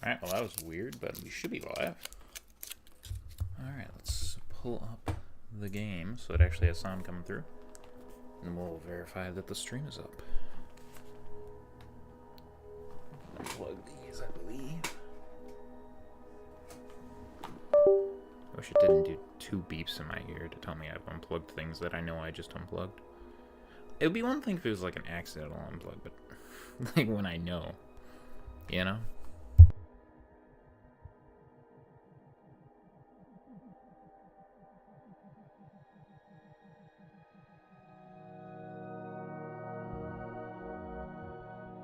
Alright, well that was weird, but we should be live. Alright, let's pull up the game so it actually has sound coming through. And we'll verify that the stream is up. Unplug these, I believe. I wish it didn't do 2 beeps in my ear to tell me I've unplugged things that I know I just unplugged. It would be one thing if it was like an accidental unplug, but like when I know, you know?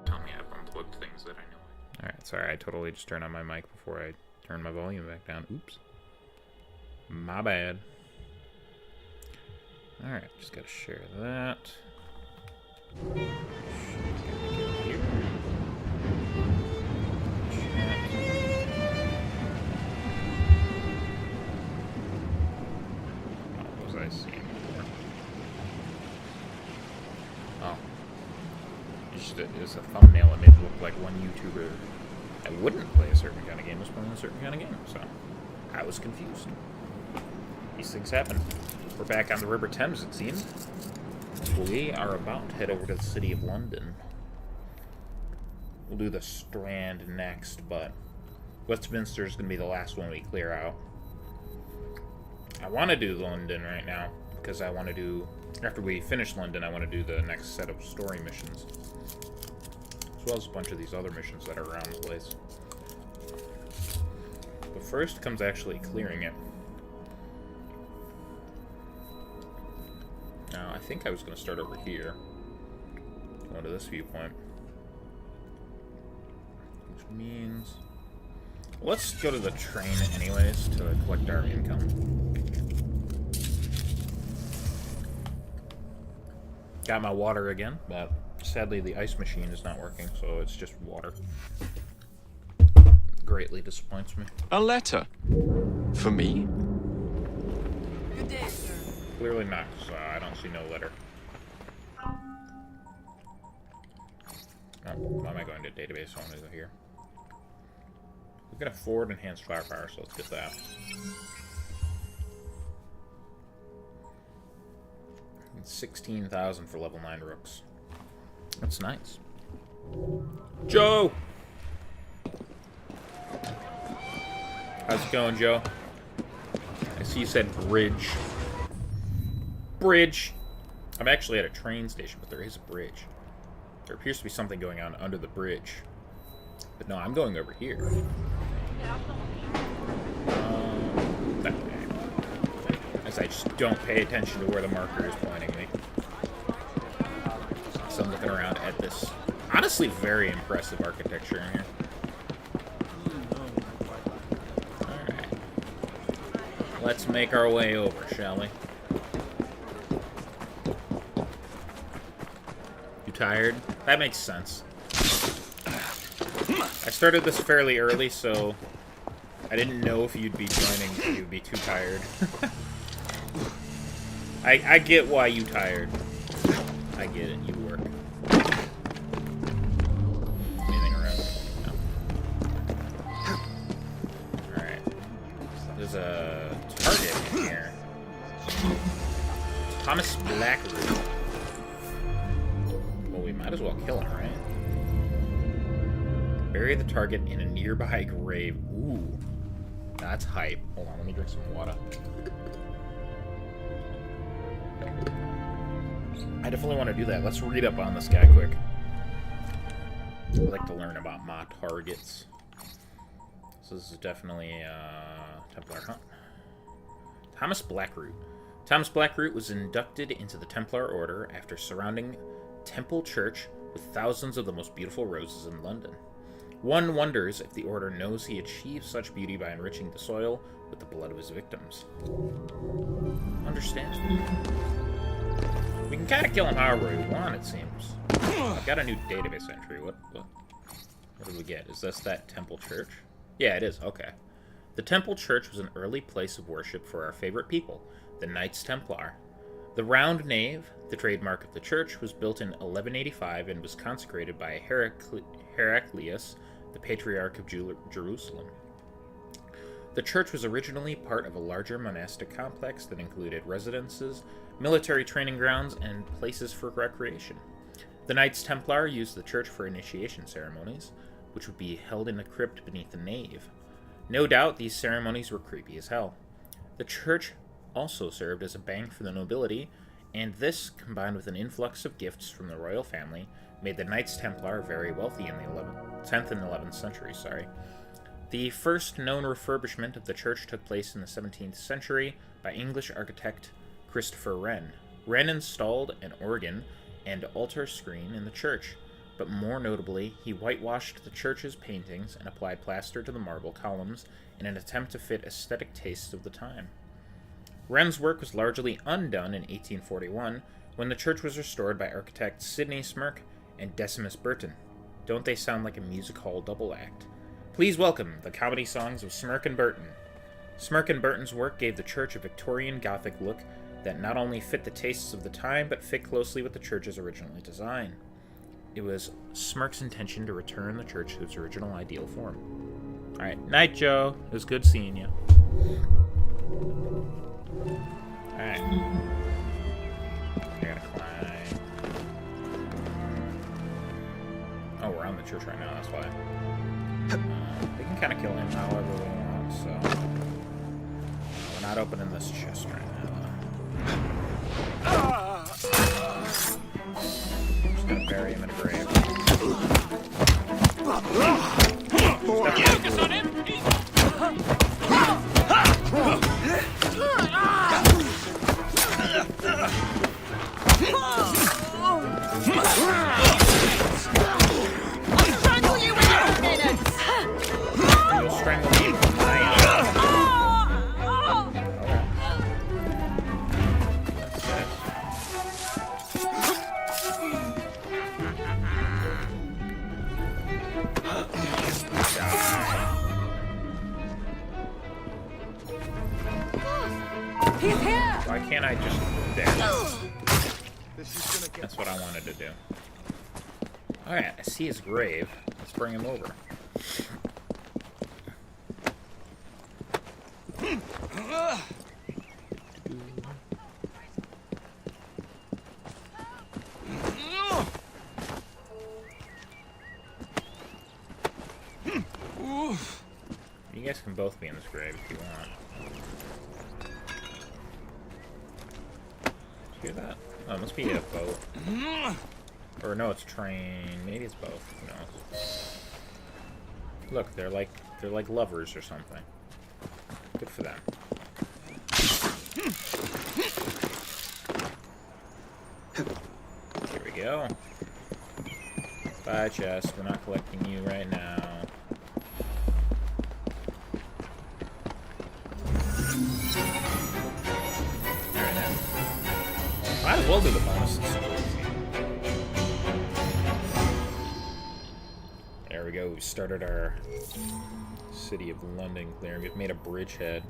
Tell me I've unplugged things that I know. Alright, sorry, I totally just turned on my mic before I turned my volume back down. Oops. My bad. Alright, just gotta share that. What was I seeing before? Oh. It was a thumbnail that made it look like one YouTuber that wouldn't play a certain kind of game was playing a certain kind of game, so I was confused. These things happen. We're back on the River Thames, it seems. We are about to head over to the City of London. We'll do the Strand next, but Westminster is going to be the last one we clear out. I want to do London right now, because I want to do... After we finish London, I want to do the next set of story missions. As well as a bunch of these other missions that are around the place. But first comes actually clearing it. Now, I think I was going to start over here. Go to this viewpoint. Which means... Let's go to the train anyways to collect our income. Got my water again, but sadly the ice machine is not working, so it's just water. Greatly disappoints me. A letter? For me? Good day, sir. Clearly not, so I don't see no letter. Oh, why am I going to database? I want to go here. We can afford enhanced firepower, so let's get that. And 16,000 for level 9 rooks. That's nice. Joe! How's it going, Joe? I see you said bridge. Bridge! I'm actually at a train station, but there is a bridge. There appears to be something going on under the bridge. But no, I'm going over here. That way. As I just don't pay attention to where the marker is pointing me. So I'm looking around at this, honestly, very impressive architecture in here. Alright. Let's make our way over, shall we? Tired? That makes sense. I started this fairly early, so I didn't know if you'd be joining if you'd be too tired. I get why you tired. I get it, you work. Anything around? No. Alright. There's a target in here. Thomas Blackroot. Might as well kill him, right? Bury the target in a nearby grave. Ooh. That's hype. Hold on, let me drink some water. I definitely want to do that. Let's read up on this guy quick. I'd like to learn about my targets. So this is definitely Templar Hunt. Thomas Blackroot. Thomas Blackroot was inducted into the Templar Order after surrounding Temple Church with thousands of the most beautiful roses in London. One wonders if the Order knows he achieved such beauty by enriching the soil with the blood of his victims. Understandable. We can kind of kill him however we want, it seems. I've got a new database entry. What did we get? Is this that Temple Church? Yeah, it is. Okay. The Temple Church was an early place of worship for our favorite people, the Knights Templar. The round nave, the trademark of the church, was built in 1185 and was consecrated by Heraclius the Patriarch of Jerusalem. The church was originally part of a larger monastic complex that included residences, military training grounds, and places for recreation. The Knights Templar used the church for initiation ceremonies, which would be held in a crypt beneath the nave. No doubt these ceremonies were creepy as hell. The church also served as a bank for the nobility, and this, combined with an influx of gifts from the royal family, made the Knights Templar very wealthy in the 10th and 11th centuries. The first known refurbishment of the church took place in the 17th century by English architect Christopher Wren. Wren installed an organ and altar screen in the church, but more notably, he whitewashed the church's paintings and applied plaster to the marble columns in an attempt to fit aesthetic tastes of the time. Wren's work was largely undone in 1841 when the church was restored by architects Sidney Smirke and Decimus Burton. Don't they sound like a music hall double act? Please welcome the comedy songs of Smirke and Burton. Smirke and Burton's work gave the church a Victorian Gothic look that not only fit the tastes of the time, but fit closely with the church's original design. It was Smirke's intention to return the church to its original ideal form. Alright, night, Joe. It was good seeing you. Alright. I gotta climb. Oh, we're on the church right now, that's why. We can kind of kill him however we want, so... We're not opening this chest right now. Just gonna bury him in a grave. Focus on him! Strangle you in minutes! You'll strangle me. He's here! Why can't I just... There. That's what I wanted to do. Alright, I see his grave. Let's bring him over. You guys can both be in this grave if you want. Did you hear that? Oh, it must be a boat. Or no, it's a train. Maybe it's both. Who knows? Look, they're like lovers or something. Good for them. Here we go. Bye, chest. We're not collecting you right now. Alright, then. Might as well do the bonuses. There we go. We started our City of London clearing. We've made a bridgehead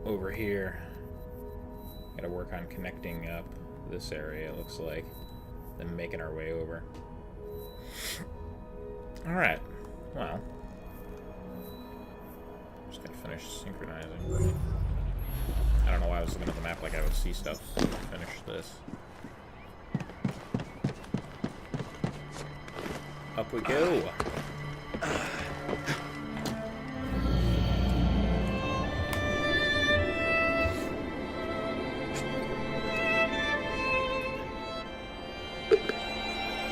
over here. Gotta work on connecting up this area, it looks like. Then making our way over. Alright. Well. Just gotta finish synchronizing. I don't know why I was looking at the map like I would see stuff. Finish this. Up we go.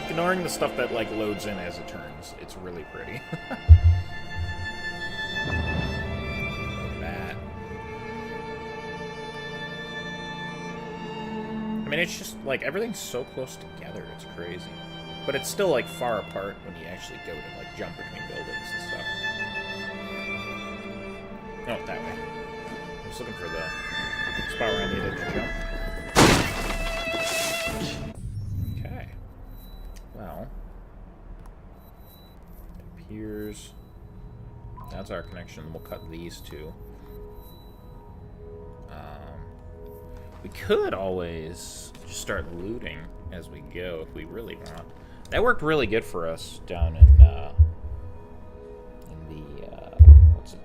Ignoring the stuff that like loads in as it turns, it's really pretty. Look at that. I mean, it's just like everything's so close together, it's crazy. But it's still like far apart when you actually go to like jump between buildings and stuff. Oh, that way. I was looking for the spot where I needed to jump. Okay. Well. It appears that's our connection. We'll cut these two. We could always just start looting as we go if we really want. That worked really good for us down in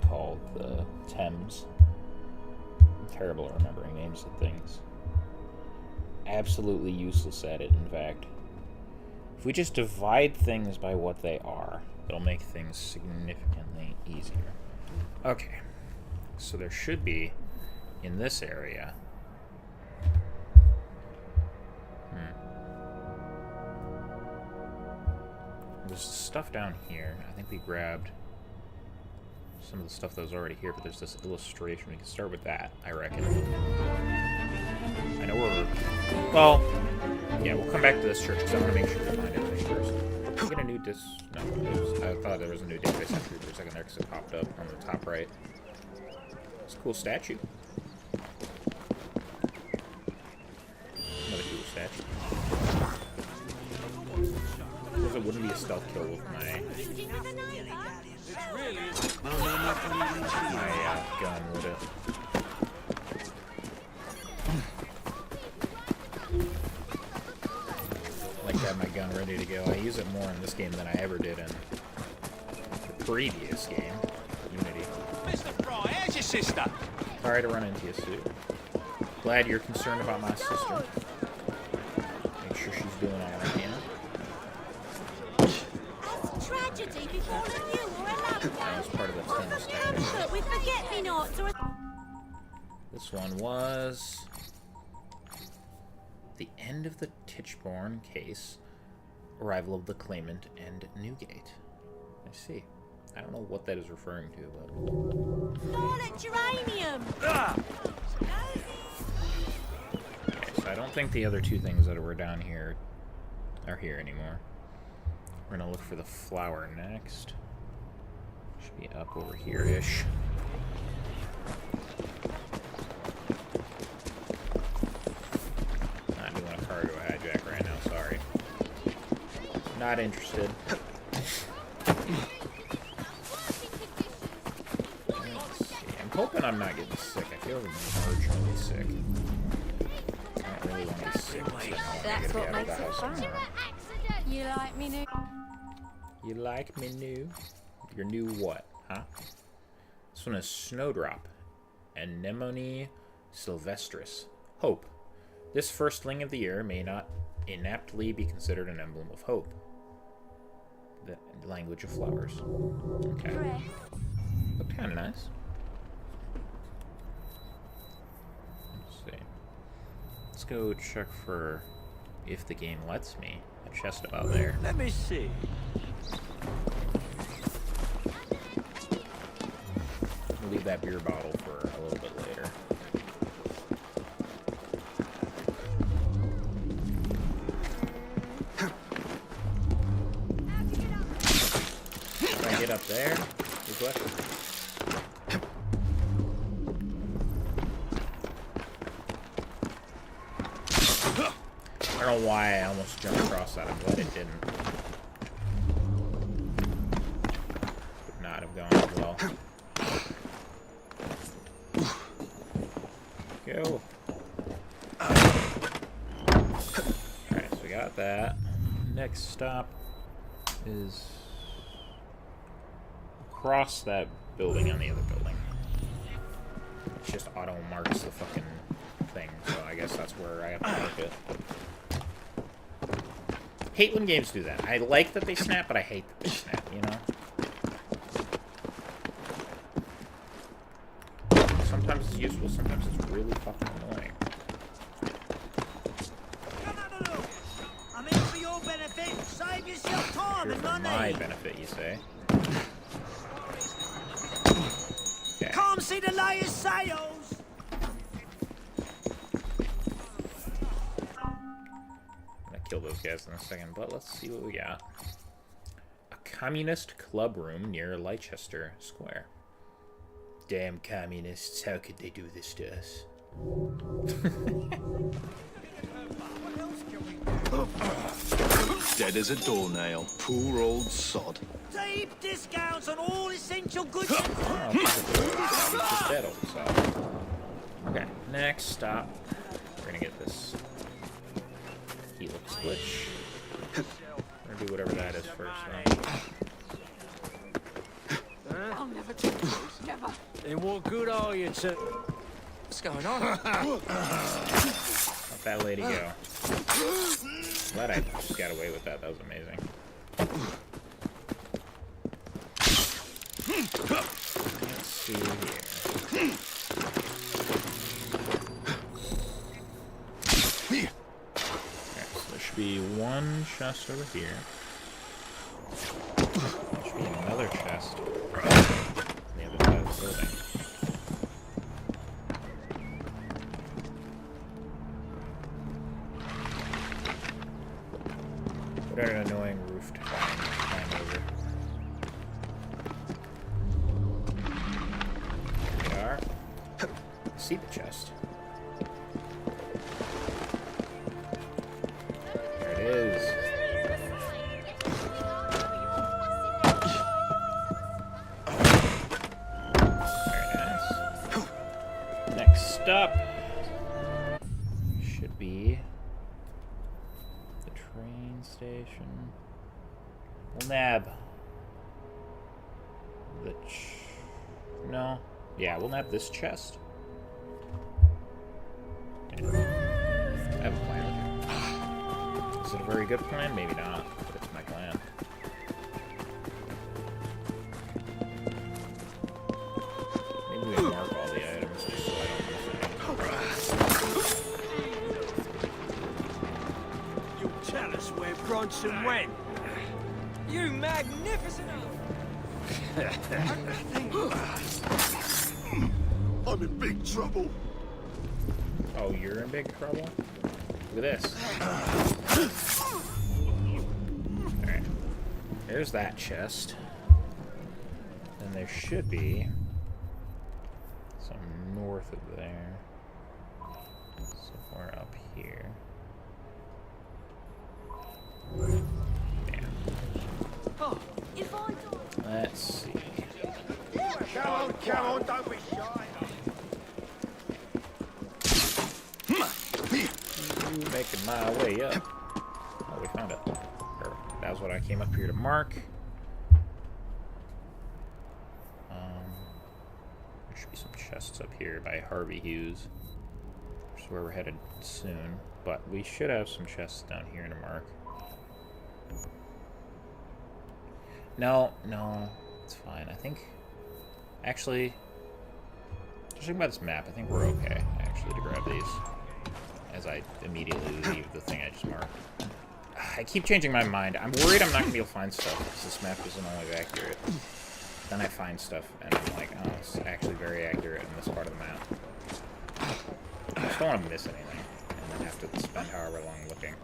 called? The Thames. I'm terrible at remembering names of things. Absolutely useless at it, in fact. If we just divide things by what they are, it'll make things significantly easier. Okay. So there should be, in this area... There's stuff down here. I think we grabbed some of the stuff that was already here, but there's this illustration. We can start with that, I reckon. I know we're... Well, yeah, we'll come back to this church, because I want to make sure we find everything first. Did we get a new No, I thought there was a new database entry for a second there, because it popped up on the top right. It's a cool statue. Another cool statue. Because it wouldn't be a stealth kill with my gun, would it? I like to have my gun ready to go. I use it more in this game than I ever did in the previous game, Unity. Mr. Fry, how's your sister? Sorry to run into you, Sue. Glad you're concerned about my sister. Make sure she's doing all right, you know? Tragedy befallen you or a loved That one. was part of the Thames But tactic. we forget-me-nots or... This one was the end of the Tichborne case, arrival of the claimant, and Newgate. I see. I don't know what that is referring to, but... Scarlet geranium! Okay, so I don't think the other two things that were down here are here anymore. We're gonna look for the flower next. Should be up over here-ish. Not doing a cargo hijack right now, sorry. Not interested. Let's see. I'm hoping I'm not getting sick. I feel marginally sick. I don't really want to be sick. That's what makes it fun. You like me new? You like me new? Your new what, huh? This one is Snowdrop. Anemone sylvestris. Hope. This firstling of the year may not inaptly be considered an emblem of hope. The language of flowers. Okay. Looked kind of nice. Let's see. Let's go check for if the game lets me. A chest about there. Let me see. We'll leave that beer bottle for a little bit later. If I get up there, good question. I don't know why I almost jumped across that. I'm glad it didn't. Would not have gone as well. Go. Alright, so we got that. Next stop is across that building on the other building. It just auto marks the fucking thing, so I guess that's where I have to mark it. Hate when games do that. I like that they snap, but I hate that they snap, you know? Sometimes it's useful, sometimes it's really fucking annoying. I'm in for your benefit. Save yourself time Here and for money. my benefit, you say? Okay. Can't see the latest sales. I'm gonna kill those guys in a second, but let's see what we got. A communist club room near Leicester Square. Damn communists, how could they do this to us? Dead as a doornail. Poor old sod. Deep discounts on all essential goods. Oh, he's just dead, old so. Okay, next stop. We're gonna get this helix glitch. We're gonna do whatever that is first, right? I'll never do this, never. Then what good are you to... What's going on? Let that lady go. Glad I just got away with that. That was amazing. Let's see here. Okay, so there should be one chest over here. There should be another chest on the other side of the building. What an annoying roof to climb over. There we are. See the chest. There it is. Very nice. Next up should be the train station. We'll nab the no. Yeah, we'll nab this chest. I have a plan with it. Is it a very good plan? Maybe not, but it's my plan. Maybe we mark all the items just so I don't miss anything. You tell us where Bronson went. You magnificent... I'm in big trouble. Oh, you're in big trouble? Look at this. Alright. There's that chest. And there should be some north of there. Somewhere up here. Yeah. If I don't... Let's see. Come on, don't be shy. Making my way up. Oh, we found it. Or, that was what I came up here to mark. There should be some chests up here by Harvey Hughes, which is where we're headed soon. But we should have some chests down here to mark. No, it's fine. I think, actually, judging by this map, I think we're okay, actually, to grab these. As I immediately leave the thing I just marked. I keep changing my mind. I'm worried I'm not going to be able to find stuff, because this map isn't always accurate. Then I find stuff, and I'm like, oh, it's actually very accurate in this part of the map. I just don't want to miss anything, and then have to spend however long looking.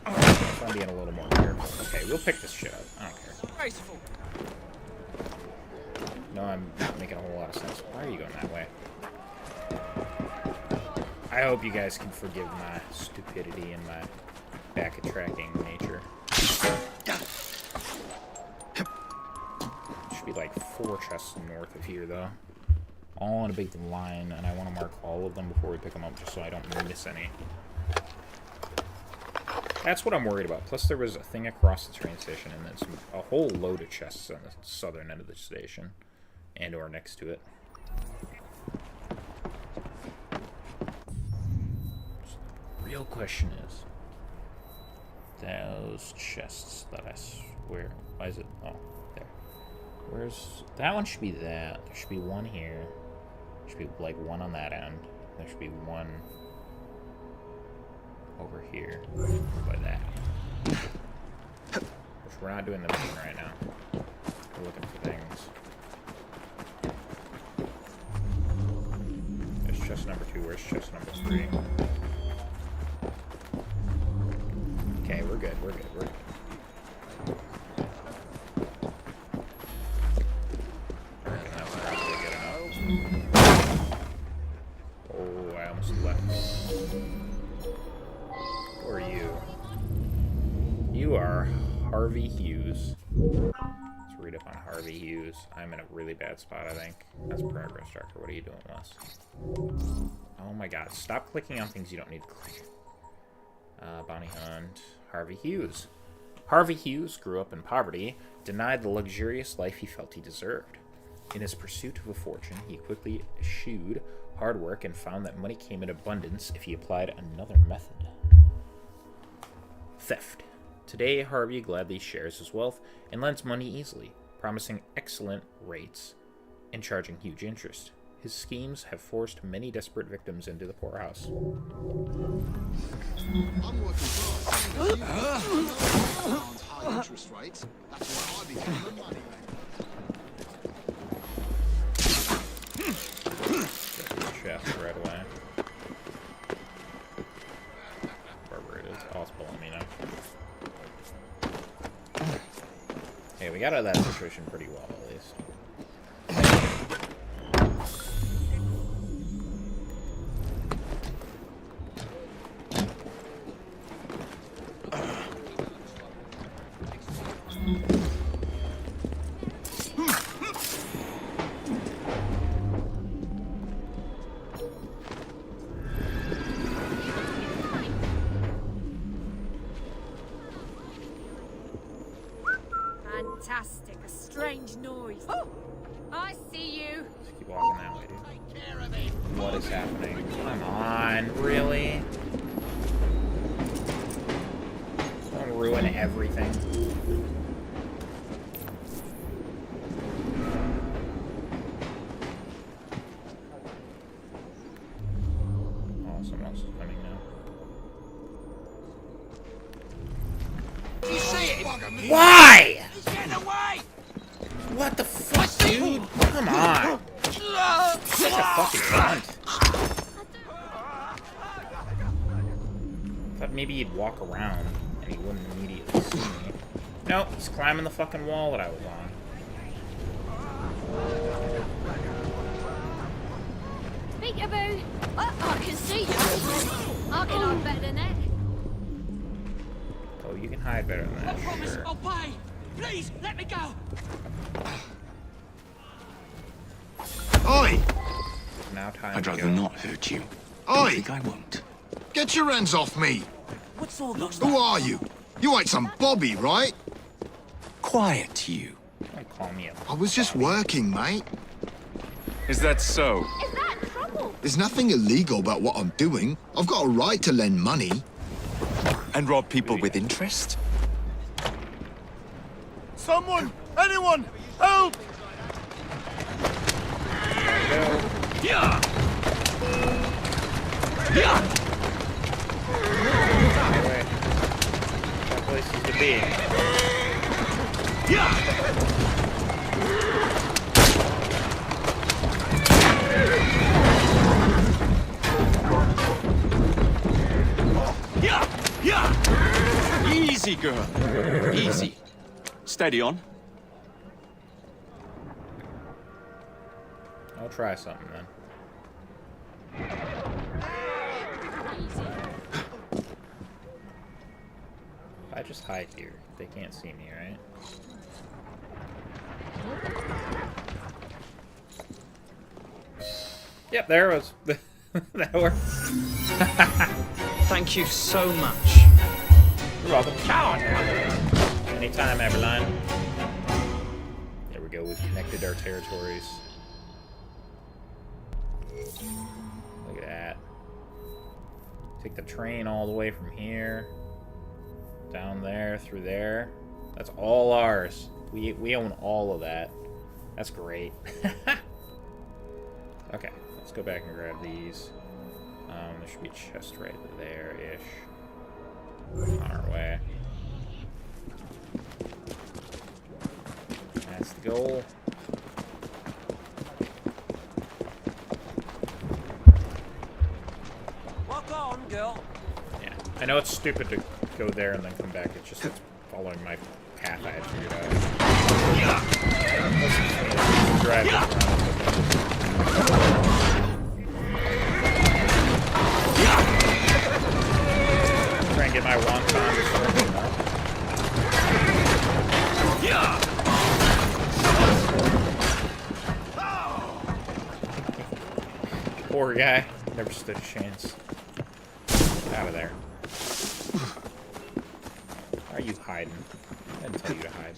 So I'm being a little more careful. Okay, we'll pick this shit up. I don't care. Graceful. No, I'm not making a whole lot of sense. Why are you going that way? I hope you guys can forgive my stupidity and my back-tracking nature. Should be like 4 chests north of here, though. All in a big line, and I want to mark all of them before we pick them up, just so I don't miss any. That's what I'm worried about. Plus, there was a thing across the train station, and then a whole load of chests on the southern end of the station, and/or next to it. Real question is, those chests that I swear, why is it, oh, there. Where's, that one should be that. There should be one here. There should be like one on that end. There should be one over here, by that. Which we're not doing the mission right now. We're looking for things. There's chest number 2, where's chest number 3? Okay, we're good, we're good, we're good. I reckon that's probably good enough. Oh, I almost left. Who are you? You are Harvey Hughes. Let's read up on Harvey Hughes. I'm in a really bad spot, I think. That's progress tracker. What are you doing, Wes? Oh my god, stop clicking on things you don't need to click. Bounty Hunt. Harvey Hughes. Harvey Hughes grew up in poverty, denied the luxurious life he felt he deserved. In his pursuit of a fortune, he quickly eschewed hard work and found that money came in abundance if he applied another method. Theft. Today, Harvey gladly shares his wealth and lends money easily, promising excellent rates and charging huge interest. His schemes have forced many desperate victims into the poorhouse. I'm working hard. High interest rates. That's why I became the money man. Chest right away. Wherever it is. Oh, it's pulling me now. Hey, we got out of that situation pretty well, at least. Fantastic. A strange noise. Oh, I see you. Just keep walking that way, dude. What is happening? Come on, really? Don't ruin everything. Oh, someone else is coming now. You see it? Why? He's getting away! What the fuck, dude? Come on. Such a fucking cunt. Thought maybe he'd walk around and he wouldn't immediately see me. Nope, he's climbing the fucking wall that I was on. Peekaboo. I can see you. I can hide better than that. Oh, you can hide better than that. I promise Sure. I'll pay. Please, let me go. Oi! Now time I'd to rather go. not hurt you. I Oi! think I won't. Get your hands off me! What's all those? Who are you? You ain't some Bobby, right? Quiet, you. Don't call me a I was just working, mate. Is that so? Is that trouble? There's nothing illegal about what I'm doing. I've got a right to lend money. And rob people with interest? Someone! Anyone! Help! Yeah. Anyway, that places to be. Yeah. Yeah. Yeah. Easy, girl. Easy. Steady on. I'll try something then. If I just hide here, they can't see me, right? Yep, there it was. That worked. Thank you so much. You're welcome. Anytime, Everline. There we go. We've connected our territories. Look at that. Take the train all the way from here. Down there, through there. That's all ours. We own all of that. That's great. Okay, let's go back and grab these. There should be a chest right there-ish. On our way. That's the goal. Walk on, girl. Yeah, I know it's stupid to go there and then come back. It's just it's following my path I had figured out. Let's drive this around. Try and get my wonton to start. Yeah. Poor guy. Never stood a chance. Out of there. Why are you hiding? I didn't tell you to hide.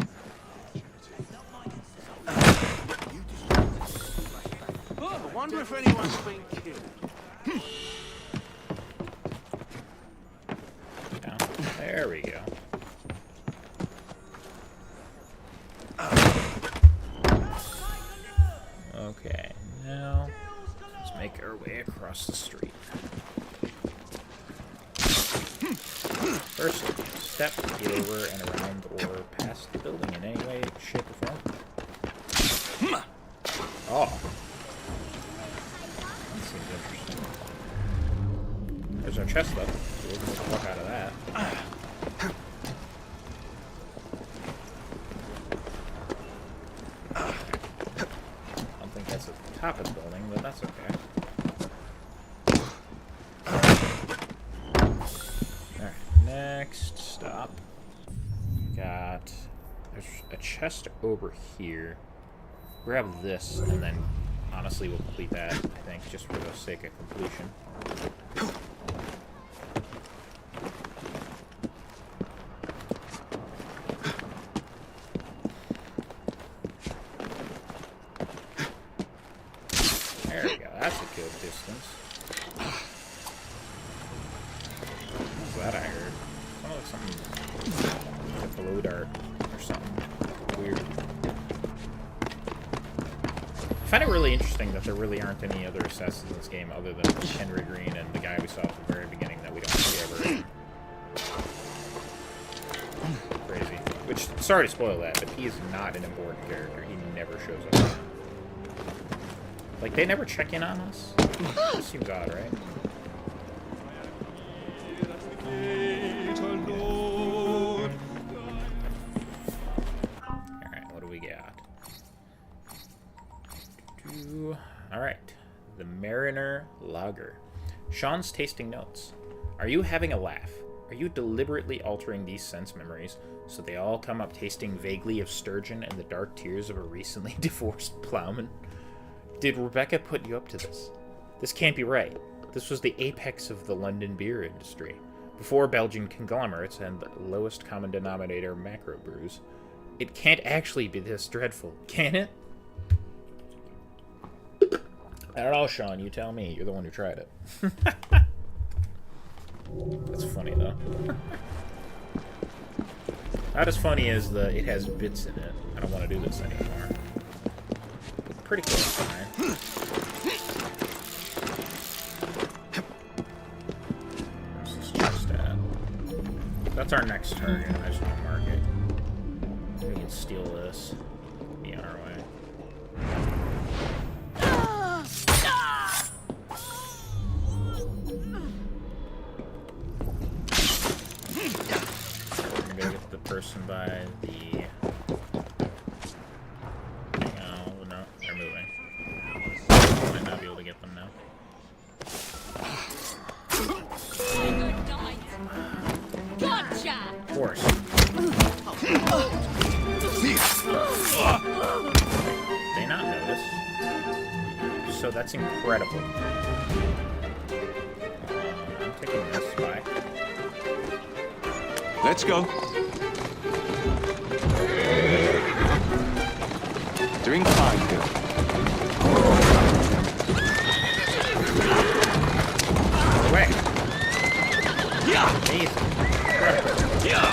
wonder if anyone's been killed. Down. There we go. Okay, now let's make our way across the street. First, step, get over and around or past the building in any way, shape, or form. Oh. That seems interesting. There's our chest up. We'll get the fuck out of that. I don't think that's at the top of the building, but that's okay. Alright, next stop. There's a chest over here. Grab this, and then honestly we'll complete that, I think, just for the sake of completion. There we go, that's a good distance. What's that I heard? Kind of like something like below dark or something weird. I find it really interesting that there really aren't any other assassins in this game other than Henry Green and the guy we saw at the very beginning that we don't see ever. Crazy. Which, sorry to spoil that, but he is not an important character. He never shows up. Like, they never check in on us? This seems odd, right? Alright, what do we got? Alright. The Mariner Lager. Sean's tasting notes. Are you having a laugh? Are you deliberately altering these sense memories so they all come up tasting vaguely of sturgeon and the dark tears of a recently divorced plowman? Did Rebecca put you up to this? This can't be right. This was the apex of the London beer industry, before Belgian conglomerates and the lowest common denominator macro brews. It can't actually be this dreadful, can it? I don't know, Sean. You tell me. You're the one who tried it. That's funny, though. Not as funny as the it has bits in it. I don't want to do this anymore. Pretty close, man. Where's this chest at? That's our next target. I just want to mark it. We can steal this. Be on our way. We're gonna go get the person by the... Oh, no, they're moving. Might not be able to get them now. Gotcha! Of course. They not notice. So that's incredible. I'm taking this spy. Let's go. Doing fine, girl. Away. Yeah. Amazing. Incredible. Yeah.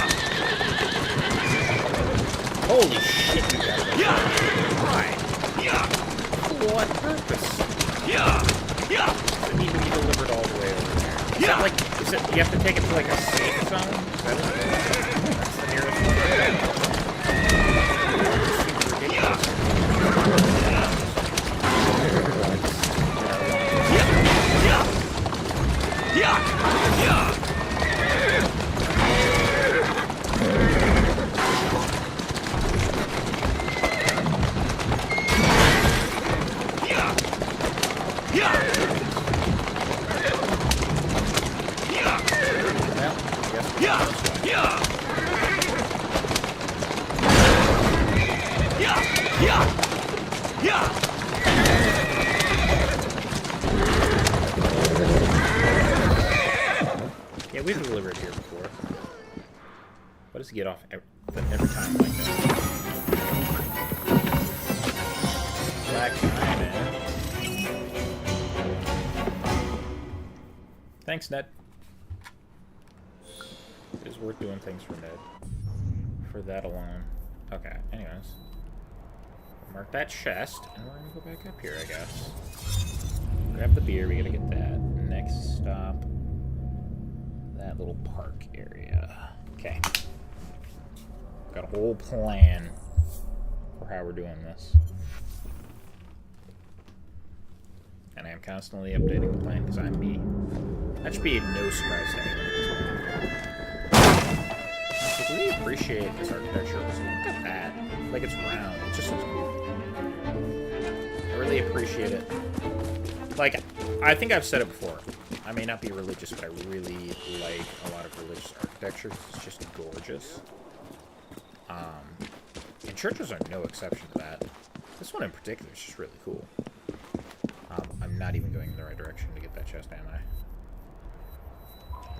Holy shit, you guys. Yeah. Why? Yeah. For what purpose? Yeah. Yeah. Doesn't need to be delivered all the way over there. Is Yeah. that like, is it, you have to take it to like a safe zone? Is that what it is? That's the nearest one. It seems ridiculous. Yeah. Yeah. Yeah, we've delivered here before. What does he get off every time like that? Black Diamond. Thanks, Ned. It is worth doing things for Ned. For that alone. Okay, anyways. Mark that chest, and we're gonna go back up here, I guess. Grab the beer, we gotta get that. Next stop, that little park area. Okay. Got a whole plan for how we're doing this. And I am constantly updating the plan because I'm me. That should be no surprise to anyone at this point. I really appreciate this architecture. Look at that. Like it's round. It just looks cool. I really appreciate it. Like, I think I've said it before. I may not be religious, but I really like a lot of religious architecture. It's just gorgeous. And churches are no exception to that. This one in particular is just really cool. I'm not even going in the right direction to get that chest, am I?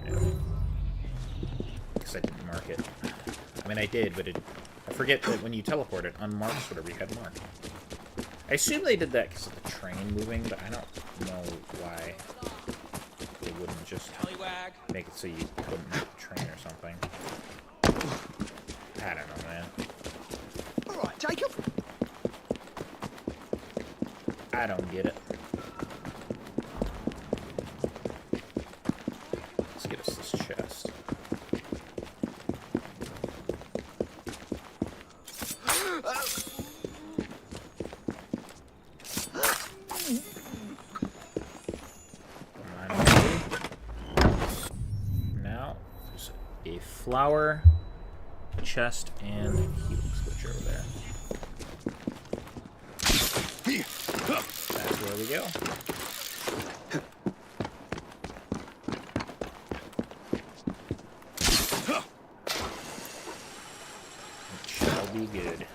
No. Because I didn't mark it. I mean, I did, but I forget that when you teleport, it unmarks whatever you had marked. I assume they did that because of the train moving, but I don't know why they wouldn't just make it so you couldn't make the train or something. I don't know, man. Alright, Jacob. I don't get it. Let's get us this chest. Now, there's a flower, a chest, and a healing switch over there. That's where we go. It shall be good.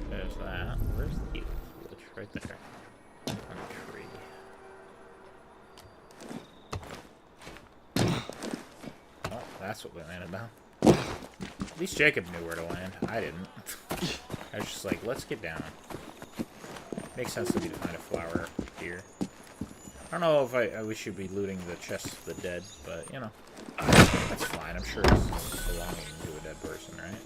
There's that. Where's the healing switch? Right there. On the tree. Oh, that's what we landed down. At least Jacob knew where to land. I didn't. I was just like, let's get down. Makes sense to me to find a flower here. I don't know if we should be looting the chests of the dead, but, you know. That's fine. I'm sure it's belonging to a dead person, right?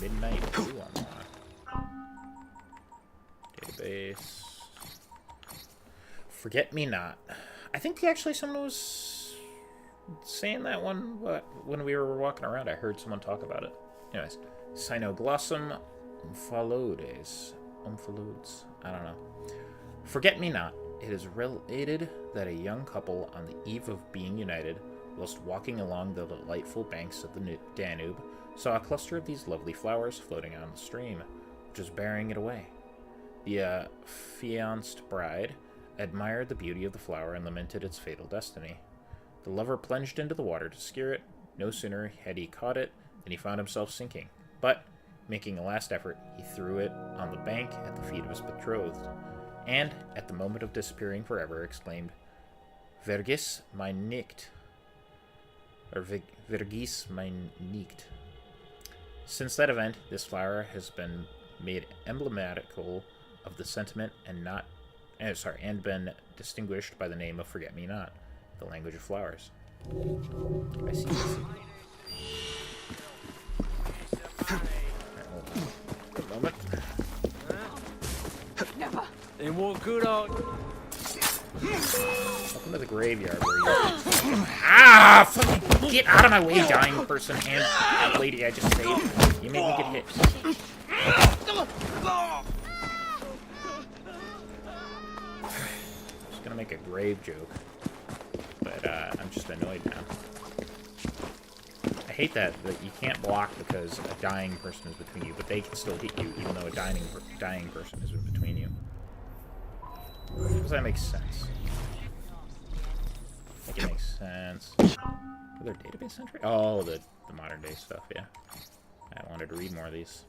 Midnight Blue unlock. Database. Forget Me Not. I think actually someone was saying that one when we were walking around. I heard someone talk about it. Anyways, Cynoglossum omphalodes. I don't know. Forget Me Not. It is related that a young couple on the eve of being united, whilst walking along the delightful banks of the Danube, saw a cluster of these lovely flowers floating on the stream, which was bearing it away. The affianced bride admired the beauty of the flower and lamented its fatal destiny. The lover plunged into the water to secure it. No sooner had he caught it than he found himself sinking. But, making a last effort, he threw it on the bank at the feet of his betrothed, and, at the moment of disappearing forever, exclaimed, Vergis mein nicht. Or Vergis mein nicht. Since that event, this flower has been made emblematical of the sentiment and been distinguished by the name of Forget Me Not, the language of flowers. I see. Good moment. Then what good are... Welcome to the graveyard where you... Ah! Fucking get out of my way, dying person and lady I just saved. You made me get hit. Just gonna make a grave joke. But, I'm just annoyed now. I hate that you can't block because a dying person is between you, but they can still hit you even though a dying person is between you. Does that make sense? I think it makes sense. Are there database entry? Oh, the modern day stuff, yeah. I wanted to read more of these.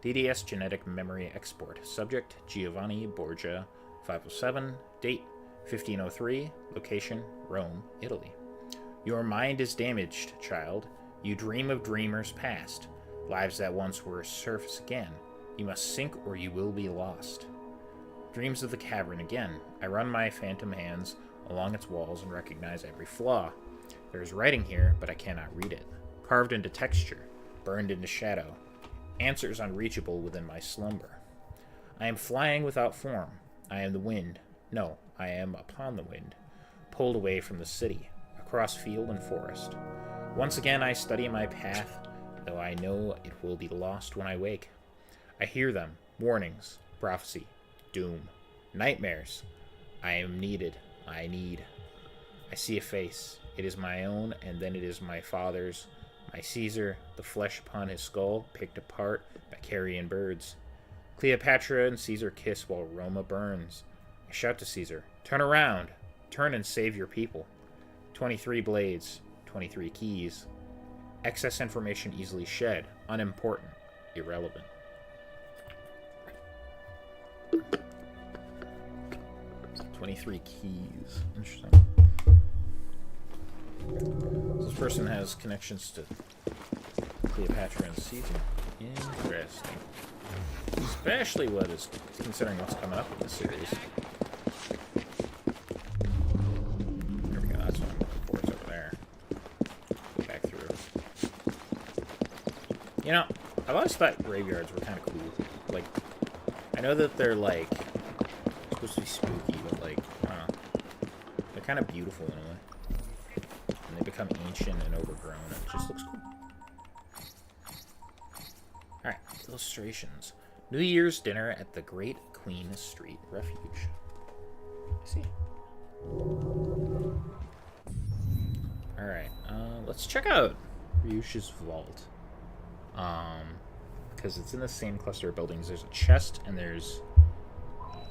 DDS Genetic Memory Export. Subject, Giovanni Borgia, 507. Date, 1503. Location, Rome, Italy. Your mind is damaged, child. You dream of dreamers past, lives that once were surface again. You must sink or you will be lost. Dreams of the cavern again. I run my phantom hands along its walls and recognize every flaw. There is writing here, but I cannot read it. Carved into texture, burned into shadow. Answers unreachable within my slumber. I am flying without form. I am the wind. No, I am upon the wind. Pulled away from the city, across field and forest. Once again I study my path, though I know it will be lost when I wake. I hear them, warnings, prophecy, doom, nightmares. I am needed, I need. I see a face. It is my own, and then it is my father's. My Caesar, the flesh upon his skull, picked apart by carrion birds. Cleopatra and Caesar kiss while Roma burns. I shout to Caesar, turn around! Turn and save your people. 23 blades, 23 keys. Excess information easily shed, unimportant, irrelevant. "23 keys. Interesting. So this person has connections to Cleopatra and Caesar. Interesting. Especially what is considering what's coming up in the series. There we go, that's what I'm looking for. It's over there. Go back through. You know, I've always thought graveyards were kind of cool. Like, I know that they're like supposed to be spooky, but like, I don't know. They're kind of beautiful in a way. And they become ancient and overgrown. It just looks cool. Alright, illustrations. New Year's dinner at the Great Queen Street Refuge. I see. Alright, let's check out Ryush's vault. Because it's in the same cluster of buildings. There's a chest and there's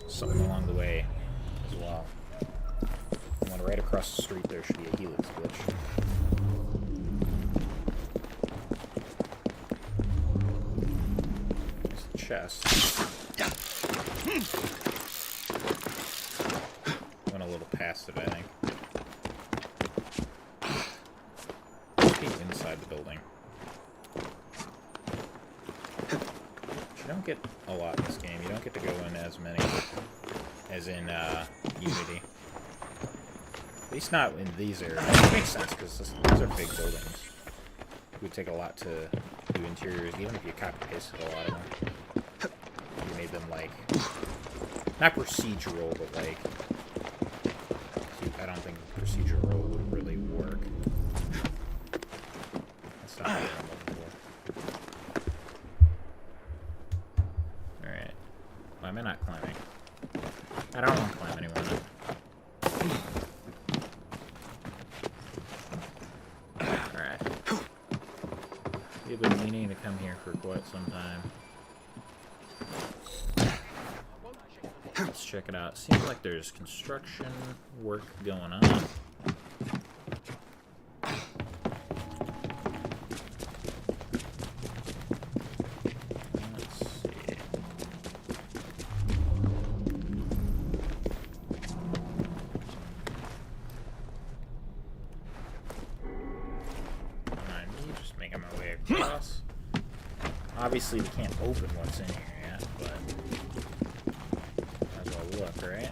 something along the way as well. And then right across the street there should be a helix glitch. There's a chest. Went a little past it, I think. Let's be inside the building. You don't get a lot in this game. You don't get to go in as many as in Unity. At least not in these areas. It makes sense because these are big buildings. It would take a lot to do interiors, even if you copy-pasted a lot of them. You made them, like, not procedural, but, like, I don't think procedural would really work. That's not what I'm looking for. Alright. Why am I not climbing? I don't want to climb anymore. Alright. We've been meaning to come here for quite some time. Let's check it out. Seems like there's construction work going on. Let's see. Alright, me just making my way across. Obviously, we can't open what's in here yet, but might as well look, right?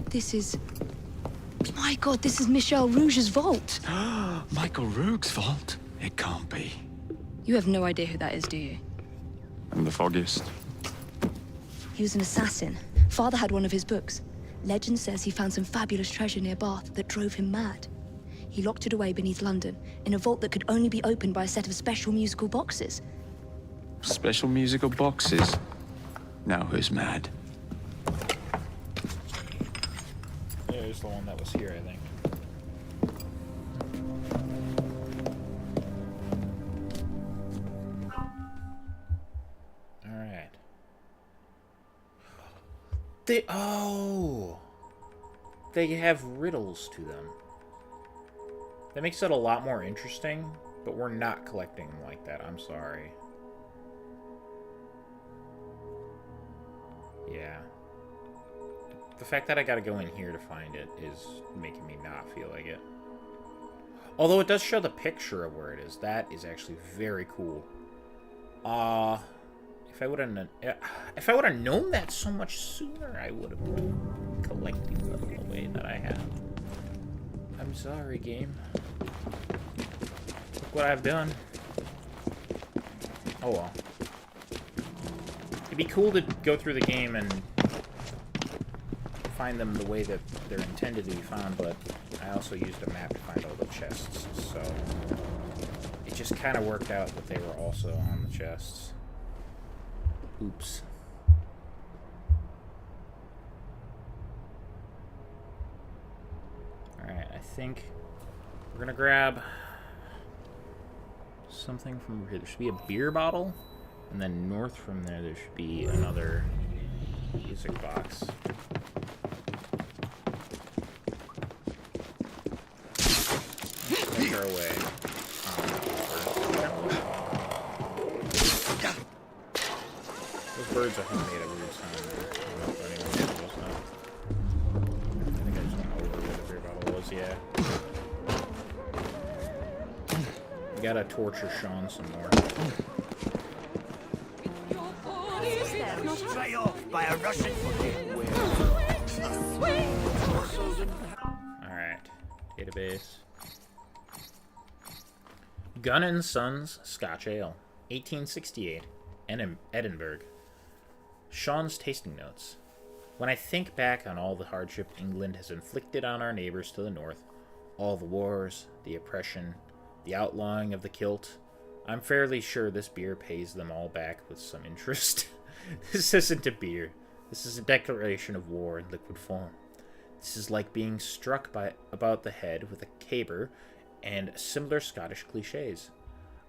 This is... My God, this is Michel Rouge's vault. Michael Roog's vault? It can't be. You have no idea who that is, do you? I'm the foggiest. He was an assassin. Father had one of his books. Legend says he found some fabulous treasure near Bath that drove him mad. He locked it away beneath London, in a vault that could only be opened by a set of special musical boxes. Special musical boxes? Now who's mad? There's the one that was here, I think. Alright. They have riddles to them. That makes it a lot more interesting, but we're not collecting them like that. I'm sorry. Yeah. The fact that I gotta go in here to find it is making me not feel like it. Although it does show the picture of where it is. That is actually very cool. If I would have known that so much sooner, I would have been collecting them the way that I have. I'm sorry, game. Look what I've done. Oh well. It'd be cool to go through the game and find them the way that they're intended to be found, but I also used a map to find all the chests, so it just kind of worked out that they were also on the chests. Oops. Alright, I think we're gonna grab something from over here. There should be a beer bottle, and then north from there, there should be another music box. Make our way. Those birds I think made a weird sound there. I don't know if anyone knows that. I think I just went over where the beer bottle was, yeah. We gotta torture Sean some more. Straight off by a Russian. Alright. Database. Gunn and Sons Scotch Ale, 1868, Edinburgh. Sean's tasting notes. When I think back on all the hardship England has inflicted on our neighbors to the north, all the wars, the oppression, the outlawing of the kilt, I'm fairly sure this beer pays them all back with some interest. This isn't a beer. This is a declaration of war in liquid form. This is like being struck about the head with a caber and similar Scottish cliches.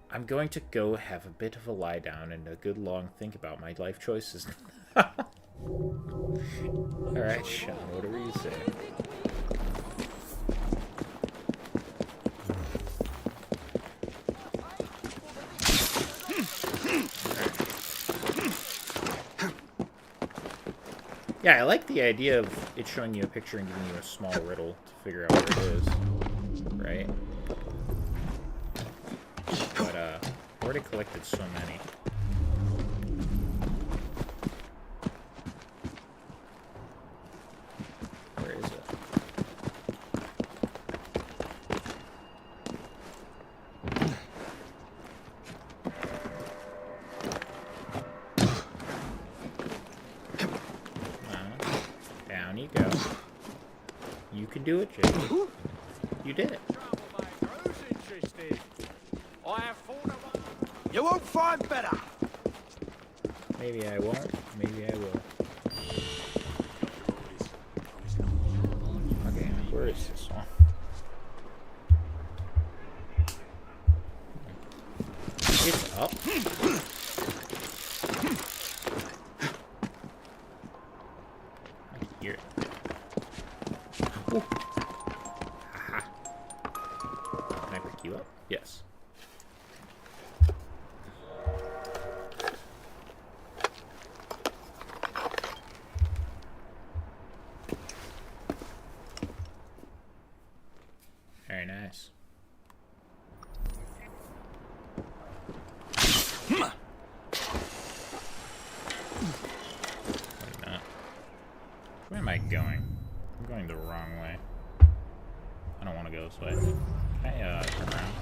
I'm going to go have a bit of a lie down and a good long think about my life choices. Alright, Sean, whatever you say. Yeah, I like the idea of it showing you a picture and giving you a small riddle to figure out where it is. Right? But, I've already collected so many. Where is it? Down you go. You can do it, Jake. You did it. You won't find better. Maybe I won't. Maybe I will. Okay, where is this one? It's up. I can hear it. Ooh. Aha. Can I pick you up? Yes. Very nice. Like that. Where am I going? I'm going the wrong way. I don't want to go this way. Can I turn around?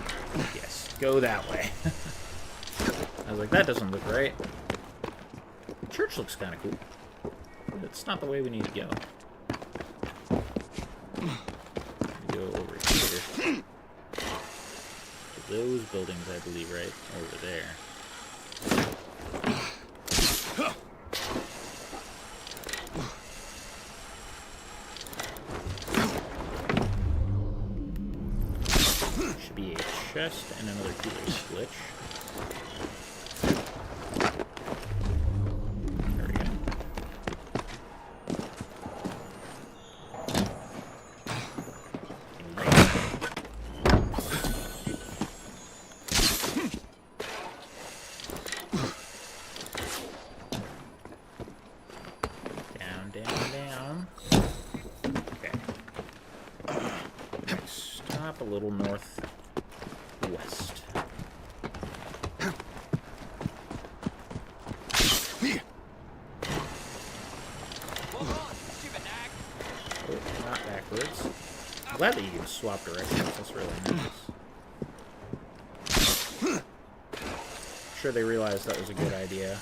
Yes, go that way. I was like, that doesn't look right. The church looks kind of cool. But it's not the way we need to go. Go over here. To those buildings, I believe, right over there. Should be a chest and another healer switch. There we go. Down, down, down. off a little northwest. Oh, not backwards. I'm glad that you can swap directions. That's really nice. Sure they realized that was a good idea.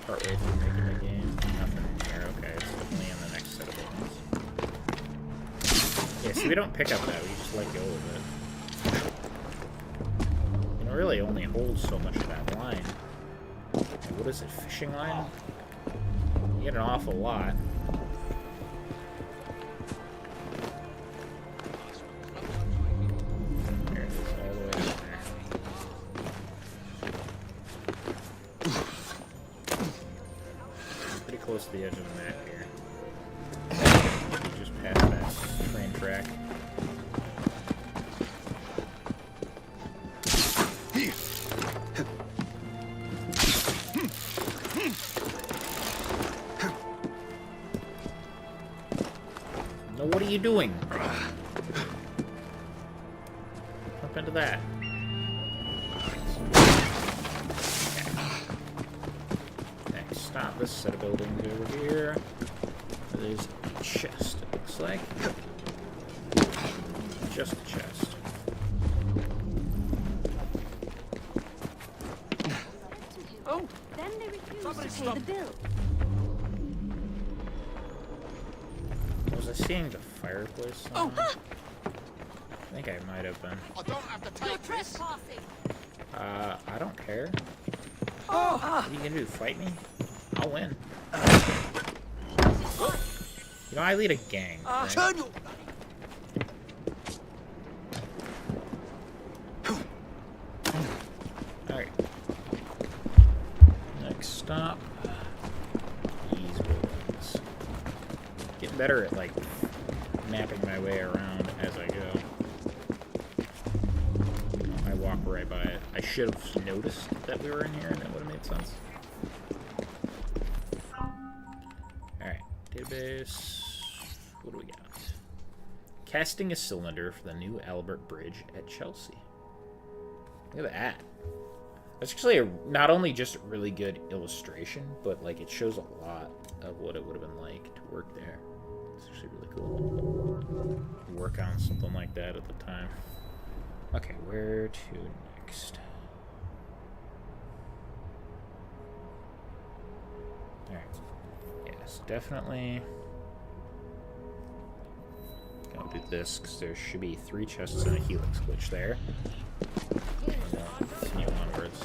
Partway through making the game. Nothing here. Okay, it's definitely in the next set of buttons. Yeah, see, we don't pick up that. We just let go of it. And it really only holds so much of that line. What is it? Fishing line? You get an awful lot. There it is, all the way down there. Pretty close to the edge of the map here. You just passed that train track. No, what are you doing? Jump into that. Next stop, this set of buildings over here. There's a chest, it looks like. Just a chest. Oh, then they refused to pay the bill. Was I seeing the fireplace somewhere? I think I might have been. I don't have to You're take this. trespassing. I don't care. What are you gonna do, fight me? I'll win. You know, I lead a gang. Right? Turn your... Alright. Next stop. These buildings. Getting better at, like, mapping my way around as I go. I walk right by it. I should have noticed that we were in here and it would have made sense. Alright. Database. What do we got? Casting a cylinder for the new Albert Bridge at Chelsea. Look at that. That's actually not only just a really good illustration, but like it shows a lot of what it would have been like to work there. It's actually really cool. Work on something like that at the time. Okay, where to next? Alright. Yes, definitely. Gonna do this because there should be 3 chests and a helix glitch there. Continue onwards.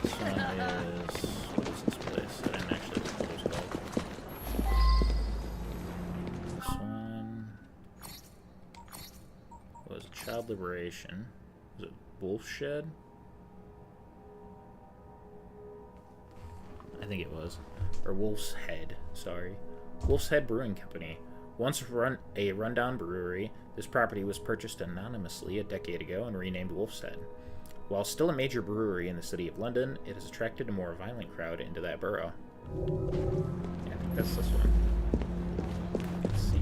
This one is... what is this place? I didn't actually know what it was called. This one... was it Child Liberation? Was it Wolf Shed? I think it was. Or Wolf's Head, sorry. Wolf's Head Brewing Company. Once a rundown brewery, this property was purchased anonymously a decade ago and renamed Wolf's Head. While still a major brewery in the city of London, it has attracted a more violent crowd into that borough. Yeah, I think that's this one. Let's see.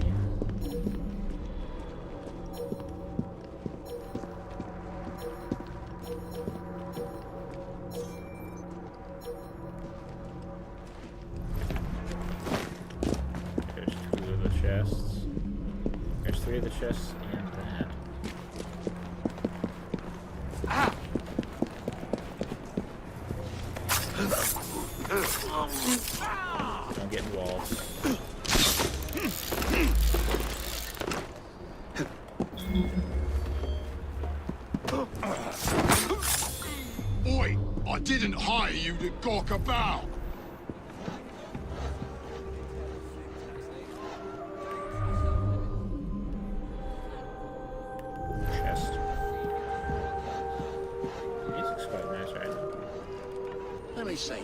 There's 2 of the chests. There's 3 of the chests and that. Don't get involved. Oi! I didn't hire you to gawk about. Chest. Music's quite nice right now. Let me see.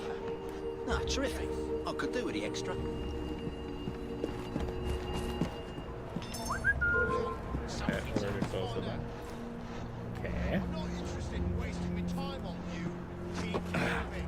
No, terrific. I could do with the extra. Okay, ordered both of them. Okay. I'm not interested in wasting my time on you. Keep moving.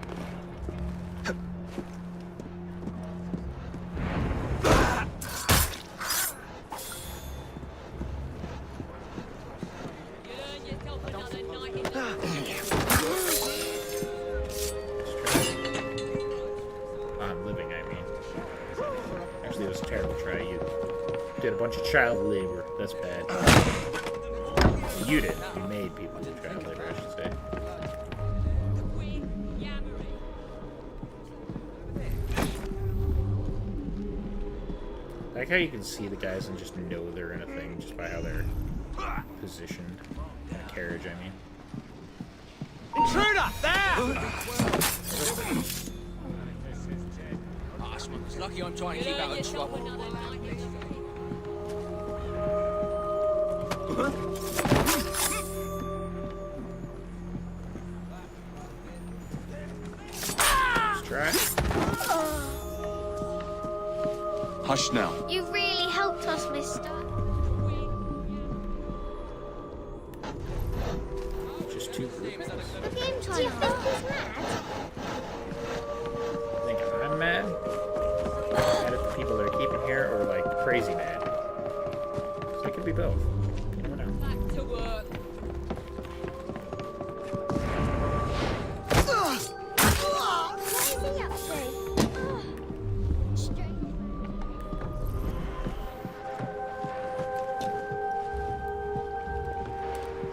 bunch of child labor. That's bad. You did. You made people do child labor, I should say. I like how you can see the guys and just know they're in a thing just by how they're positioned in a carriage, I mean. Intruder! There! Ah, it's lucky I'm trying to keep out of trouble. Let's try. Hush now. You really helped us, mister. Just two groups. Look at him trying to think he's mad? Think I'm mad? Mad at the people that are keeping here, or like crazy mad? So it could be both. You never know. Back to work. What is he up to? Strange.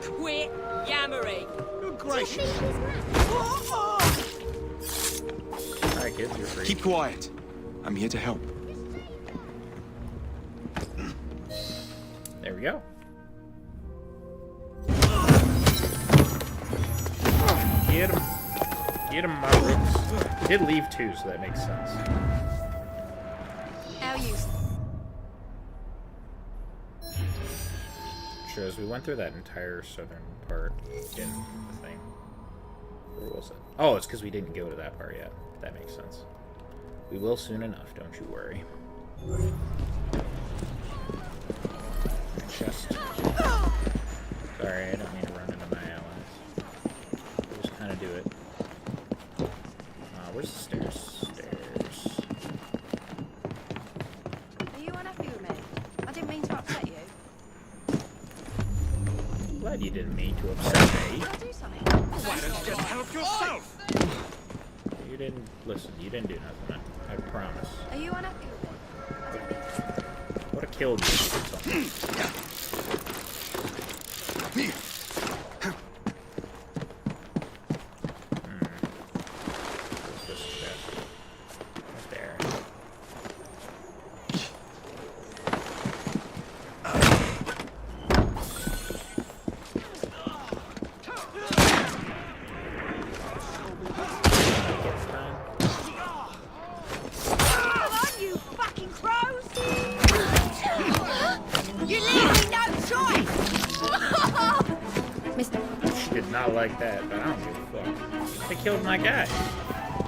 Quit yammering! Good Do you gracious! think he's mad? Alright, kids, you're free. Keep quiet. I'm here to help. There we go. Get him. Get him, my rooks. He did leave too, so that makes sense. How you? Shows we went through that entire southern part in the thing. Where was it? Oh, it's because we didn't go to that part yet. That makes sense. We will soon enough, don't you worry. Chest. Sorry, I don't mean to run into my allies. I'll just kind of do it. Where's the stairs? Stairs. Are you unhappy with me? I didn't mean to upset you. Glad you didn't mean to upset me. I'll do something. Why don't you just help yourself? You didn't listen. You didn't do nothing. I promise. Are you unhappy with me? I didn't mean to. Would have killed you if you did something. What's this chest? Right there. Come on, you fucking crows! You leave me no choice! Mister, She did not like that, but I don't give a fuck. They killed my guy.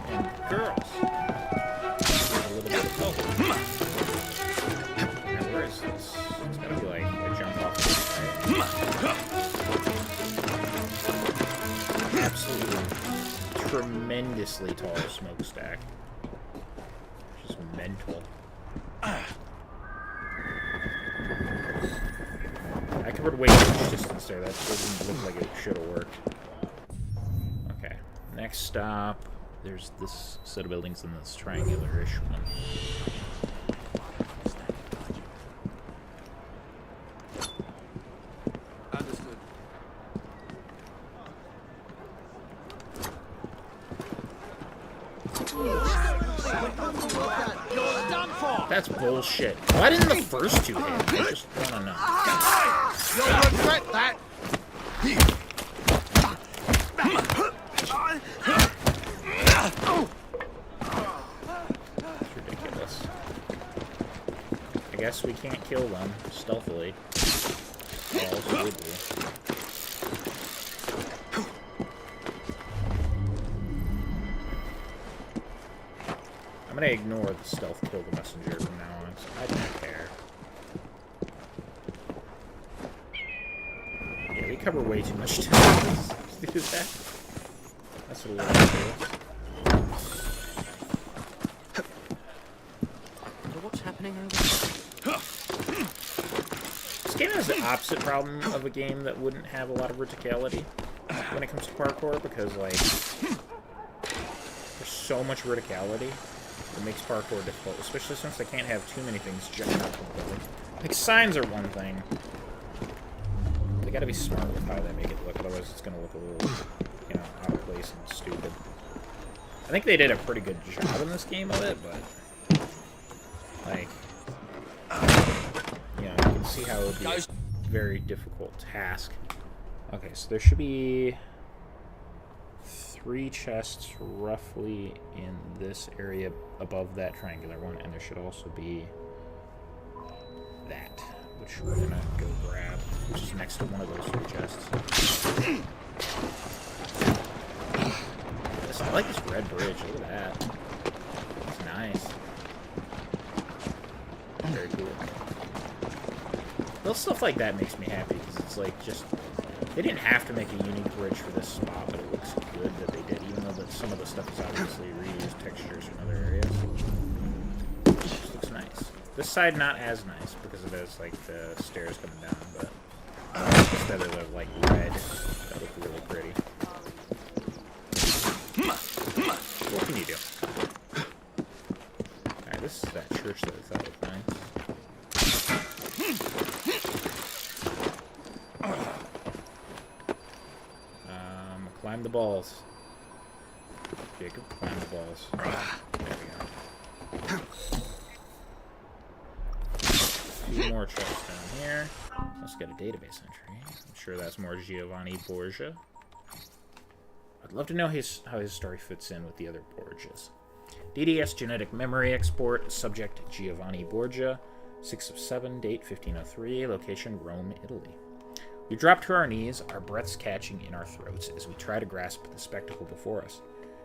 And girls. A little bit of both. Now, where is this? It's gotta be like a jump off this, right? Absolutely tremendously tall smokestack. Just mental. I covered way too much distance there. That doesn't look like it should have worked. Okay. Next stop. There's this set of buildings and this triangular-ish one. Understood. You're done for! That's bullshit. Why didn't the first two hit? I just wanna know. You'll regret that. It's ridiculous. I guess we can't kill them stealthily. Or else we would be. I'm gonna ignore the stealth kill the messenger from now on, so I don't care. Yeah, we cover way too much time to do that. That's what we're gonna do. What's happening over there? This game has the opposite problem of a game that wouldn't have a lot of verticality when it comes to parkour, because, like, there's so much verticality. It makes parkour difficult, especially since they can't have too many things jutting out from the building. Like, signs are one thing. They gotta be smart with how they make it look, otherwise it's gonna look a little, you know, out of place and stupid. I think they did a pretty good job in this game of it, but... Like... You know, you can see how it would be a very difficult task. Okay, so there should be 3 chests roughly in this area above that triangular one, and there should also be that, which we're gonna go grab, which is next to one of those 3 chests. I like this red bridge, look at that. It's nice. Very cool. Little stuff like that makes me happy, because it's like just... They didn't have to make a unique bridge for this spot, but it looks good that they did, even though that some of the stuff is obviously reused textures from other areas. It just looks nice. This side not as nice, because it has like the stairs coming down, but instead of the like red, that looked really pretty. What can you do? Alright, this is that church that I thought looked nice. Climb the balls. Jacob, climb the balls. There we go. 2 more chests down here. Let's get a database entry. I'm sure that's more Giovanni Borgia. I'd love to know how his story fits in with the other Borgias. DDS genetic memory export. Subject Giovanni Borgia. 6 of 7. Date 1503. Location Rome, Italy. We drop to our knees, our breaths catching in our throats as we try to grasp the spectacle before us.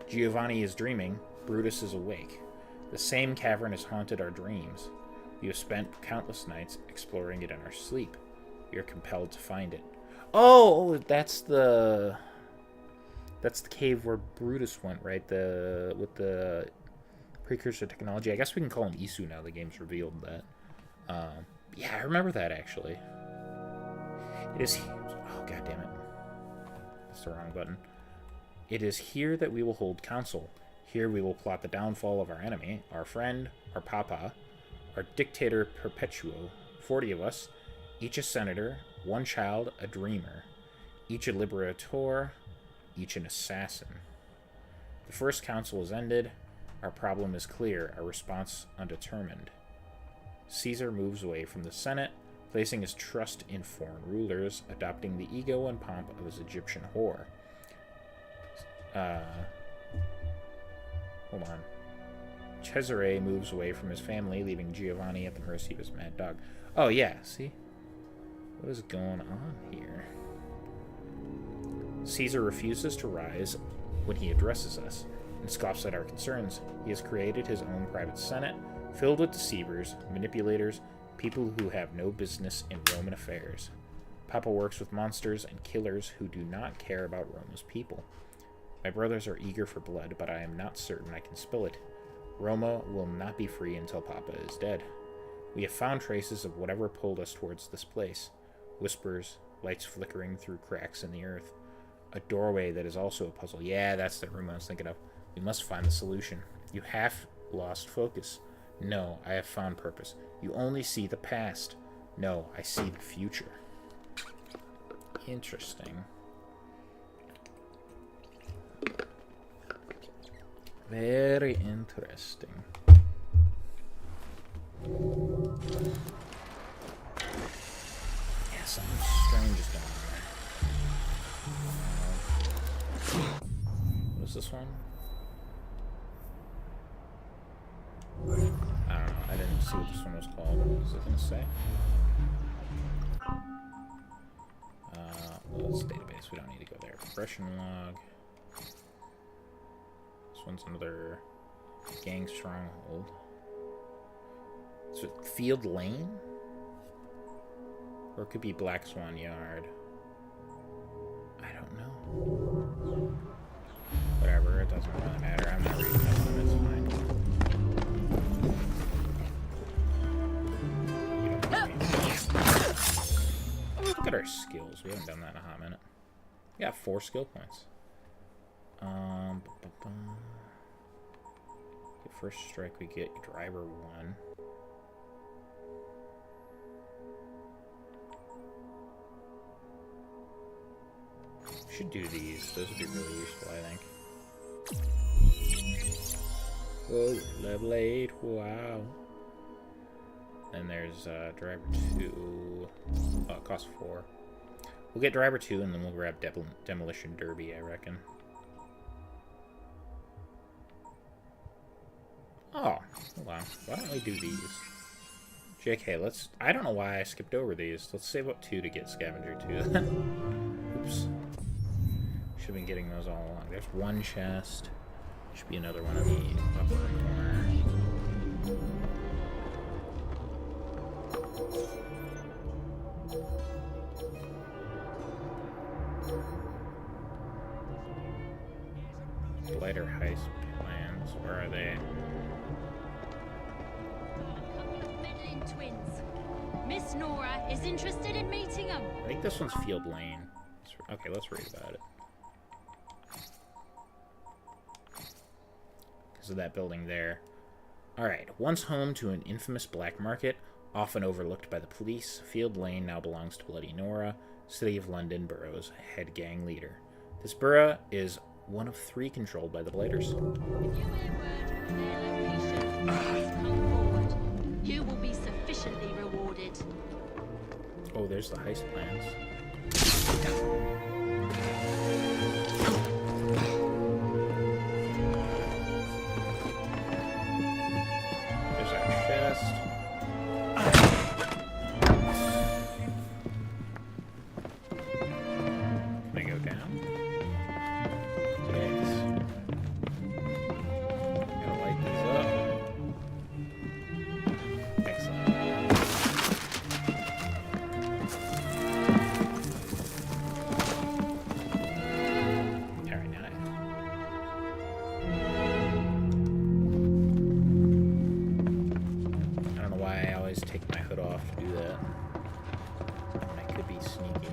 Giovanni is dreaming, Brutus is awake. The same cavern has haunted our dreams. We have spent countless nights exploring it in our sleep. We are compelled to find it. Oh, that's the cave where Brutus went, right? With the precursor technology. I guess we can call him Isu now. The game's revealed that. Yeah, I remember that actually. It is... Oh, god damn it. That's the wrong button. It is here that we will hold council. Here we will plot the downfall of our enemy, our friend, our papa, our dictator perpetuo. 40 of us, each a senator, 1 child, a dreamer. Each a liberator, each an assassin. The first council is ended. Our problem is clear, our response undetermined. Caesar moves away from the Senate, placing his trust in foreign rulers, adopting the ego and pomp of his Egyptian whore. Hold on. Cesare moves away from his family, leaving Giovanni at the mercy of his mad dog. Oh, yeah, see? What is going on here? Caesar refuses to rise when he addresses us, and scoffs at our concerns. He has created his own private senate, filled with deceivers, manipulators, people who have no business in Roman affairs. Papa works with monsters and killers who do not care about Roma's people. My brothers are eager for blood, but I am not certain I can spill it. Roma will not be free until Papa is dead. We have found traces of whatever pulled us towards this place. Whispers, lights flickering through cracks in the earth. A doorway that is also a puzzle. Yeah, that's the room I was thinking of. We must find the solution. You have lost focus. No, I have found purpose. You only see the past. No, I see the future. Interesting. Very interesting. Yeah, something strange is going on there. What is this one? I don't know. I didn't see what this one was called. What was it going to say? Well, it's database. We don't need to go there. Progression log. This one's another gang stronghold. So Field Lane? Or it could be Black Swan Yard. I don't know. Whatever, it doesn't really matter. I'm not reading this one, it's fine. You don't know me. Look at our skills. We haven't done that in a hot minute. We got 4 skill points. First strike we get driver 1. Should do these. Those would be really useful, I think. Oh, level 8. Wow. And there's driver 2. Oh, it costs 4. We'll get driver 2, and then we'll grab demolition derby, I reckon. Oh, hold on. Why don't we do these? JK, let's... I don't know why I skipped over these. Let's save up 2 to get scavenger 2 then. Oops. Should have been getting those all along. There's one chest. Should be another one in the upper corner. Blighter heist plans. Where are they? Meddling twins. Miss Nora is interested in meeting them. I think this one's Field Lane. Okay, let's read about it. Because of that building there. Alright, once home to an infamous black market, often overlooked by the police, Field Lane now belongs to Bloody Nora, City of London borough's head gang leader. This borough is one of 3 controlled by the Blighters. If you hear word of their location, please come forward. You will be sufficiently rewarded. Oh, there's the heist plans. There's our chest. Can I go down? Yes. Gotta light these up. Excellent. Alright, now I don't know why I always take my hood off to do that. I could be sneaky.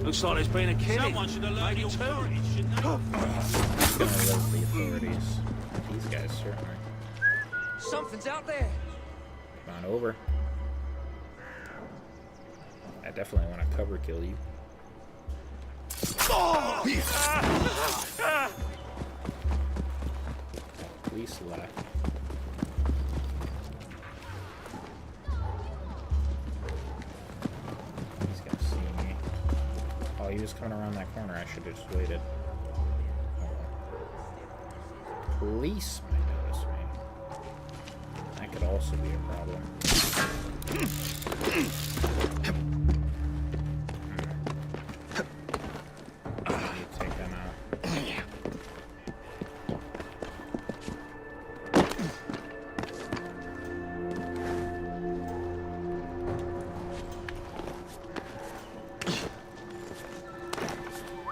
Looks like there's been a killing. Someone should alert the authorities, shouldn't they? Gonna love the authorities. These guys certainly. Something's out there. Come on over. I definitely want to cover kill you. Police left. He's gonna see me. Oh, he was coming around that corner. I should have just waited. Oh, well. Police might notice me. That could also be a problem. Need to take them out.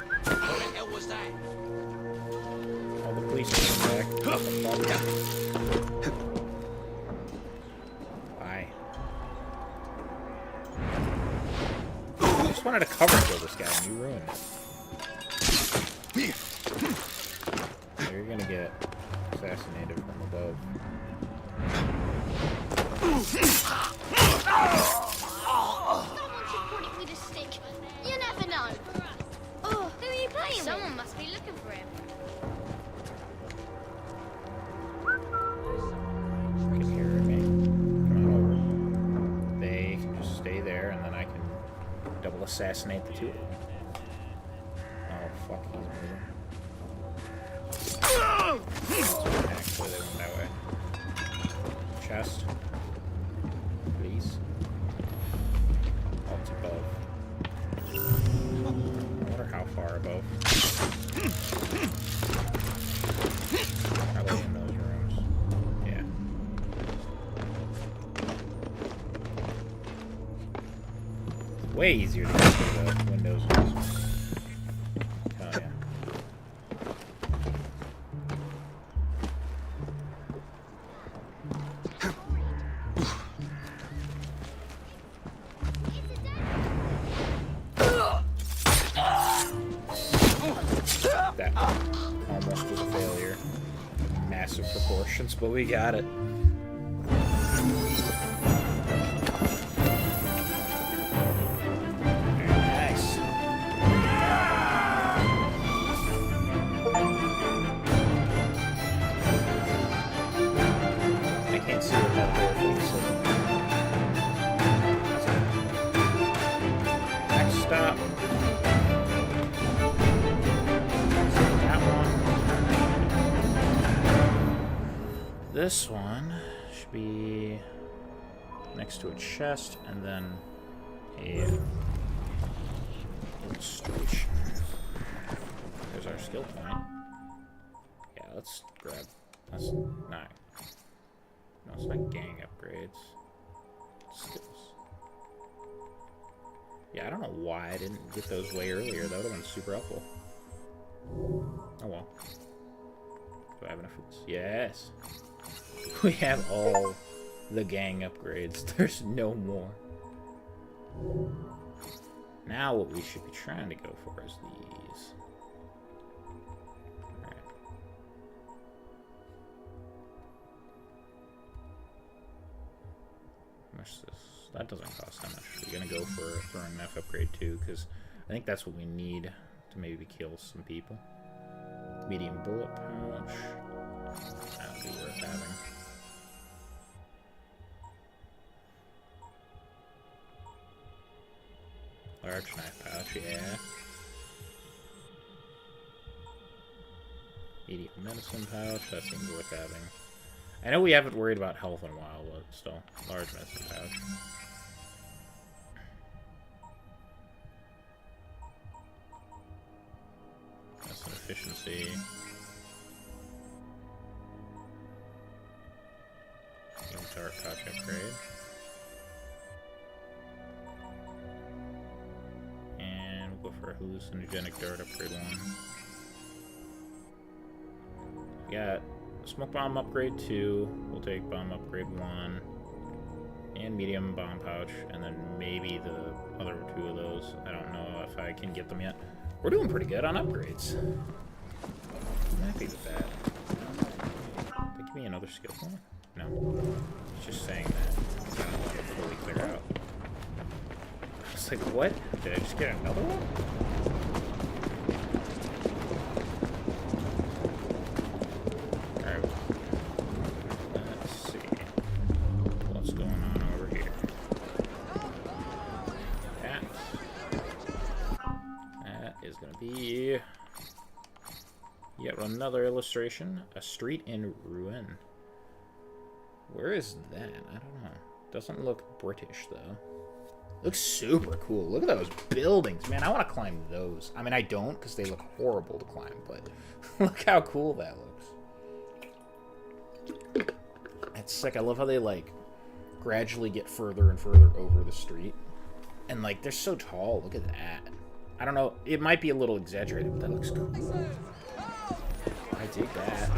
What the hell was that? All the police are back. Bye. I just wanted to cover kill this guy and you ruined it. So you're gonna get assassinated from above. Someone should put it with a stick. You never know. Oh, who are you playing with? Someone must be looking for him. You can hear me. Come on over. They can just stay there and then I can double assassinate the 2 of them. Oh fuck, he's moving. Actually, they went that way. Chest. Please. Oh, it's above. I wonder how far above. Are they in those rooms? Yeah. Way easier to get through the windows in this one. Oh yeah. proportions, but we got it. Nice. I can't see what that door thinks of. Next stop. That one. This one should be next to a chest and then a illustration. There's our skill point. Yeah, let's grab. That's not. No, it's not gang upgrades. Skills. Yeah, I don't know why I didn't get those way earlier. That would have been super helpful. Oh well. Do I have enough of this? Yes. We have all the gang upgrades. There's no more. Now what we should be trying to go for is these. Alright. How much is this? That doesn't cost that much. We're gonna go for throwing an F upgrade too, because I think that's what we need to maybe kill some people. Medium bullet pouch. That would be worth having. Large knife pouch, yeah. Medium medicine pouch, that seems worth having. I know we haven't worried about health in a while, but still. Large medicine pouch. Medicine efficiency. Dark pouch upgrade. And we'll go for a hallucinogenic dart upgrade 1. We got smoke bomb upgrade 2. We'll take bomb upgrade 1. And medium bomb pouch. And then maybe the other 2 of those. I don't know if I can get them yet. We're doing pretty good on upgrades. I'm happy with that. They give me another skill point? No. It's just saying that. I don't want to fully clear out. I was like, what? Did I just get another one? Alright. Let's see. What's going on over here? That is going to be yet another illustration. A street in ruin. Where is that? I don't know. Doesn't look British, though. Looks super cool. Look at those buildings. Man, I want to climb those. I mean, I don't, because they look horrible to climb, but look how cool that looks. It's sick. I love how they, like, gradually get further and further over the street. And, like, they're so tall. Look at that. I don't know. It might be a little exaggerated, but that looks cool. I dig that.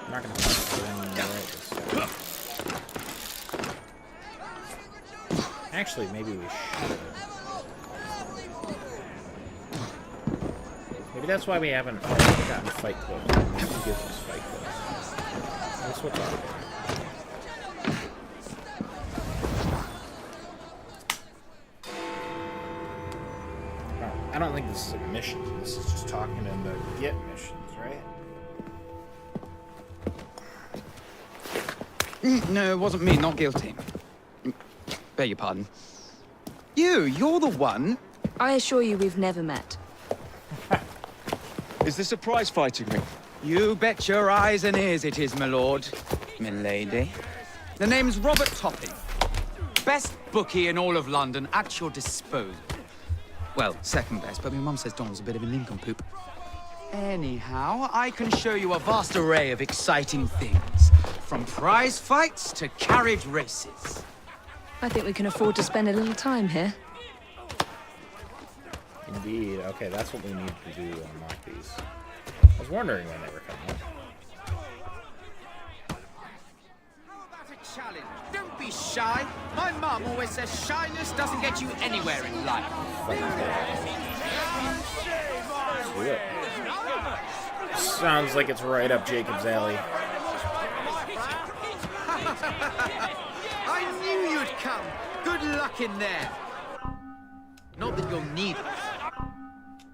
I'm not gonna actually, maybe we should. Maybe that's why we haven't gotten fight clothes. Who gives us fight clothes? Let's switch on. I don't think this is a mission. This is just talking to them to get missions, right? No, it wasn't me. Not guilty. Beg your pardon. You're the one. I assure you we've never met. Is this a prize fighting ring? You bet your eyes and ears it is, my lord. Milady. The name's Robert Topping. Best bookie in all of London at your disposal. Well, second best, but my mum says Donald's a bit of a nincompoop. Anyhow, I can show you a vast array of exciting things. From prize fights to carriage races. I think we can afford to spend a little time here. Indeed. Okay, that's what we need to do to unlock these. I was wondering when they were coming up. How about a challenge? Don't be shy. My mum always says shyness doesn't get you anywhere in life. Do it. Sounds like it's right up Jacob's alley. I knew you'd come. Good luck in there. Not that you'll need it.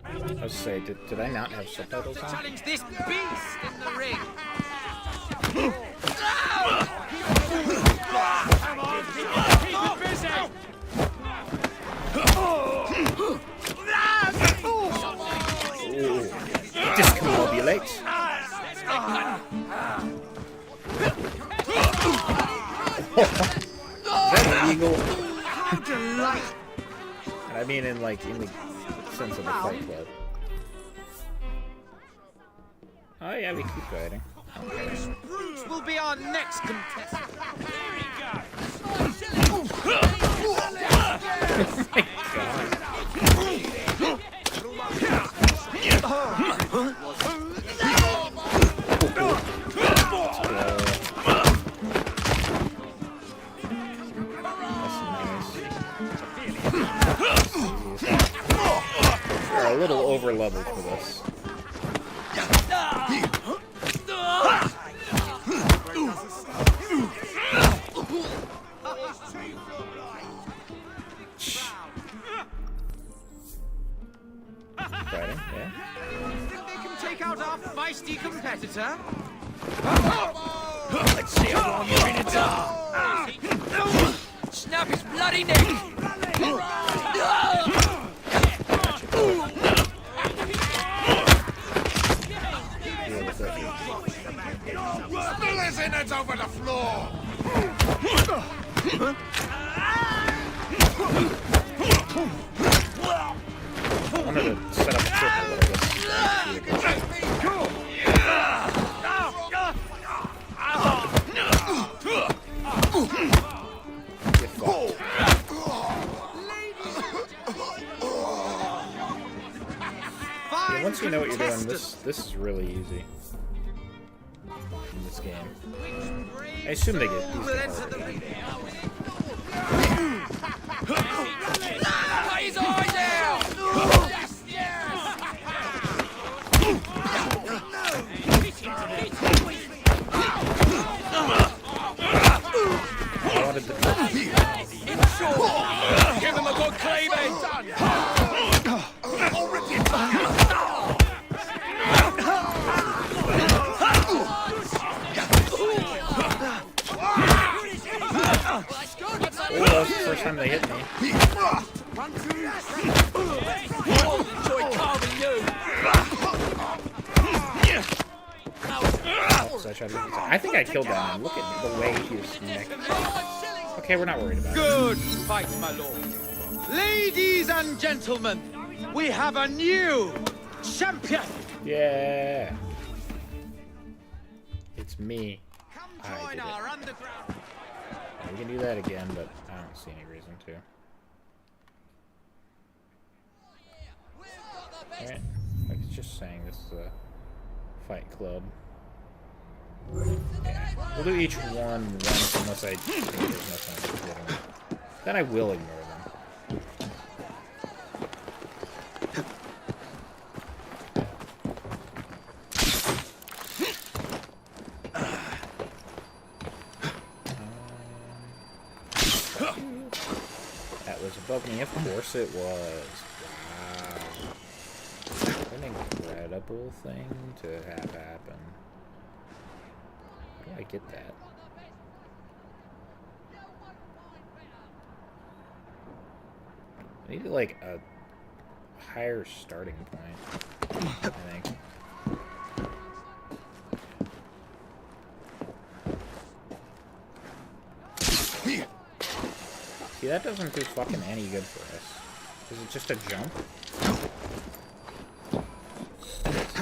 I was gonna say, did I not have subtitles on? Challenge this beast in the ring. Ooh. Discombobulate. Is that illegal? How delightful. And I mean in the sense of the Fight Club. Oh yeah, we keep fighting. Brute will be our next contestant. We're a little over leveled for this. Fighting, yeah. Think they can take out our feisty competitor? Let's see how long you're in a jar. Snap his bloody neck. Still isn't it over the floor? I wanted to set up a triple, but I guess. Get fucked. Yeah, once you know what you're doing, this is really easy. In this game. I assume they get these get harder. Cut his eyes out! I wanted to... Give him a good cleaving! Oh, that was the first time they hit me. Enjoy carving you! I think I killed that man. Look at the way he was neck. Okay, we're not worried about it. Good fight, my lord. Ladies and gentlemen, we have a new champion. Yeah. It's me. Come I join did our it. underground. We can do that again, but I don't see any reason to. Alright. Like it's just saying this is a fight club. Yeah. We'll do each one once unless I think there's no sense in getting them. Then I will ignore them. That was above me, of course it was. Wow. What an incredible thing to have happen. How do I get that? I need like a higher starting point, I think. See, that doesn't do fucking any good for us. Is it just a jump?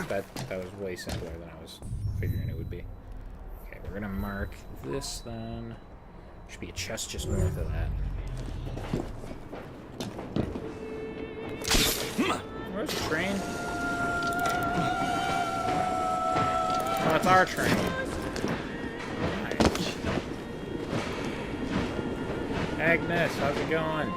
That was way simpler than I was figuring it would be. Okay, we're gonna mark this then. Should be a chest just north of that. Where's the train? Oh, it's our train. Nice. Agnes, how's it going?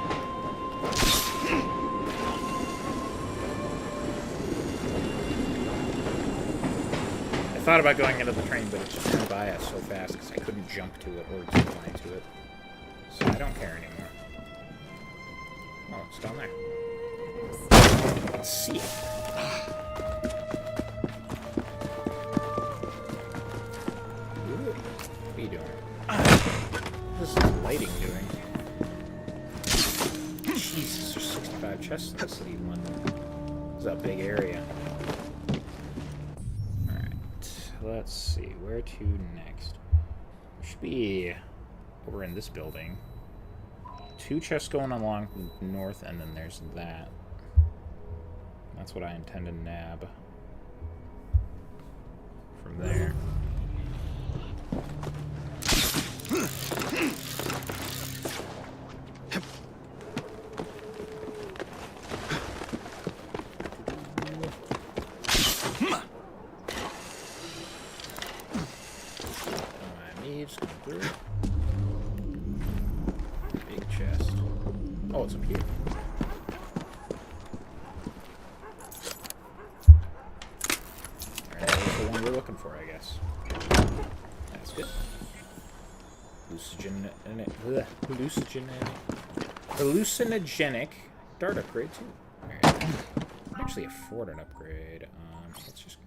thought about going into the train, but it just went by us so fast because I couldn't jump to it or zip line to it. So I don't care anymore. Oh, it's down there. Let's see it. Ooh, what are you doing? What is this lighting doing? Jesus, there's 65 chests in the city of London. It's a big area. Let's see, where to next? Should be over in this building. 2 chests going along north, and then there's that. That's what I intend to nab from there. Big chest. Oh, it's up here. Alright, that was the one we're looking for, I guess. That's good. Hallucinogenic dart upgrade, too. Alright. I can actually afford an upgrade. Let's just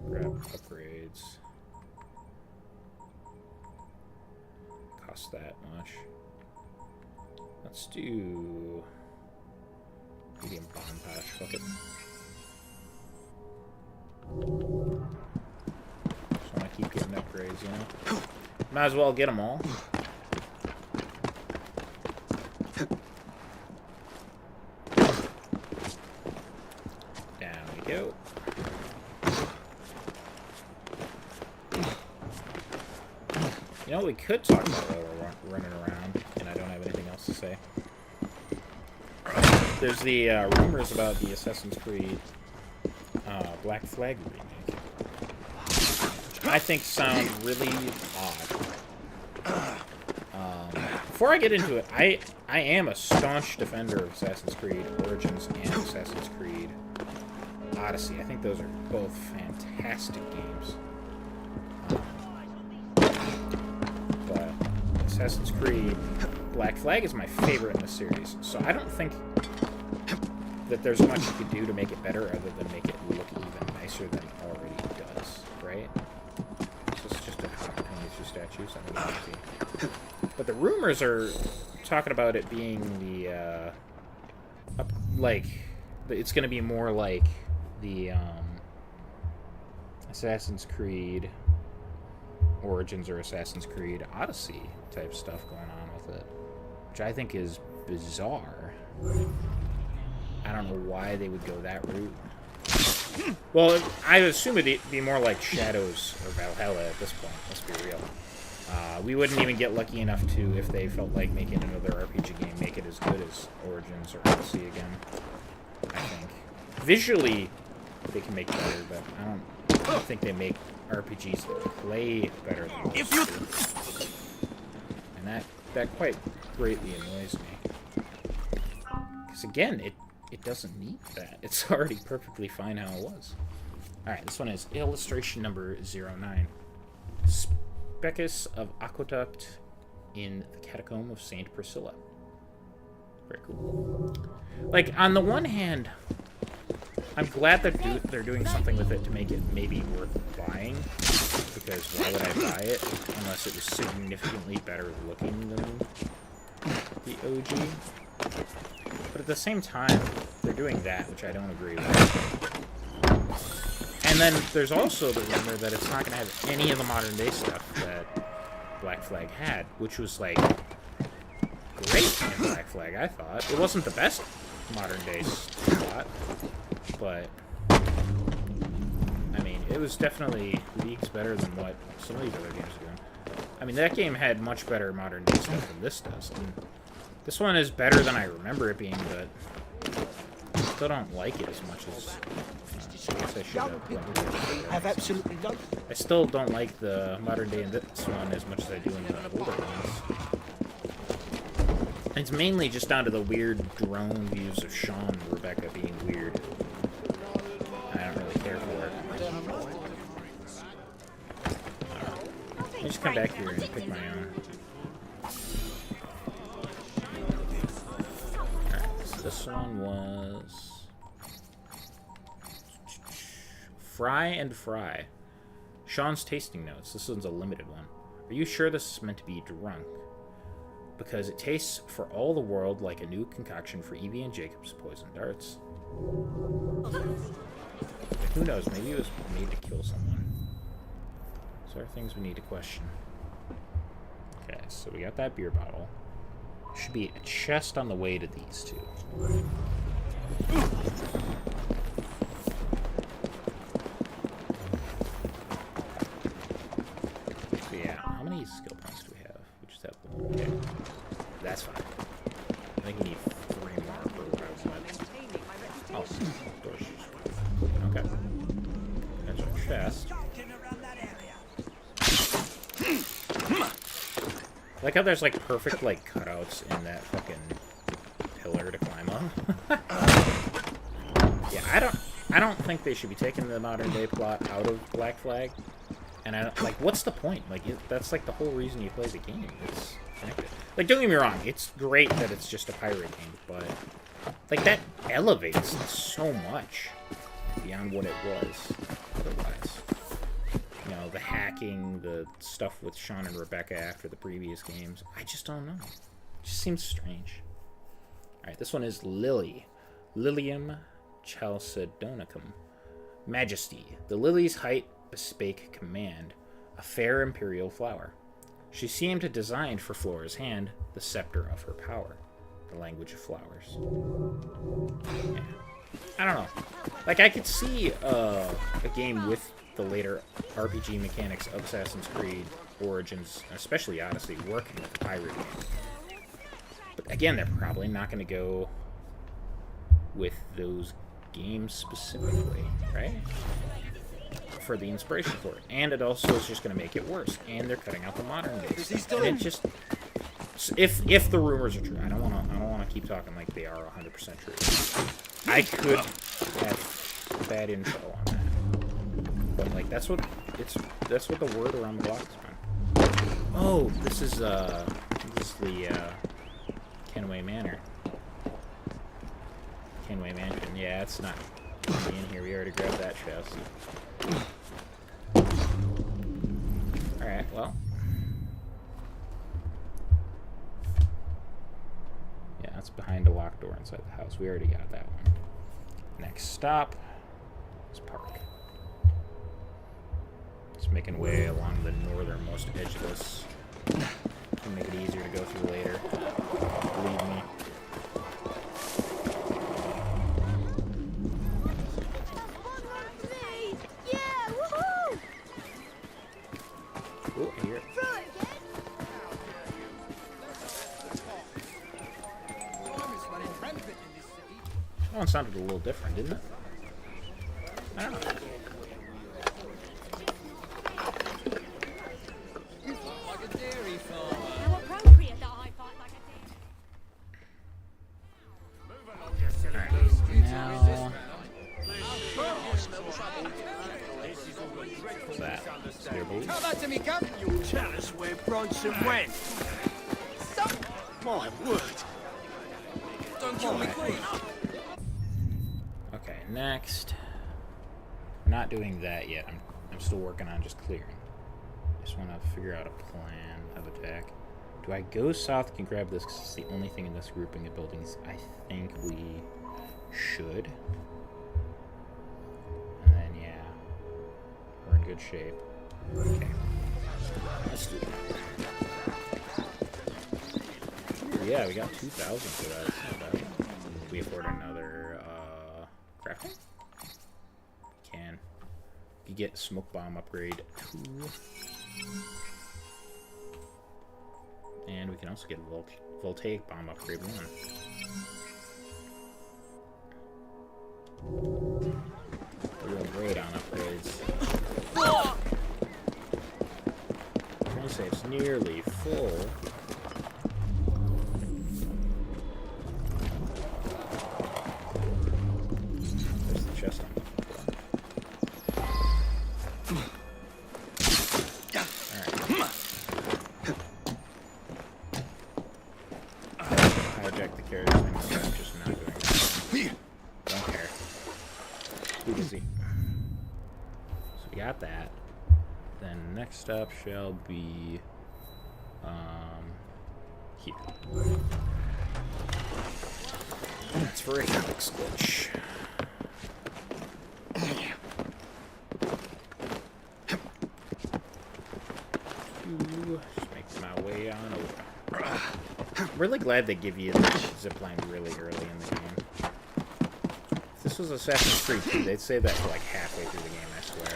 grab upgrades. That much. Let's do medium bomb patch. Fuck it. Just want to keep getting upgrades, you know. Might as well get them all. Down we go. You know, we could talk about while we're running around, and I don't have anything else to say. There's the rumors about the Assassin's Creed Black Flag remake, which I think sound really odd. Before I get into it, I am a staunch defender of Assassin's Creed Origins and Assassin's Creed Odyssey. I think those are both fantastic games. Assassin's Creed Black Flag is my favorite in the series, so I don't think that there's much you could do to make it better other than make it look even nicer than it already does, right? So it's just a hot between these 2 statues. I don't know. But the rumors are talking about it being the, it's going to be more like the Assassin's Creed Origins or Assassin's Creed Odyssey type stuff going on with it, which I think is bizarre. I don't know why they would go that route. Well, I assume it'd be more like Shadows or Valhalla at this point, let's be real. We wouldn't even get lucky enough to, if they felt like making another RPG game, make it as good as Origins or Odyssey again, I think. Visually, they can make better, but I don't think they make RPGs play better than those two. And that quite greatly annoys me. Because again, it doesn't need that. It's already perfectly fine how it was. Alright, this one is illustration number 09. Specus of Aqueduct in the Catacomb of St. Priscilla. Very cool. Like, on the one hand, I'm glad that they're doing something with it to make it maybe worth buying, because why would I buy it unless it was significantly better looking than the OG? But at the same time, they're doing that, which I don't agree with. And then there's also the rumor that it's not going to have any of the modern day stuff that Black Flag had, which was, like, great in Black Flag, I thought. It wasn't the best modern day plot, but I mean, it was definitely leagues better than what some of these other games are doing. I mean, that game had much better modern day stuff than this does. And this one is better than I remember it being, but I still don't like it as much as I guess I should have. Absolutely none. I still don't like the modern day in this one as much as I do in the older ones. It's mainly just down to the weird drone views of Sean and Rebecca being weird. I don't really care for it. just come back here and pick my own. Alright, so this one was... Fry and Fry. Sean's tasting notes. This one's a limited one. Are you sure this is meant to be drunk? Because it tastes for all the world like a new concoction for Evie and Jacob's poison darts. But who knows, maybe it was made to kill someone. So there are things we need to question. Okay, so we got that beer bottle. There should be a chest on the way to these two. So yeah, how many skill points do we have? We just have one. Okay. That's fine. I think we need 3 more for what I was. Oh, doors. Okay. There's our chest. I like how there's like perfect like cutouts in that fucking pillar to climb up. Yeah, I don't think they should be taking the modern day plot out of Black Flag. And I don't, like, what's the point? Like, that's like the whole reason you play the game. It's connected. Like, don't get me wrong, it's great that it's just a pirate game, but like that elevates so much beyond what it was otherwise. You know, the hacking, the stuff with Sean and Rebecca after the previous games. I just don't know. It just seems strange. Alright, this one is Lily. Lilium chalcedonicum. Majesty. The lily's height bespake command. A fair imperial flower. She seemed designed for Flora's hand, the scepter of her power. The language of flowers. Yeah. I don't know. Like, I could see a game with the later RPG mechanics of Assassin's Creed Origins, especially Odyssey, working with the pirate game. But again, they're probably not going to go with those games specifically, right? For the inspiration for it. And it also is just going to make it worse. And they're cutting out the modern day stuff. And it just... If the rumors are true, I don't want to keep talking like they are 100% true. I could have bad info on that. But like that's what the word around the block has been. Oh, this is the Kenway Manor. Kenway Mansion. Yeah, it's not in here. We already grabbed that chest. Alright, well. Yeah, that's behind a locked door inside the house. We already got that one. Next stop is park. Just making way along the northernmost edge of this. To make it easier to go through later. Believe me. Oh, I hear it. That one sounded a little different, didn't it? I don't know. Come back to me, come. You tell us where Bronson went. My word. Don't kill me, please. Okay, next. We're not doing that yet. I'm still working on just clearing. I just want to figure out a plan of attack. Do I go south and grab this because it's the only thing in this grouping of buildings? I think we should. And then, yeah. We're in good shape. Okay. Let's do that. Yeah, we got 2,000 for that. It's not bad. Can we afford another, crafting? Can. You get smoke bomb upgrade 2. And we can also get voltaic bomb upgrade 1. We're doing great on upgrades. Train safe's nearly full. There's the chest I'm looking for. Alright. next step shall be here. That's for a helix glitch. Just make my way on over. I'm really glad they give you the zipline really early in the game. If this was Assassin's Creed 2, they'd say that for like halfway through the game, I swear.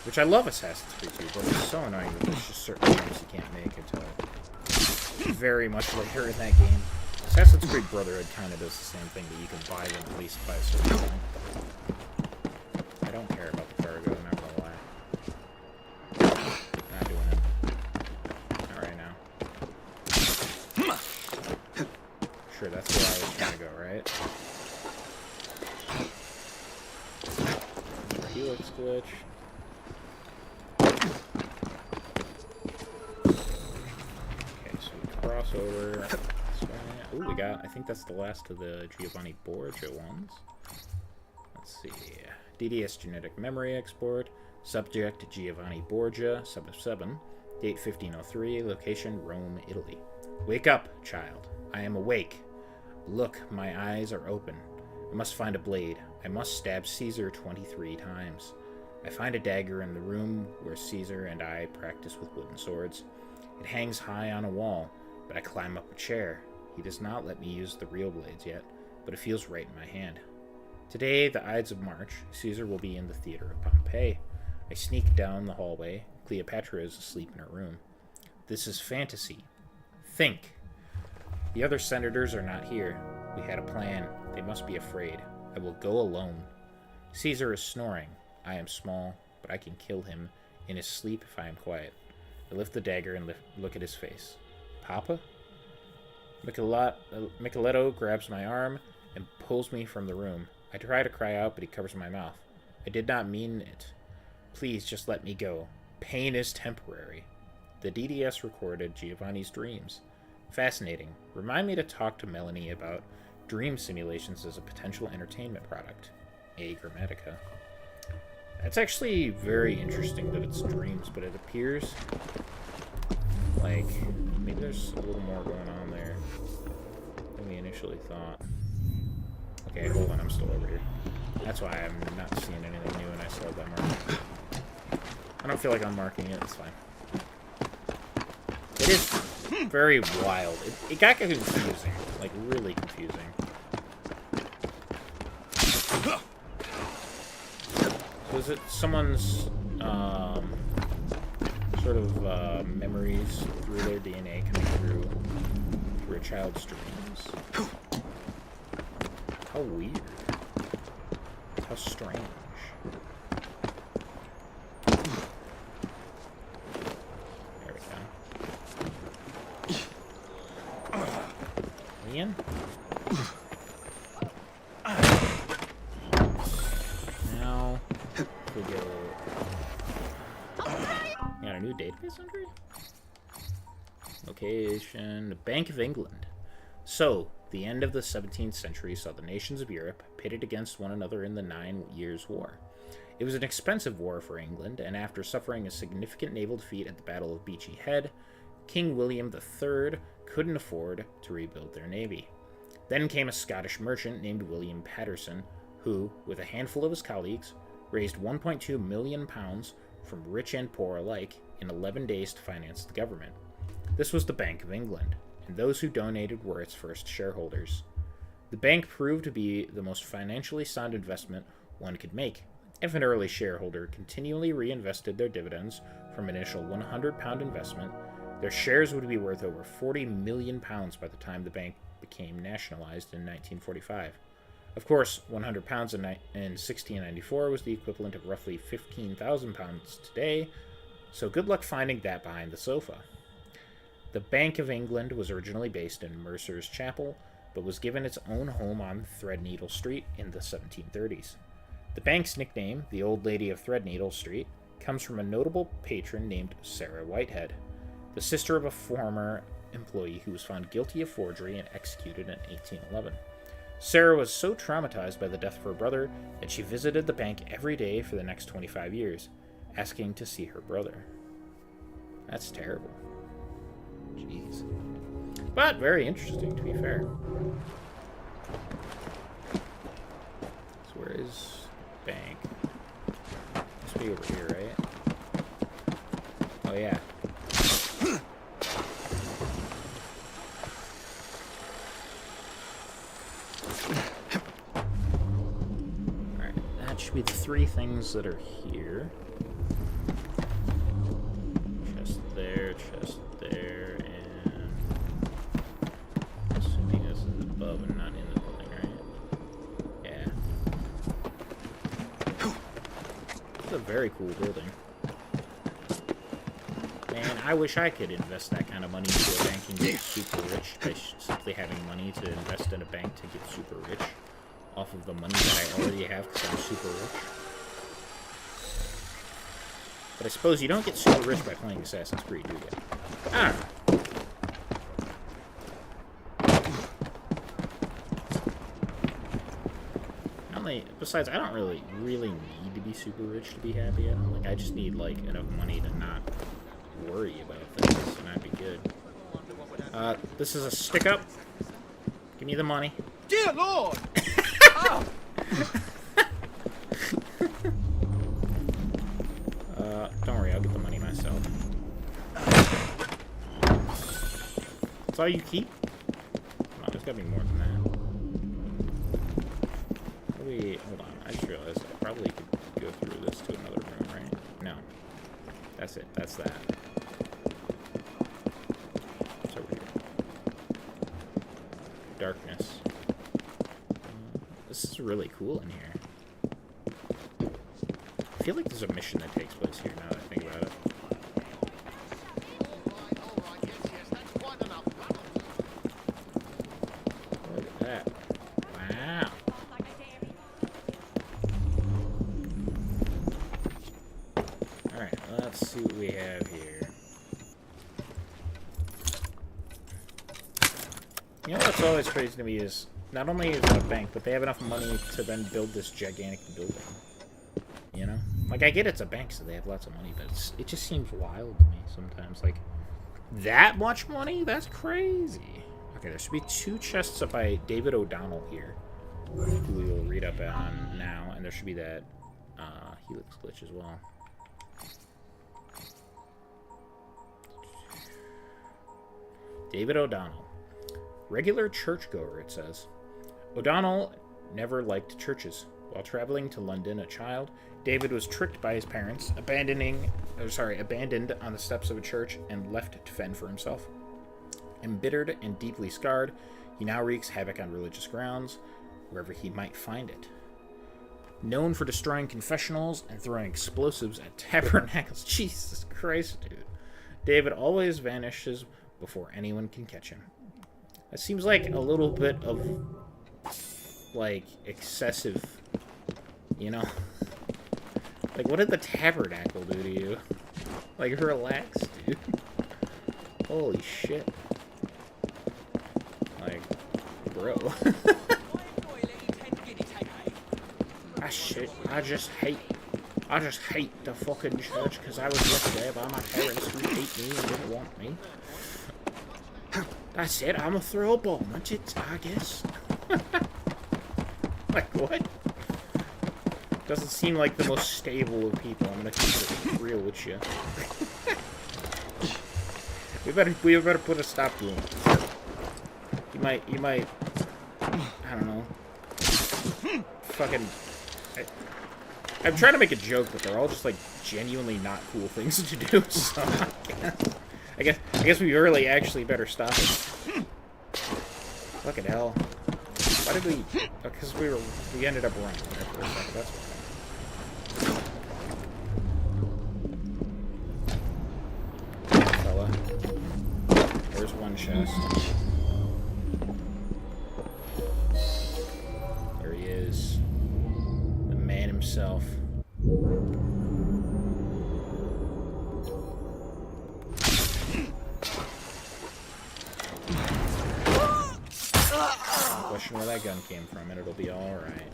Which I love Assassin's Creed 2, but it's so annoying that there's just certain jumps you can't make until very much later in that game. Assassin's Creed Brotherhood kind of does the same thing, but you can buy them at least by a certain point. I don't care about the cargo, I'm not gonna lie. Not doing it. Not right now. Sure, that's where I was trying to go, right? Helix glitch. Okay, so we cross over. Ooh, we got, I think that's the last of the Giovanni Borgia ones. Let's see. DDS genetic memory export. Subject Giovanni Borgia, sub of 7. Date 1503. Location Rome, Italy. Wake up, child. I am awake. Look, my eyes are open. I must find a blade. I must stab Caesar 23 times. I find a dagger in the room where Caesar and I practice with wooden swords. It hangs high on a wall, but I climb up a chair. He does not let me use the real blades yet, but it feels right in my hand. Today, the Ides of March, Caesar will be in the theater of Pompeii. I sneak down the hallway. Cleopatra is asleep in her room. This is fantasy. Think. The other senators are not here. We had a plan. They must be afraid. I will go alone. Caesar is snoring. I am small, but I can kill him in his sleep if I am quiet. I lift the dagger and look at his face. Papa? Micheletto grabs my arm and pulls me from the room. I try to cry out, but he covers my mouth. I did not mean it. Please, just let me go. Pain is temporary. The DDS recorded Giovanni's dreams. Fascinating. Remind me to talk to Melanie about dream simulations as a potential entertainment product. A Grammatica. That's actually very interesting that it's dreams, but it appears like maybe there's a little more going on there than we initially thought. Okay, hold on, I'm still over here. That's why I'm not seeing anything new and I still have that mark. I don't feel like I'm marking it, it's fine. It is very wild. It got confusing, like really confusing. So is it someone's sort of memories through their DNA coming through a child's dreams? How weird. How strange. There we go. Ian? Now, we go. We got a new database entry? Location, the Bank of England. So, the end of the 17th century saw the nations of Europe pitted against one another in the 9 Years' War. It was an expensive war for England, and after suffering a significant naval defeat at the Battle of Beachy Head, King William III couldn't afford to rebuild their navy. Then came a Scottish merchant named William Paterson, who, with a handful of his colleagues, raised £1.2 million from rich and poor alike in 11 days to finance the government. This was the Bank of England, and those who donated were its first shareholders. The bank proved to be the most financially sound investment one could make. If an early shareholder continually reinvested their dividends from an initial £100 investment, their shares would be worth over £40 million by the time the bank became nationalized in 1945. Of course, £100 in 1694 was the equivalent of roughly £15,000 today, so good luck finding that behind the sofa. The Bank of England was originally based in Mercer's Chapel, but was given its own home on Threadneedle Street in the 1730s. The bank's nickname, the Old Lady of Threadneedle Street, comes from a notable patron named Sarah Whitehead, the sister of a former employee who was found guilty of forgery and executed in 1811. Sarah was so traumatized by the death of her brother that she visited the bank every day for the next 25 years. asking to see her brother. That's terrible. Jeez. But very interesting, to be fair. So where is bank? Must be over here, right? Oh, yeah. Alright, that should be the 3 things that are here. Chest there, and... Assuming this is above and not in the building, right? Yeah. It's a very cool building. Man, I wish I could invest that kind of money into a bank and get super rich by simply having money to invest in a bank to get super rich off of the money that I already have because I'm super rich. But I suppose you don't get super rich by playing Assassin's Creed, do you? I don't know. Besides, I don't really need to be super rich to be happy. I just need, like, enough money to not worry about things, and I'd be good. This is a stick-up. Give me the money. Dear Lord! Oh. Don't worry, I'll get the money myself. That's all you keep? Come on, there's gotta be more than that. Hold on, I just realized I probably could go through this to another room, right? No. That's it, that's that. It's over here. Darkness. This is really cool in here. I feel like there's a mission that takes place here now that I think about it. Look at that. Wow. Alright, let's see what we have here. You know what's always crazy to me is, not only is it a bank, but they have enough money to then build this gigantic building. You know? Like, I get it's a bank, so they have lots of money, but it just seems wild to me sometimes. Like, that much money? That's crazy. Okay, there should be 2 chests up by David O'Donnell here, who we will read up on now, and there should be that Helix glitch as well. David O'Donnell. Regular churchgoer, it says. O'Donnell never liked churches. While traveling to London a child, David was tricked by his parents, abandoned on the steps of a church, and left to fend for himself. Embittered and deeply scarred, he now wreaks havoc on religious grounds, wherever he might find it. Known for destroying confessionals and throwing explosives at tabernacles. Jesus Christ, dude. David always vanishes before anyone can catch him. That seems like a little bit of, like, excessive, you know? Like, what did the tabernacle do to you? Like, relax, dude. Holy shit. Like, bro. I just hate the fucking church because I was left there by my parents who hate me and didn't want me. That's it, I'm gonna throw a bomb at it, I guess. Like, what? Doesn't seem like the most stable of people. I'm gonna keep it real with you. we better put a stop to him. You might, I don't know. Fucking, I'm trying to make a joke, but they're all just, like, genuinely not cool things to do, so I guess we really actually better stop it. Fucking hell. Why did we... Because we ended up running there for a second, that's why. Fella. There's one chest. There he is. The man himself. Question where that gun came from, and it'll be alright.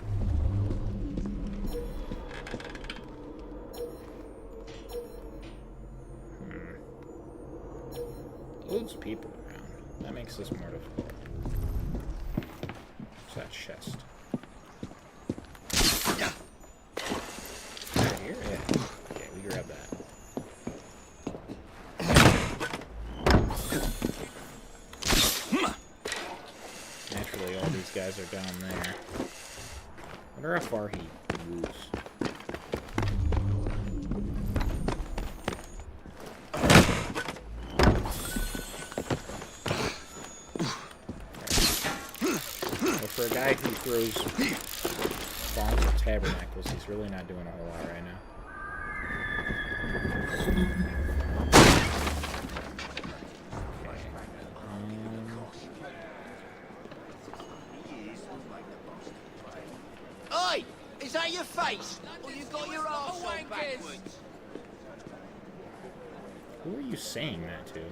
Loads of people around. That makes this more difficult. What's that chest? Right here? Yeah. Okay, we grab that. Naturally, all these guys are down there. I wonder how far he moves. For a guy who throws bombs at tabernacles, he's really not doing a whole lot right now. Oi! Is that your face? Or you got your arse on backwards? Who are you saying that to?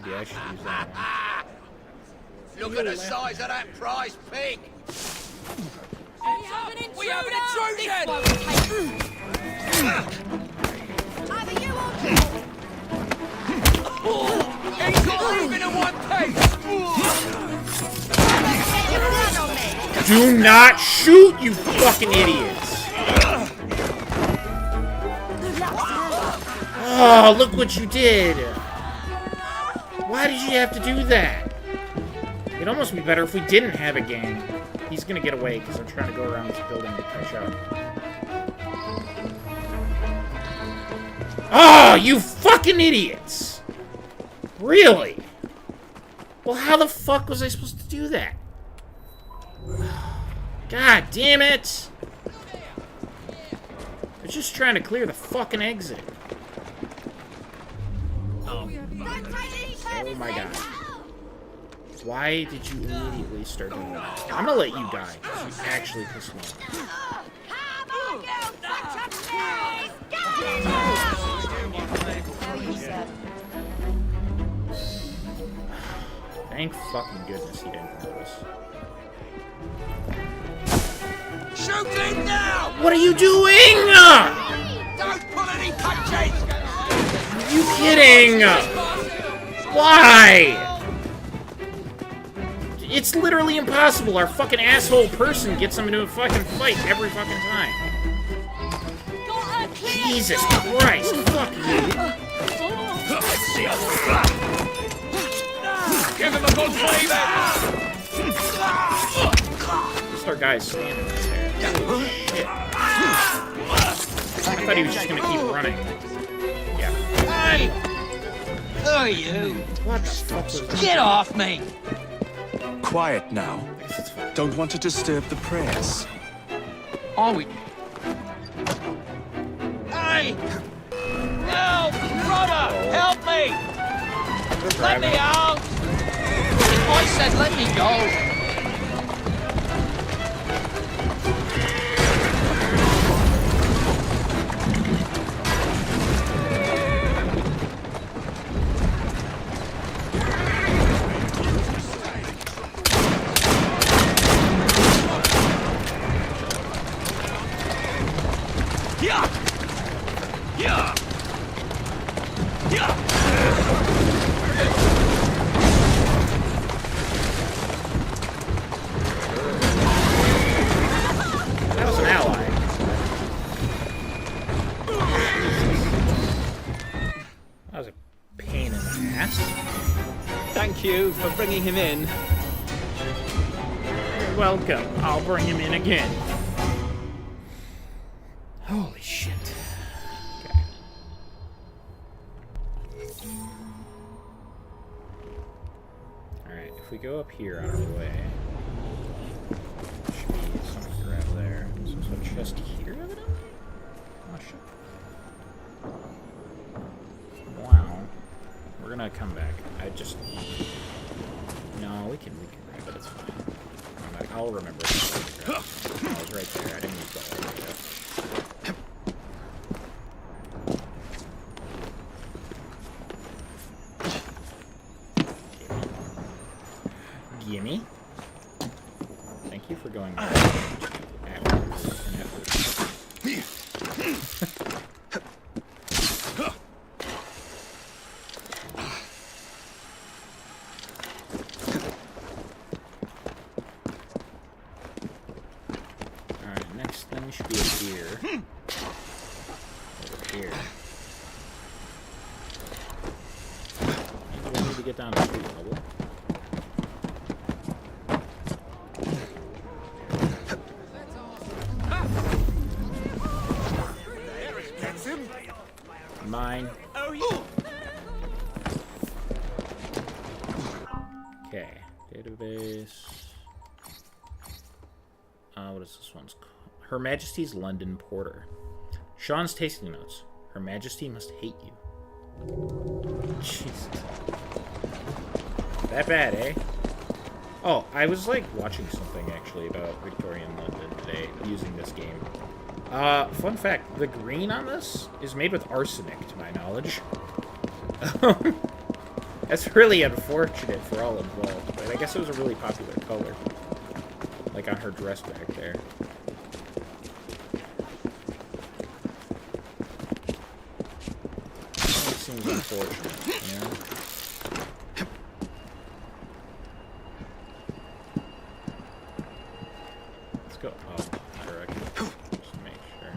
Yeah, I should use that one. Look at the size of that prize pig! We have an intrusion! Either you or He's not leaving in one piece! Do not shoot, you fucking idiots! Oh, look what you did! Why did you have to do that? It'd almost be better if we didn't have a gang. He's gonna get away because I'm trying to go around this building to catch up. Oh, you fucking idiots! Really? Well, how the fuck was I supposed to do that? God damn it! They're just trying to clear the fucking exit. Oh my god. Why did you immediately start doing that? I'm gonna let you die, because you actually pissed me off. Thank fucking goodness he didn't notice. Shoot him now! What are you doing? Don't pull any punches! Are you kidding? Why? It's literally impossible. Our fucking asshole person gets him into a fucking fight every fucking time. Jesus Christ. Fuck you. Give him a good flavor! Just our guy's standing right there. Shit. I thought he was just gonna keep running. Yeah. Hey! Who are you? What the fuck was that? Get off me! Quiet now. I guess it's fine. Don't want to disturb the prayers. Are we? Hey! Help! Brother! Help me! Let me out! I said let me go! That was an ally. That was a pain in the ass. Thank you for bringing him in. You're welcome. I'll bring him in again. Holy shit. Okay. Alright, if we go up here on our way, there should be something to grab there. So there's a chest here, evidently? Oh, shit. Wow. We're gonna come back. I just... No, we can grab it, it's fine. I'll remember. I was right there. I didn't use the whole video. Gimme. Thank you for going back. here. Maybe we need to get down to street level. Mine. Okay, database. What is this one's called? Her Majesty's London Porter. Sean's tasting notes. Her Majesty must hate you. Jesus. That bad, eh? Oh, I was like watching something actually about Victorian London today using this game. Fun fact, the green on this is made with arsenic, to my knowledge. That's really unfortunate for all involved, but I guess it was a really popular color. Like on her dress back there. It seems unfortunate, you know? Let's go up directly, just to make sure.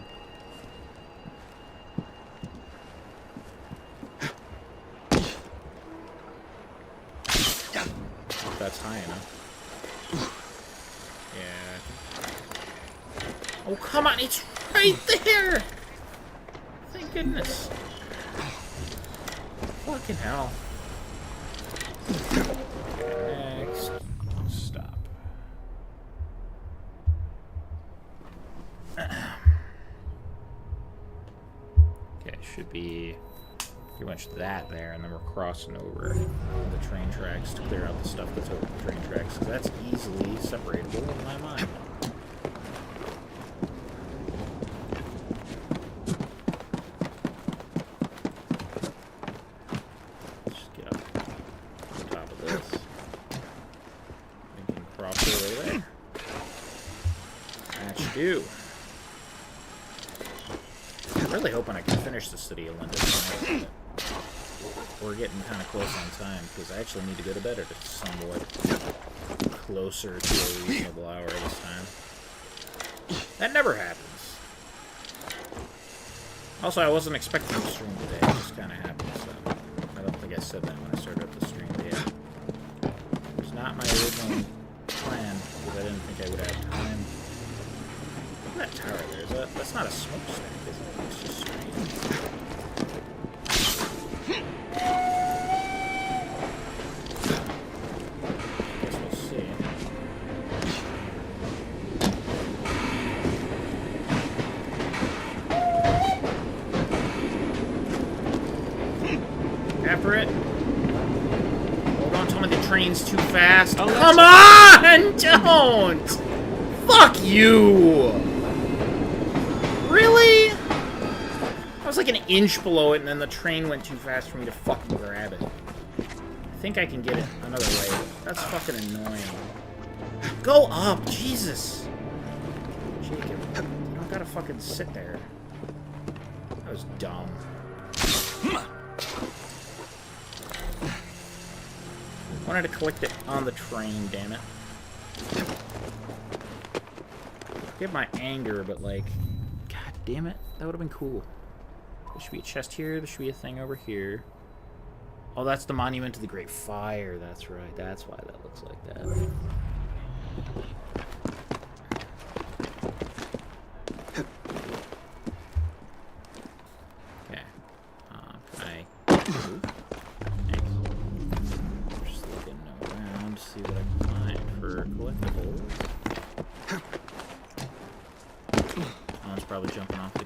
If that's high enough. Oh, come on, it's right there! Thank goodness. Fucking hell. Next. Stop. Okay, should be pretty much that there, and then we're crossing over the train tracks to clear out the stuff that's over the train tracks, because that's easily separatable in my mind. I'm really hoping I can finish the city of London tonight. We're getting kind of close on time, because I actually need to go to bed at a somewhat closer to a reasonable hour this time. That never happens. Also, I wasn't expecting to stream today. It just kind of happened, so I don't think I said that when I started up the stream, but yeah. It was not my original plan, because I didn't think I would have time. Look at that tower there. That's not a smokestack, is it? It's just strange. Guess we'll see. After it. Oh, don't tell me the train's too fast. Oh, come on! Don't! Fuck you! Really? I was like an inch below it, and then the train went too fast for me to fucking grab it. I think I can get it another way. That's fucking annoying. Go up! Jesus! Jacob, you don't gotta fucking sit there. That was dumb. I wanted to collect it on the train, damn it. Get my anger, but like... God damn it. That would have been cool. There should be a chest here. There should be a thing over here. Oh, that's the monument to the Great Fire. That's right. That's why that looks like that. Okay. Can I... Ooh. Thanks. Just looking around to see what I can find for collectibles. Someone's probably jumping off the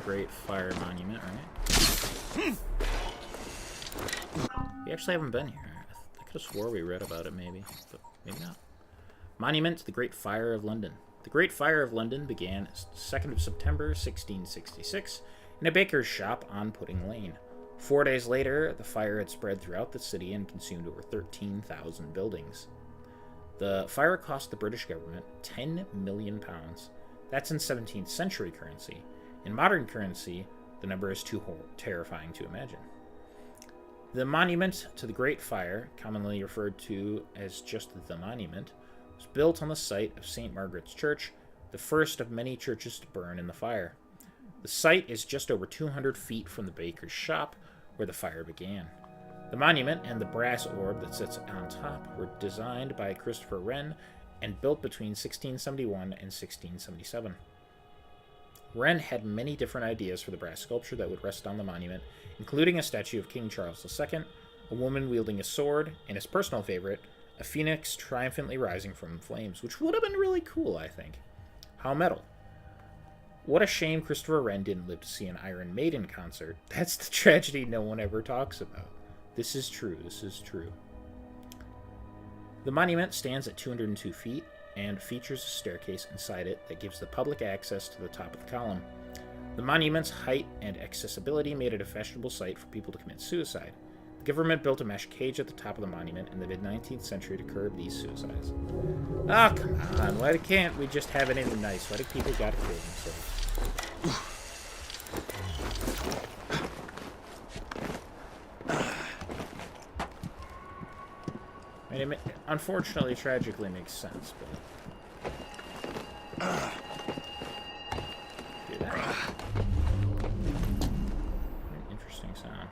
Great Fire Monument, right? We actually haven't been here. I could have swore we read about it, maybe. But maybe not. Monument to the Great Fire of London. The Great Fire of London began 2nd of September, 1666, in a baker's shop on Pudding Lane. 4 days later, the fire had spread throughout the city and consumed over 13,000 buildings. The fire cost the British government £10 million. That's in 17th century currency. In modern currency, the number is too terrifying to imagine. The monument to the Great Fire, commonly referred to as just the monument, was built on the site of St. Margaret's Church, the first of many churches to burn in the fire. The site is just over 200 feet from the baker's shop where the fire began. The monument and the brass orb that sits on top were designed by Christopher Wren and built between 1671 and 1677. Wren had many different ideas for the brass sculpture that would rest on the monument, including a statue of King Charles II, a woman wielding a sword, and his personal favorite, a phoenix triumphantly rising from flames, which would have been really cool, I think. How metal. What a shame Christopher Wren didn't live to see an Iron Maiden concert. That's the tragedy no one ever talks about. This is true, this is true. The monument stands at 202 feet and features a staircase inside it that gives the public access to the top of the column. The monument's height and accessibility made it a fashionable site for people to commit suicide. The government built a mesh cage at the top of the monument in the mid-19th century to curb these suicides. Oh, come on, why can't we just have it in nice? Why do people gotta kill themselves? I mean, it unfortunately, tragically makes sense, but... do that. Interesting sound.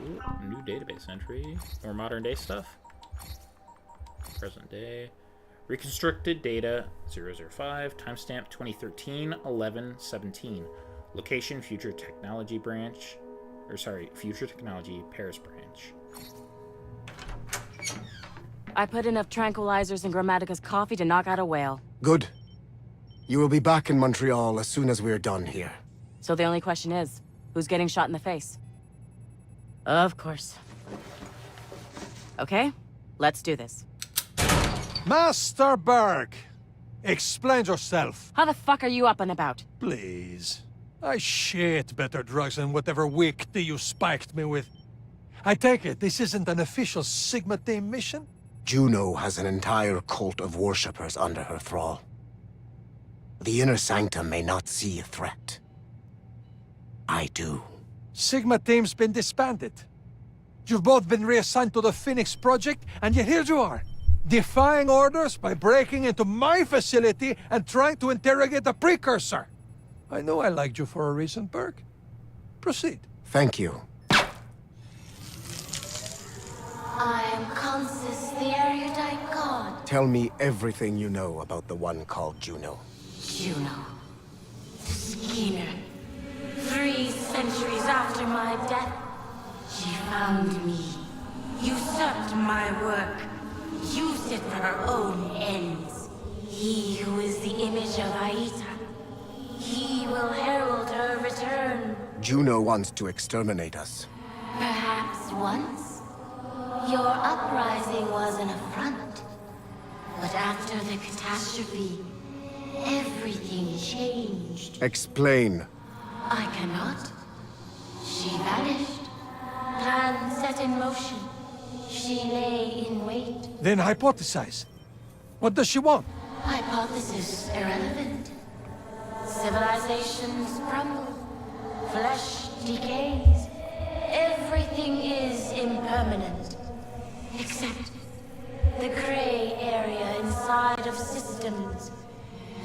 Ooh, new database entry. More modern day stuff. Present day. Reconstructed data 005. Timestamp 2013-11-17. Location Future Technology Branch. Future Technology Paris Branch. I put enough tranquilizers in Grammatica's coffee to knock out a whale. Good. You will be back in Montreal as soon as we're done here. So the only question is, who's getting shot in the face? Of course. Okay, let's do this. Master Berg! Explain yourself. How the fuck are you up and about? Please. I shit better drugs than whatever weak tea you spiked me with. I take it this isn't an official Sigma team mission? Juno has an entire cult of worshippers under her thrall. The inner sanctum may not see a threat. I do. Sigma team's been disbanded. You've both been reassigned to the Phoenix Project, and yet here you are, defying orders by breaking into my facility and trying to interrogate a precursor. I know I liked you for a reason, Berg. Proceed. Thank you. I'm Consus, the erudite god. Tell me everything you know about the one called Juno. Juno. The schemer. 3 centuries after my death, she found me. Usurped my work. Used it for her own ends. He who is the image of Aita. He will herald her return. Juno wants to exterminate us. Perhaps once. Your uprising was an affront. But after the catastrophe, everything changed. Explain. I cannot. She vanished. Plans set in motion. She lay in wait. Then hypothesize. What does she want? Hypothesis irrelevant. Civilizations crumble. Flesh decays. Everything is impermanent. Except the gray area inside of systems.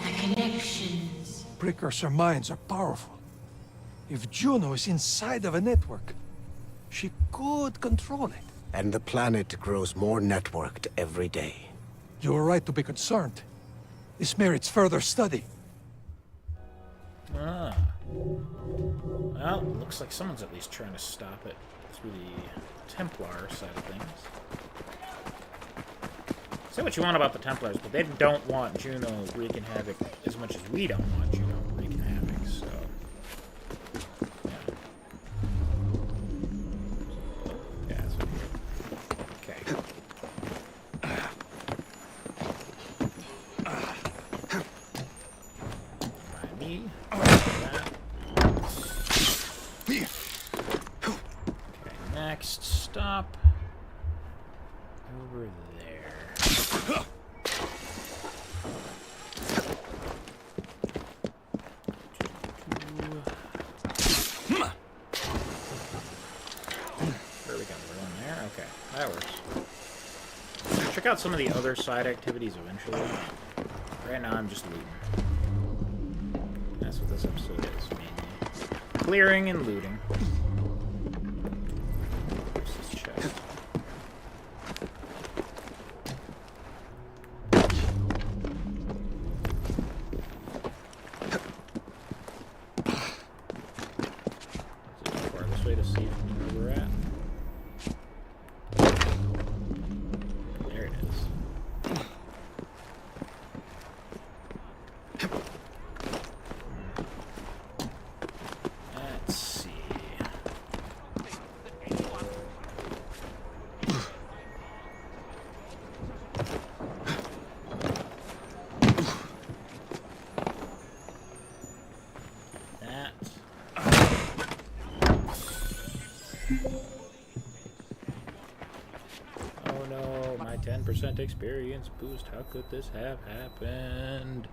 The connections. Precursor minds are powerful. If Juno is inside of a network, she could control it. And the planet grows more networked every day. You are right to be concerned. This merits further study. Ah. Well, looks like someone's at least trying to stop it through the Templar side of things. Say what you want about the Templars, but they don't want Juno wreaking havoc as much as we don't want Juno wreaking havoc, so... yeah, so... okay. By me. Okay, next stop. Over there. out some of the other side activities eventually. Right now, I'm just looting. That's what this episode is, mainly. Clearing and looting. Where's this chest? Is it far this way to see where we're at? There it is. Let's see. That. Oh no, my 10% experience boost. How could this have happened?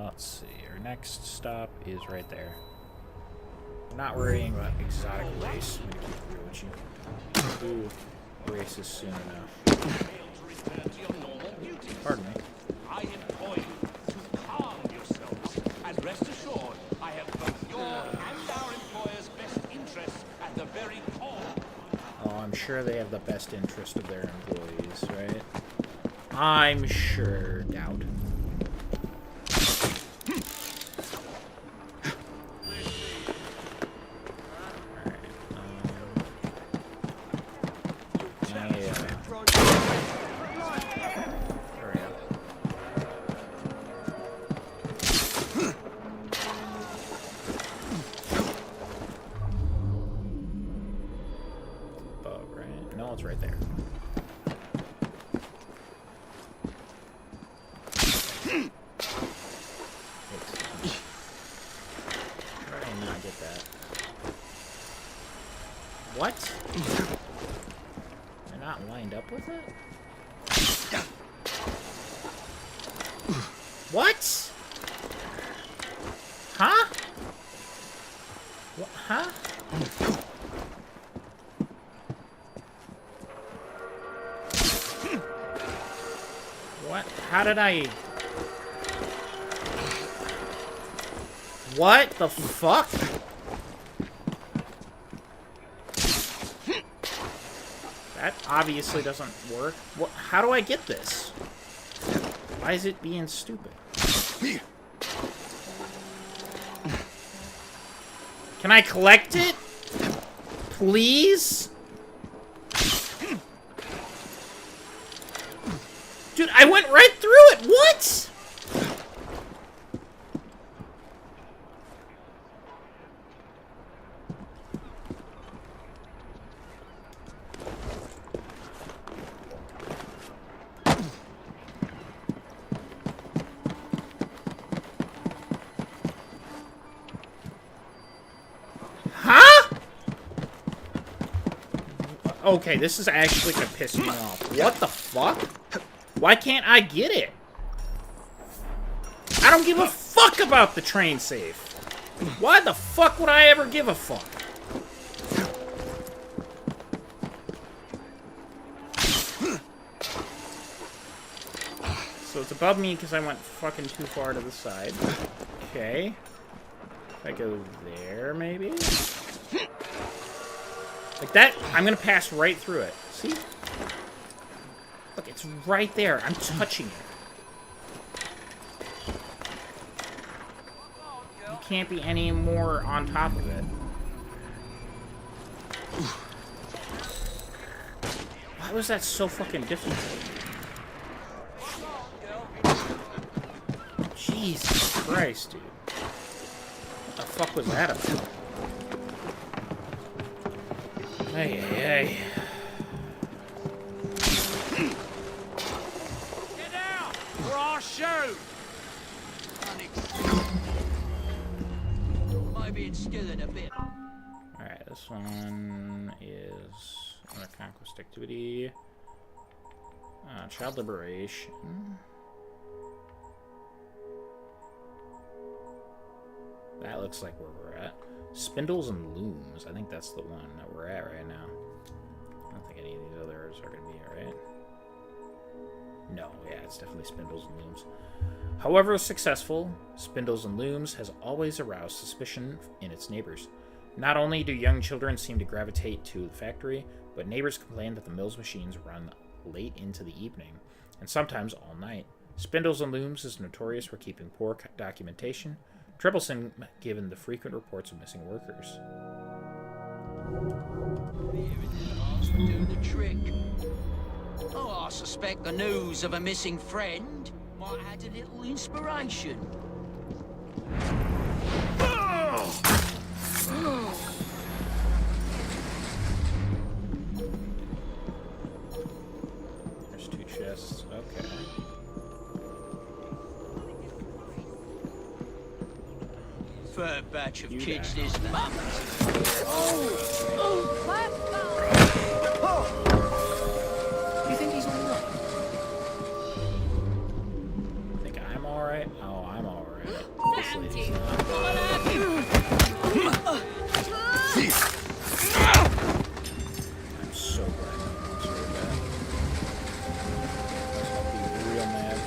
Let's see. Our next stop is right there. I'm not worrying about exotic race. I'm gonna keep it real with you. Ooh, races soon enough. Pardon me. I implore you to calm yourselves and rest assured I have both your and our employers' best interests at the very core. Oh, I'm sure they have the best interest of their employees, right? I'm sure. Doubt. No, it's right there. How did I not get that? What? They're not lined up with it? What? Huh? What? Huh? What? How did I... What the fuck? That obviously doesn't work. What? How do I get this? Why is it being stupid? Can I collect it? Please? Dude, I went right through it! What? Huh? Okay, this is actually gonna piss me off. What the fuck? Why can't I get it? I don't give a fuck about the train safe. Why the fuck would I ever give a fuck? So it's above me because I went fucking too far to the side. Okay. If I go there, maybe? Like that, I'm gonna pass right through it. See? Look, it's right there. I'm touching it. You can't be any more on top of it. Why was that so fucking difficult? Jesus Christ, dude. What the fuck was that about? Hey, hey, hey. Get out, or I'll shoot. Might be instilling a bit. Alright, this one is another conquest activity. Child liberation. That looks like where we're at. Spindles and looms. I think that's the one that we're at right now. I don't think any of these others are going to be alright. No, yeah, it's definitely Spindles and Looms. However successful, Spindles and Looms has always aroused suspicion in its neighbors. Not only do young children seem to gravitate to the factory, but neighbors complain that the mill's machines run late into the evening, and sometimes all night. Spindles and Looms is notorious for keeping poor documentation, troublesome given the frequent reports of missing workers. Do the trick. Oh, I suspect the news of a missing friend might add a little inspiration. There's 2 chests. Okay. Third batch of kids this month. Do you think he's alright? Think I'm alright? Oh, I'm alright. This lady's not. I'm so glad no one's heard that. I'll be real mad.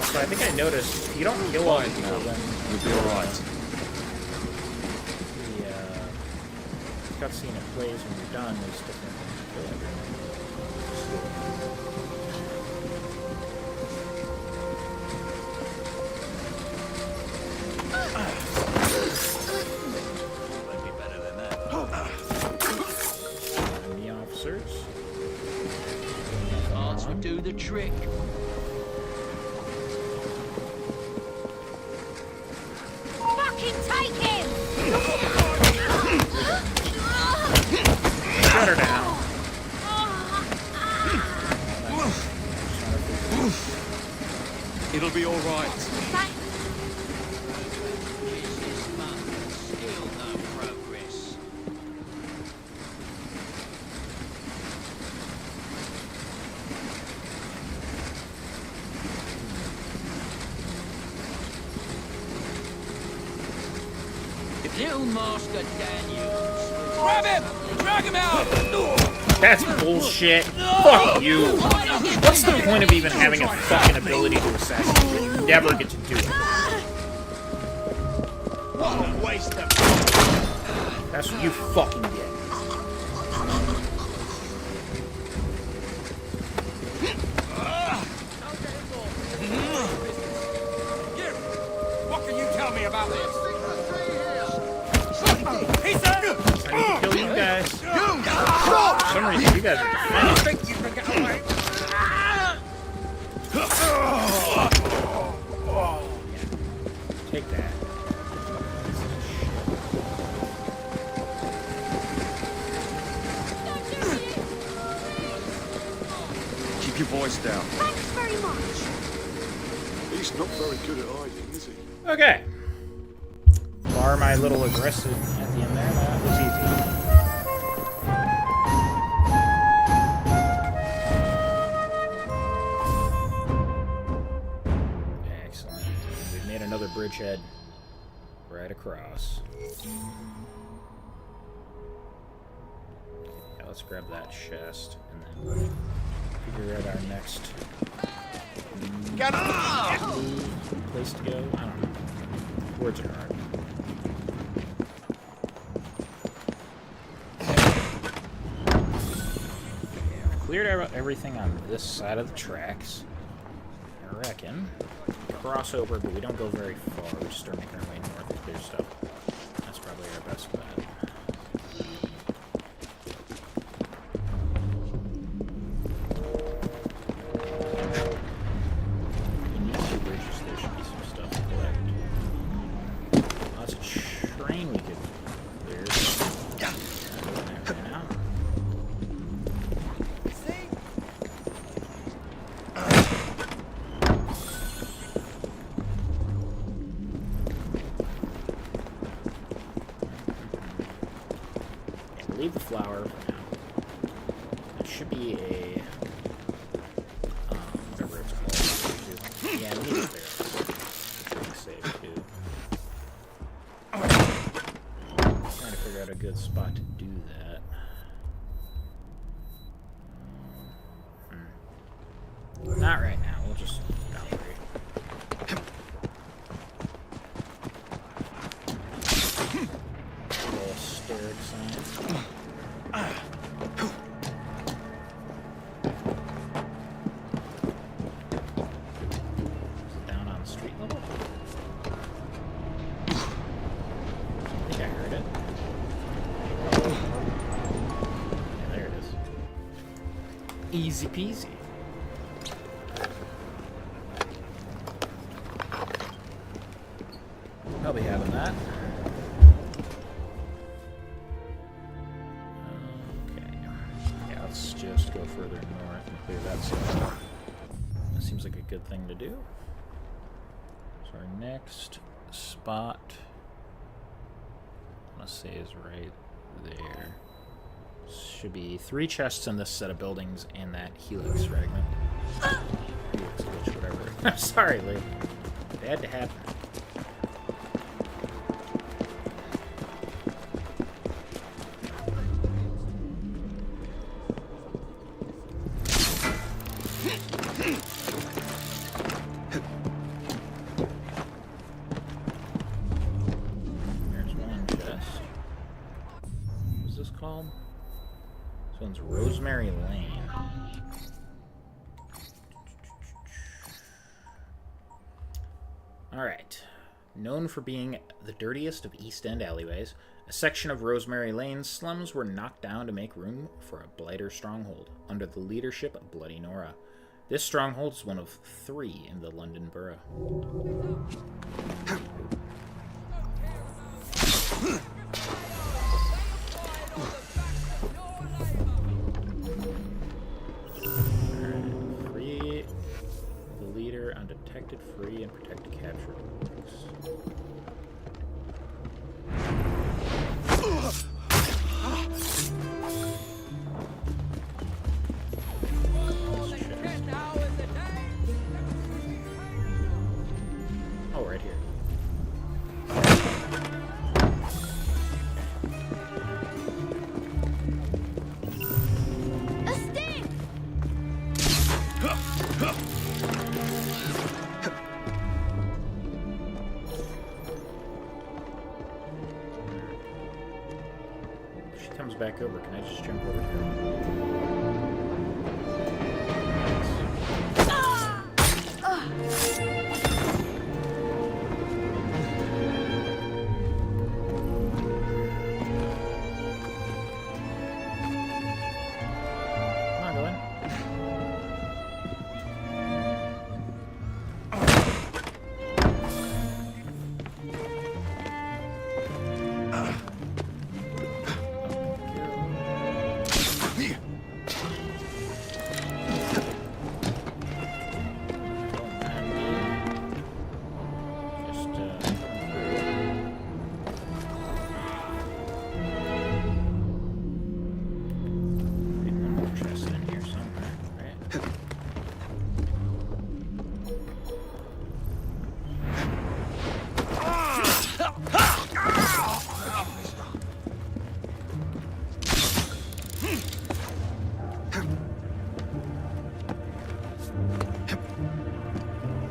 So I think I noticed you don't kill all the people when you'll be alright. The cutscene it plays when you're done is different than you kill everyone. Might be better than that. And the officers. Cards would do the trick. Fucking take him! Shut her down. It'll be all right. This month, still no progress. If little Master Daniels... Grab him! Drag him out! That's bullshit. Fuck you. What's the point of even having a fucking ability to assassinate when you never get to do it? What a waste of... That's what you fucking get. What can you tell me about this? I need to kill you guys. For some reason, you guys are defending. Take that. Keep your voice down. Thanks very much. He's not very good at hiding, is he? Okay. Bar my little aggressive at the end there. That was easy. Excellent. We've made another bridgehead right across. Yeah, let's grab that chest and then figure out our next place to go. I don't know. Words are hard. Cleared out everything on this side of the tracks. I reckon. Cross over, but we don't go very far. We just start making our way north and clear stuff. That's probably our best bet. In these 2 bridges, there should be some stuff to collect. Lots of train we could clear. There now. Leave the flower for now. It should be a whatever it's called. Yeah, we need it there. It's safe too. Trying to figure out a good spot to do that. Easy peasy. I'll be having that. Okay. Yeah, let's just go further north and clear that side. That seems like a good thing to do. So our next spot, I want to say, is right there. Should be 3 chests in this set of buildings and that helix fragment. Helix glitch, whatever. I'm sorry, Lee. It had to happen. There's one chest. What's this called? This one's Rosemary Lane. Alright. Known for being the dirtiest of East End alleyways, a section of Rosemary Lane's slums were knocked down to make room for a blighter stronghold under the leadership of Bloody Nora. This stronghold is one of 3 in the London borough. Free the leader, undetected, free, and protect the capture orcs. Oh, right here. A stick! If she comes back over, can I just jump over here? Come on, go in.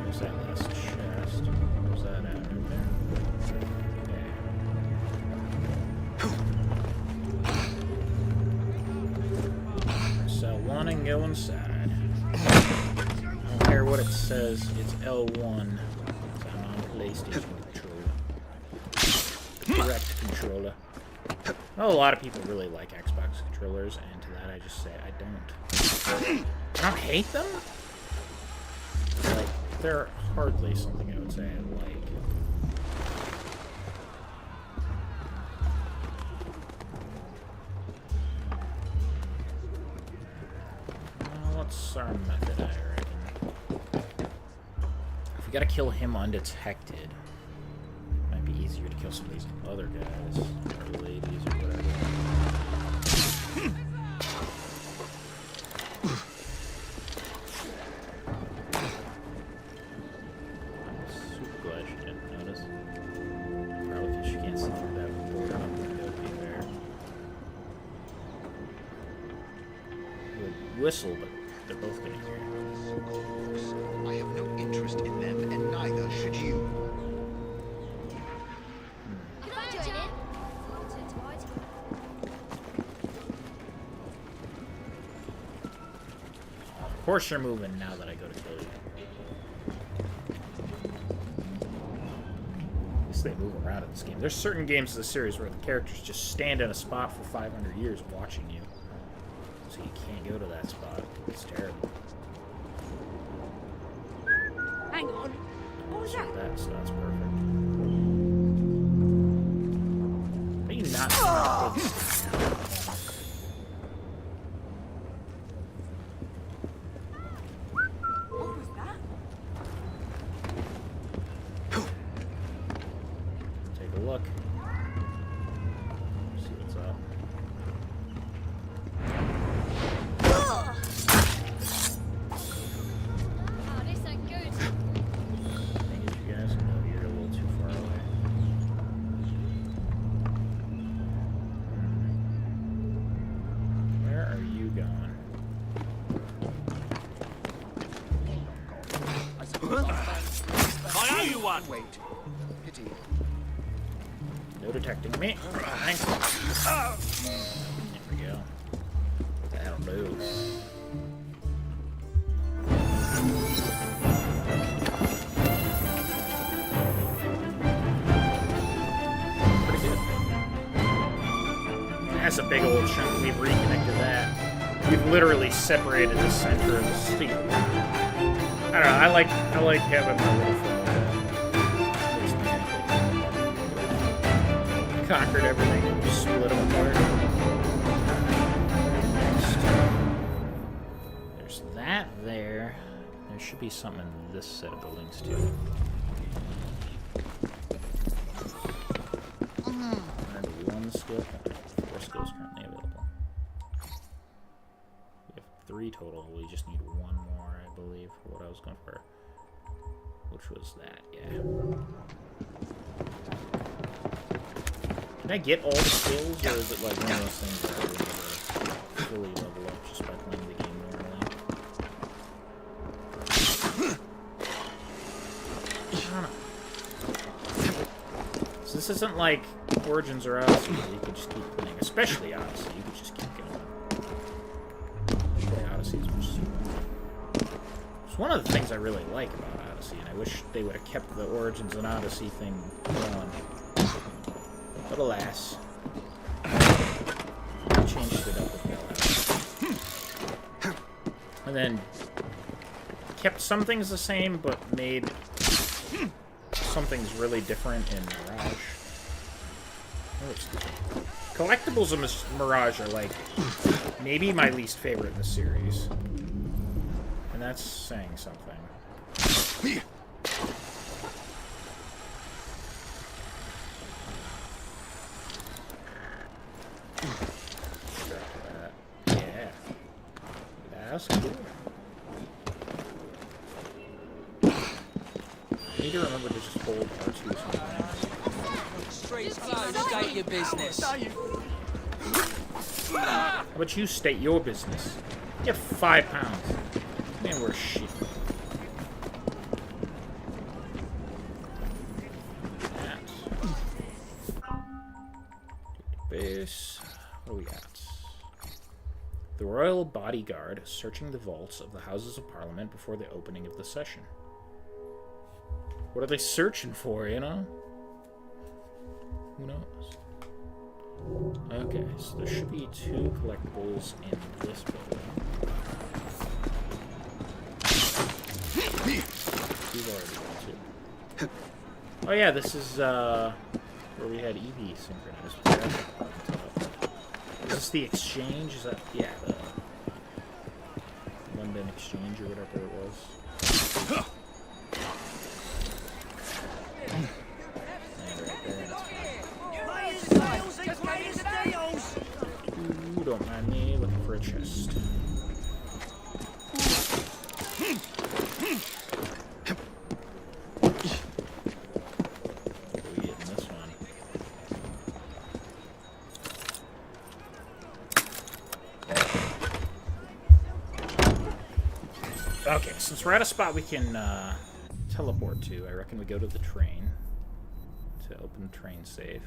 There's that last chest. Where's that at? Right there. Okay. Cell 1 and go inside. I don't care what it says, it's L1. So I'm on PlayStation controller. Correct controller. Well, a lot of people really like Xbox controllers, and to that I just say I don't. I don't hate them. Like, they're hardly something I would say I like. What's our method, I reckon? If we gotta kill him undetected, it might be easier to kill some of these other guys, or ladies, or whatever. Whistle, but they're both getting here. I have no interest in them, and neither should you. Can I join in? Of course you're moving now that I go to kill you. At least they move around in this game. There's certain games in the series where the characters just stand in a spot for 500 years watching you. So you can't go to that spot. It's terrible. Hang on. What was that? That's perfect. Are you not? What was that? Take a look. See what's up. Oh, this ain't good. Thing is, you guys know you're a little too far away. Where are you going? I owe you one. Wait. Pity. No detecting me. Thanks. There we go. That'll do. Pretty good. That's a big old chunk. We've reconnected that. We've literally separated the center of the city. I don't know. I like having my little fun with that. Conquered everything. Just split them apart. Next. There's that there. There should be something in this set of buildings too. And one skill point. 4 skills currently available. We have 3 total. We just need 1 more, I believe, for what I was going for. Which was that, yeah. Can I get all the skills, or is it like one of those things that I would never fully level up just by playing the game normally? I don't know. So this isn't like Origins or Odyssey, where you could just keep playing. Especially Odyssey, you could just keep going. Play Odyssey is just it's one of the things I really like about Odyssey, and I wish they would have kept the Origins and Odyssey thing going. But alas, I changed it up with Bell. And then kept some things the same, but made some things really different in Mirage. Oh, excuse me. Collectibles in Mirage are like maybe my least favorite in the series. And that's saying something. Yeah. That's cool. I need to remember to just hold R2 sometimes. Streets closed, state your business. How about you state your business? You have 5 pounds. Man, we're shit. Base. What do we got? The Royal Bodyguard searching the vaults of the Houses of Parliament before the opening of the session. What are they searching for, you know? Who knows? Okay, so there should be 2 collectibles in this building. We've already got 2. Oh yeah, this is where we had Evie synchronized. Is this the exchange? Is that, yeah, the London exchange or whatever it was? Ooh, don't mind me looking for a chest. What do we get in this one? Okay, since we're at a spot we can teleport to, I reckon we go to the train to open the train safe.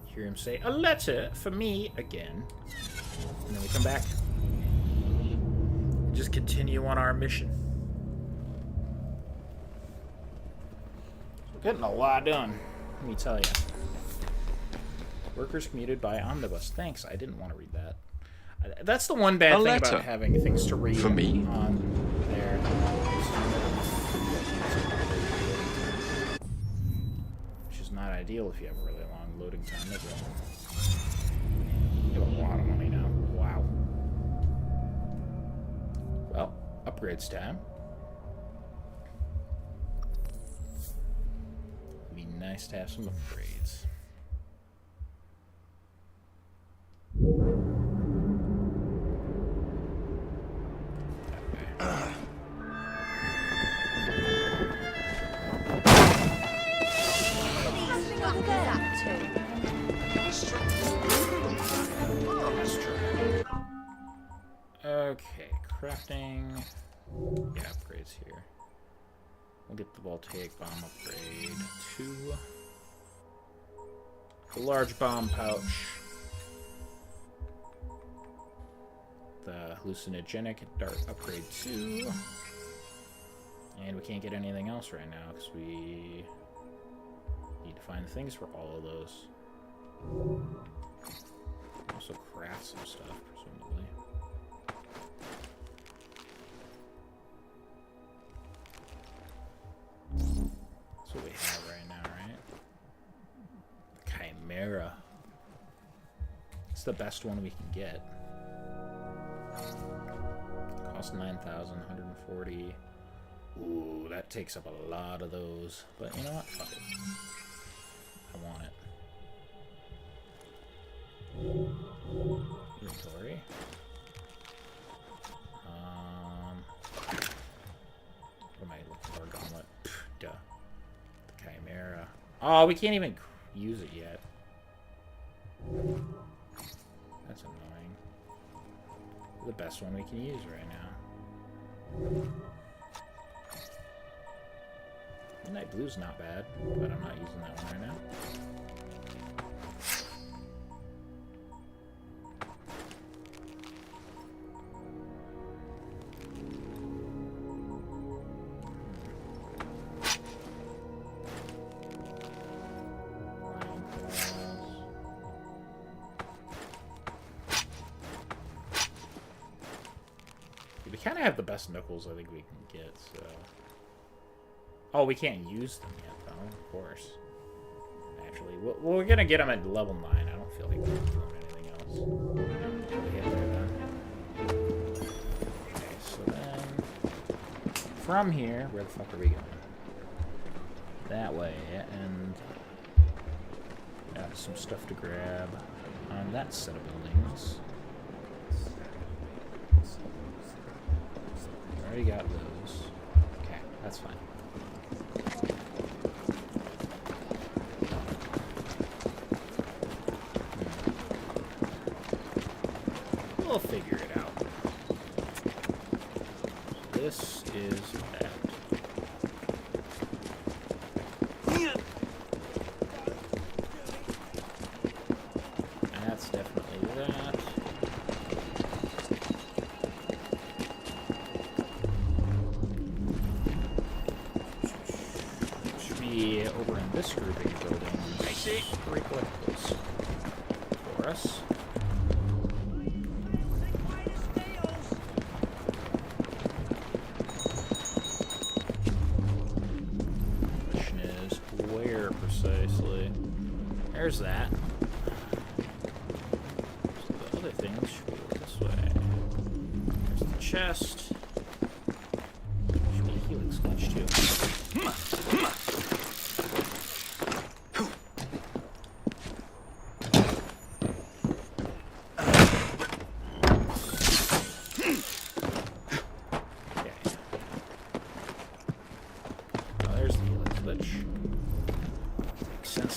Hear him say, "A letter for me again." And then we come back and just continue on our mission. We're getting a lot done, let me tell you. Workers commuted by omnibus. Thanks, I didn't want to read that. That's the one bad thing about having things to read for me on there. Which is not ideal if you have a really long loading time, is it? You have a lot of money now. Wow. Well, upgrades time. It'd be nice to have some upgrades. Okay, crafting. Yeah, upgrades here. We'll get the voltaic bomb upgrade to the large bomb pouch, the hallucinogenic dart upgrade 2, and we can't get anything else right now because we need to find things for all of those. Also craft some stuff, presumably. That's what we have right now, right? The Chimera. It's the best one we can get. Cost 9,140. Ooh, that takes up a lot of those. But you know what? Fuck it. I want it. Inventory. What am I looking for? Gauntlet. Duh. The Chimera. Oh, we can't even use it yet. That's annoying. The best one we can use right now. Midnight Blue's not bad, but I'm not using that one right now. We kind of have the best knuckles I think we can get, so... Oh, we can't use them yet, though, of course. Actually, we're gonna get them at level 9. I don't feel like doing anything else. Okay, so then... From here, where the fuck are we going? That way, and... Got some stuff to grab on that set of buildings. Already got those. Okay, that's fine. We'll figure it out. This is that. That's definitely that. Over in this grouping of buildings, I see 3 collectibles for us. Question is, where precisely? There's that. So the other things should go this way. There's the chest. Should be a helix clutch too.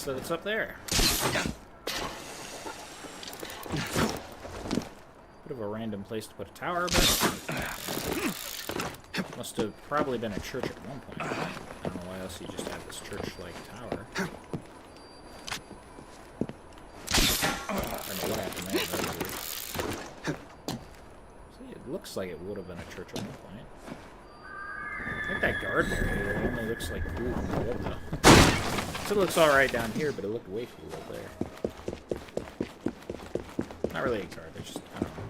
That it's up there. Bit of a random place to put a tower, but must have probably been a church at one point. I don't know why else you just have this church-like tower. I don't know what happened there. See, it looks like it would have been a church at one point. I think that garden area only looks like cool in the wood, though. It looks alright down here, but it looked way cool up there. Not really a garden, just, I don't know.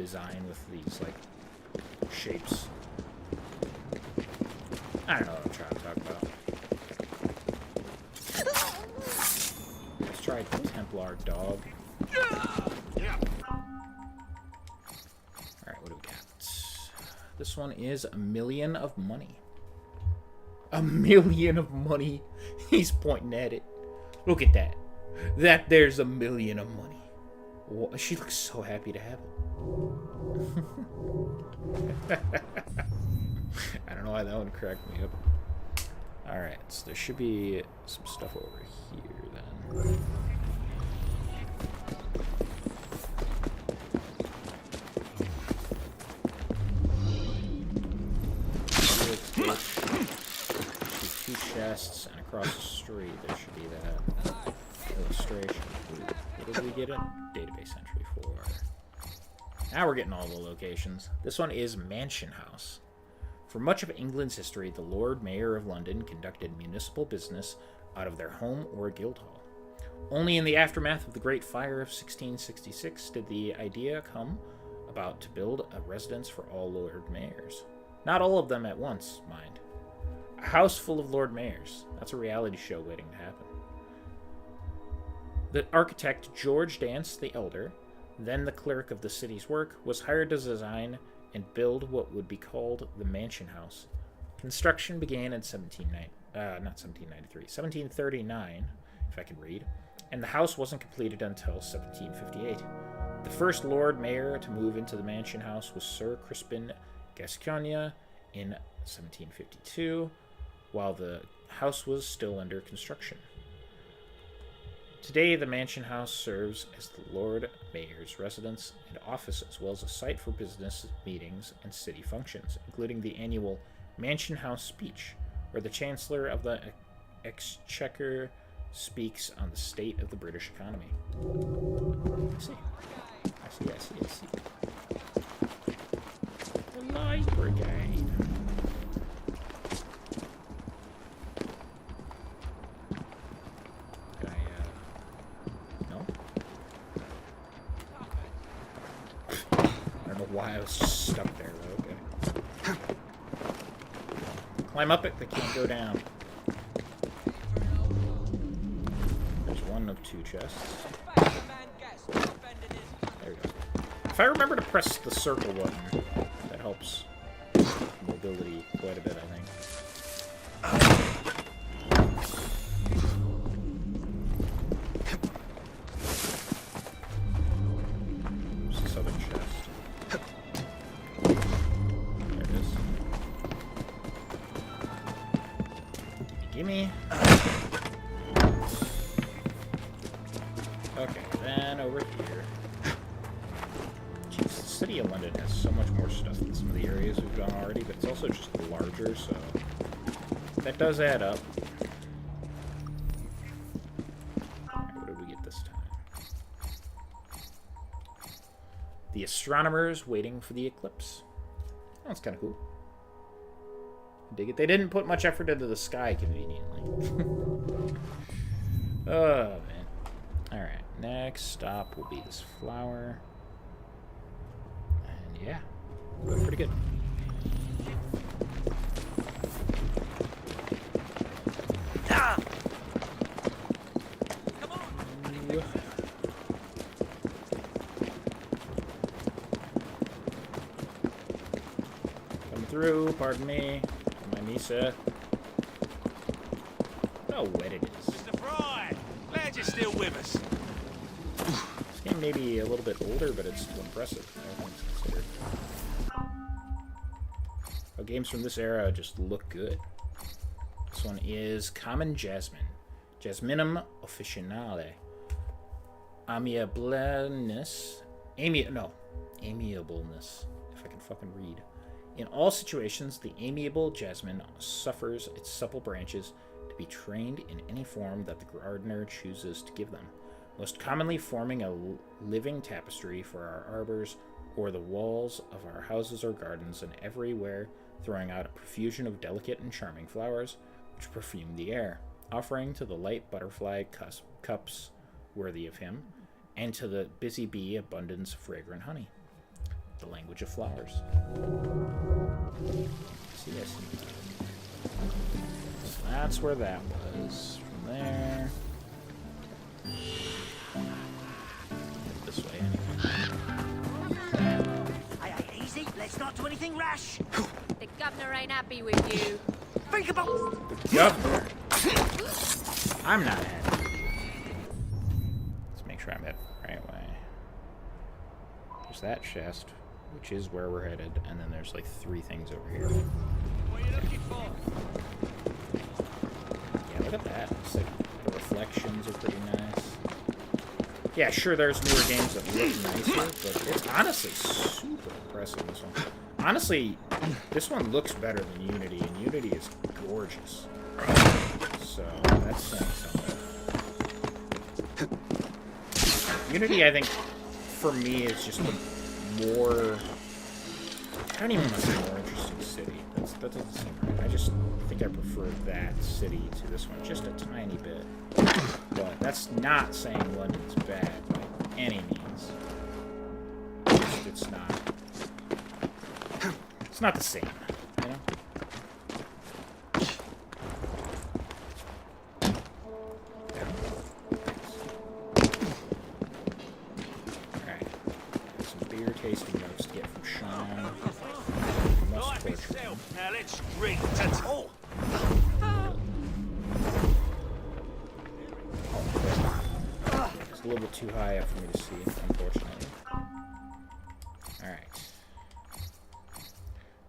design with these, like, shapes. I don't know what I'm trying to talk about. Let's try Templar dog. Alright, what do we got? This one is $1 million of money. $1 million of money? He's pointing at it. Look at that. There's $1 million of money. She looks so happy to have it. I don't know why that one cracked me up. Alright, so there should be some stuff over here then. Two chests, and across the street there should be that illustration. What did we get a database entry for? Now we're getting all the locations. This one is Mansion House. For much of England's history, the Lord Mayor of London conducted municipal business out of their home or guildhall. Only in the aftermath of the Great Fire of 1666 did the idea come about to build a residence for all Lord Mayors. Not all of them at once, mind. A house full of Lord Mayors. That's a reality show waiting to happen. The architect George Dance the Elder, then the clerk of the city's work, was hired to design and build what would be called the Mansion House. Construction began in 1739, if I can read, and the house wasn't completed until 1758. The first Lord Mayor to move into the Mansion House was Sir Crispin Gascoigne in 1752, while the house was still under construction. Today, the Mansion House serves as the Lord Mayor's residence and office, as well as a site for business meetings and city functions, including the annual Mansion House speech, where the Chancellor of the Exchequer speaks on the state of the British economy. I see. The Light Brigade. Why I was just stuck there, though. Okay. Climb up it, they can't go down. There's one of two chests. There we go. If I remember to press the circle button, that helps mobility quite a bit, I think. Okay, then over here. Jeez, the city of London has so much more stuff than some of the areas we've done already, but it's also just larger, so that does add up. Alright, what did we get this time? The astronomers waiting for the eclipse. Oh, that's kind of cool. Dig it. They didn't put much effort into the sky, conveniently. Oh, man. Alright, next stop will be this flower. And yeah, going pretty good. Ah! Come through, pardon me. Misa. How wet it is. Mr. Fry, glad you're still with us. This game may be a little bit older, but it's still impressive. All things considered. Oh, games from this era just look good. This one is Common Jasmine. Jasminum officinale. Amiableness. Amiableness. If I can fucking read. In all situations, the amiable jasmine suffers its supple branches to be trained in any form that the gardener chooses to give them, most commonly forming a living tapestry for our arbors or the walls of our houses or gardens, and everywhere throwing out a profusion of delicate and charming flowers which perfume the air, offering to the light butterfly cups worthy of him, and to the busy bee abundance of fragrant honey. language of flowers. See, I see. So that's where that was. From there. This way, anyway. Hey, easy. Let's not do anything rash. The governor ain't happy with you. Think about the governor. I'm not happy. Let's make sure I'm heading the right way. There's that chest, which is where we're headed, and then there's like 3 things over here. what are you looking for. Yeah, look at that. It's like the reflections are pretty nice. Yeah, sure, there's newer games that look nicer, but it's honestly super impressive, this one. Honestly, this one looks better than Unity, and Unity is gorgeous. So, that's saying something. Unity, I think, for me, is just a more... I don't even want to say more interesting city. That doesn't seem right. I just think I prefer that city to this one, just a tiny bit. But that's not saying London's bad by any means. It's not. It's not the same, you know? Alright. Some beer tasting notes to get from Sean. Life itself. Now let's drink to talk. It's a little bit too high up for me to see, unfortunately. Alright.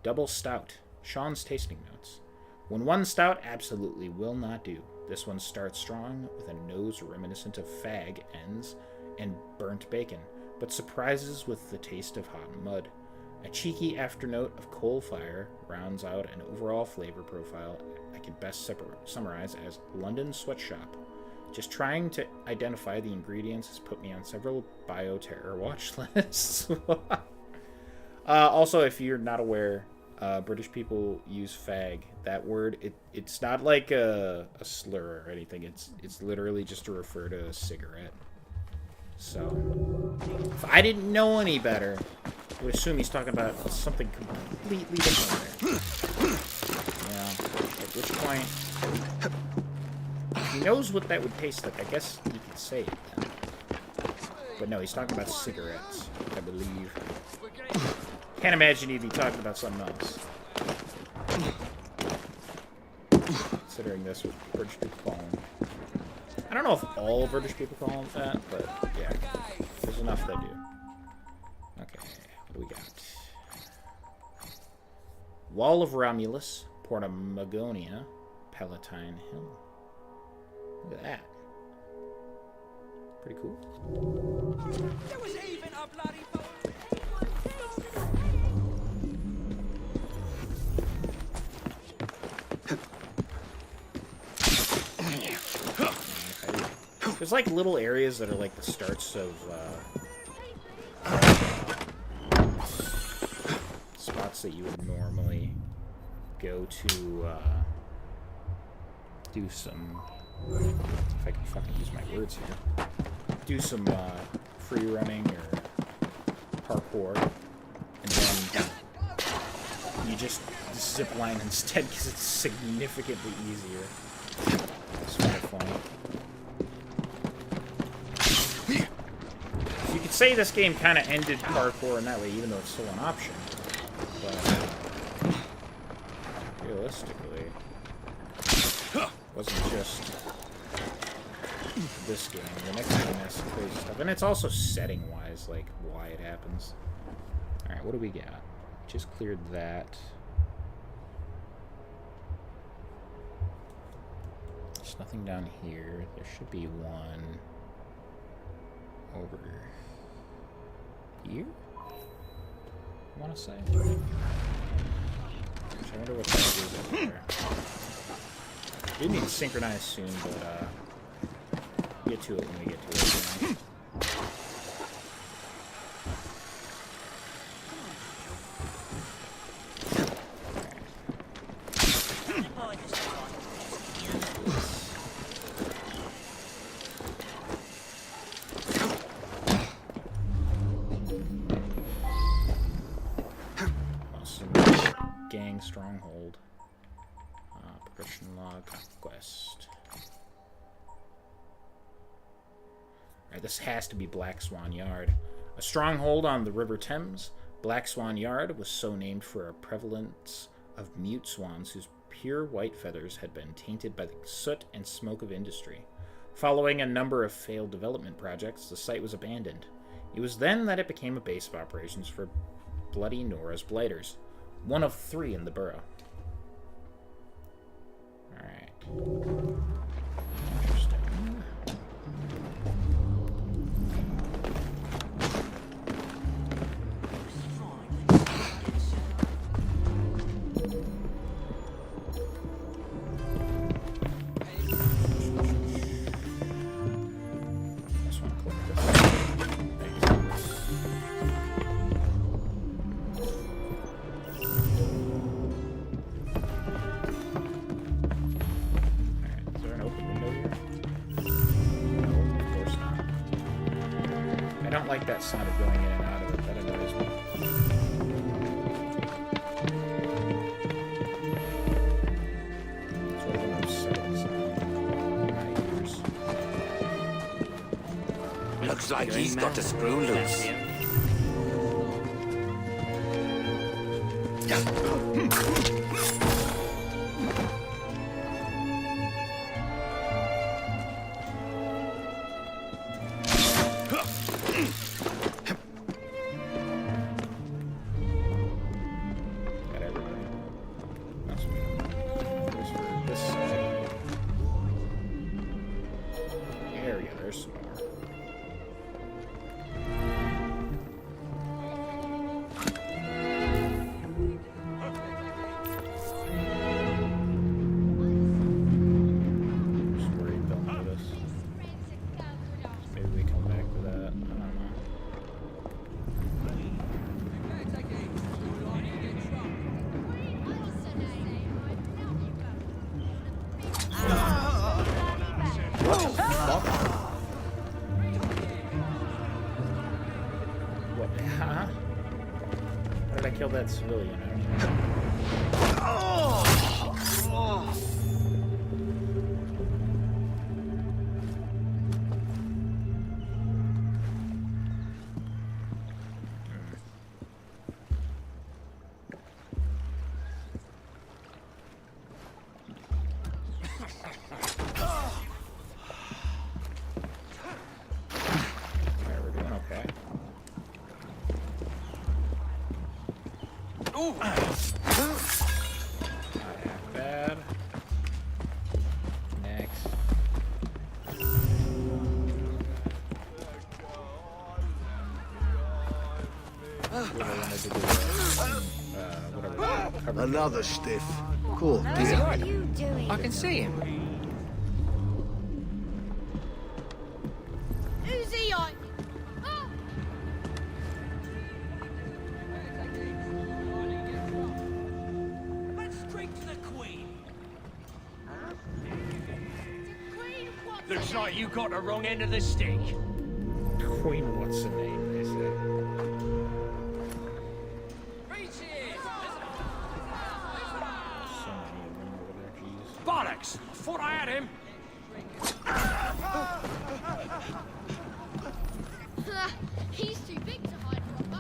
Double stout. Sean's tasting notes. When one stout absolutely will not do. This one starts strong with a nose reminiscent of fag ends and burnt bacon, but surprises with the taste of hot mud. A cheeky afternote of coal fire rounds out an overall flavor profile I can best summarize as London sweatshop. Just trying to identify the ingredients has put me on several bioterror watch lists. Also, if you're not aware, British people use fag. That word, it's not like a slur or anything. It's literally just to refer to a cigarette. So, if I didn't know any better, I would assume he's talking about something completely different there. Yeah, at which point, if he knows what that would taste like, I guess he could say it then. But no, he's talking about cigarettes, I believe. Can't imagine he'd be talking about something else. Considering this what British people call him. I don't know if all British people call him that, but yeah. There's enough that do. Okay, what do we got? Wall of Romulus, Portamagonia, Palatine Hill. Look at that. Pretty cool. There was even a bloody There's like little areas that are like the starts of spots that you would normally go to do some, if I can fucking use my words here, do some free running or parkour, and then you just zip line instead because it's significantly easier. It's kind of fun. You could say this game kind of ended parkour in that way, even though it's still an option. But realistically, it wasn't just this game. The next game has some crazy stuff, and it's also setting-wise, like why it happens. All right, what do we got? Just cleared that. There's nothing down here. There should be one over here, I want to say. Which I wonder what that is up there. We need to synchronize soon, but get to it when we get to it. You know? gang stronghold. Progression log quest. Alright, this has to be Black Swan Yard. A stronghold on the River Thames, Black Swan Yard was so named for a prevalence of mute swans whose pure white feathers had been tainted by the soot and smoke of industry. Following a number of failed development projects, the site was abandoned. It was then that it became a base of operations for Bloody Nora's Blighters, one of 3 in the borough. Alright. Interesting. That sound of going in and out of it, that annoys me. Sort of an upsetting sound in my ears. Looks like he's got a screw loose. Kill that civilian. Another stiff. Cool. What are you doing? I can see him. Who's he on? Oh. Let's straight to the Queen. Looks like you got the wrong end of the stick. Queen, what's the name, they say. Bollocks! I thought I had him! He's too big to hide from a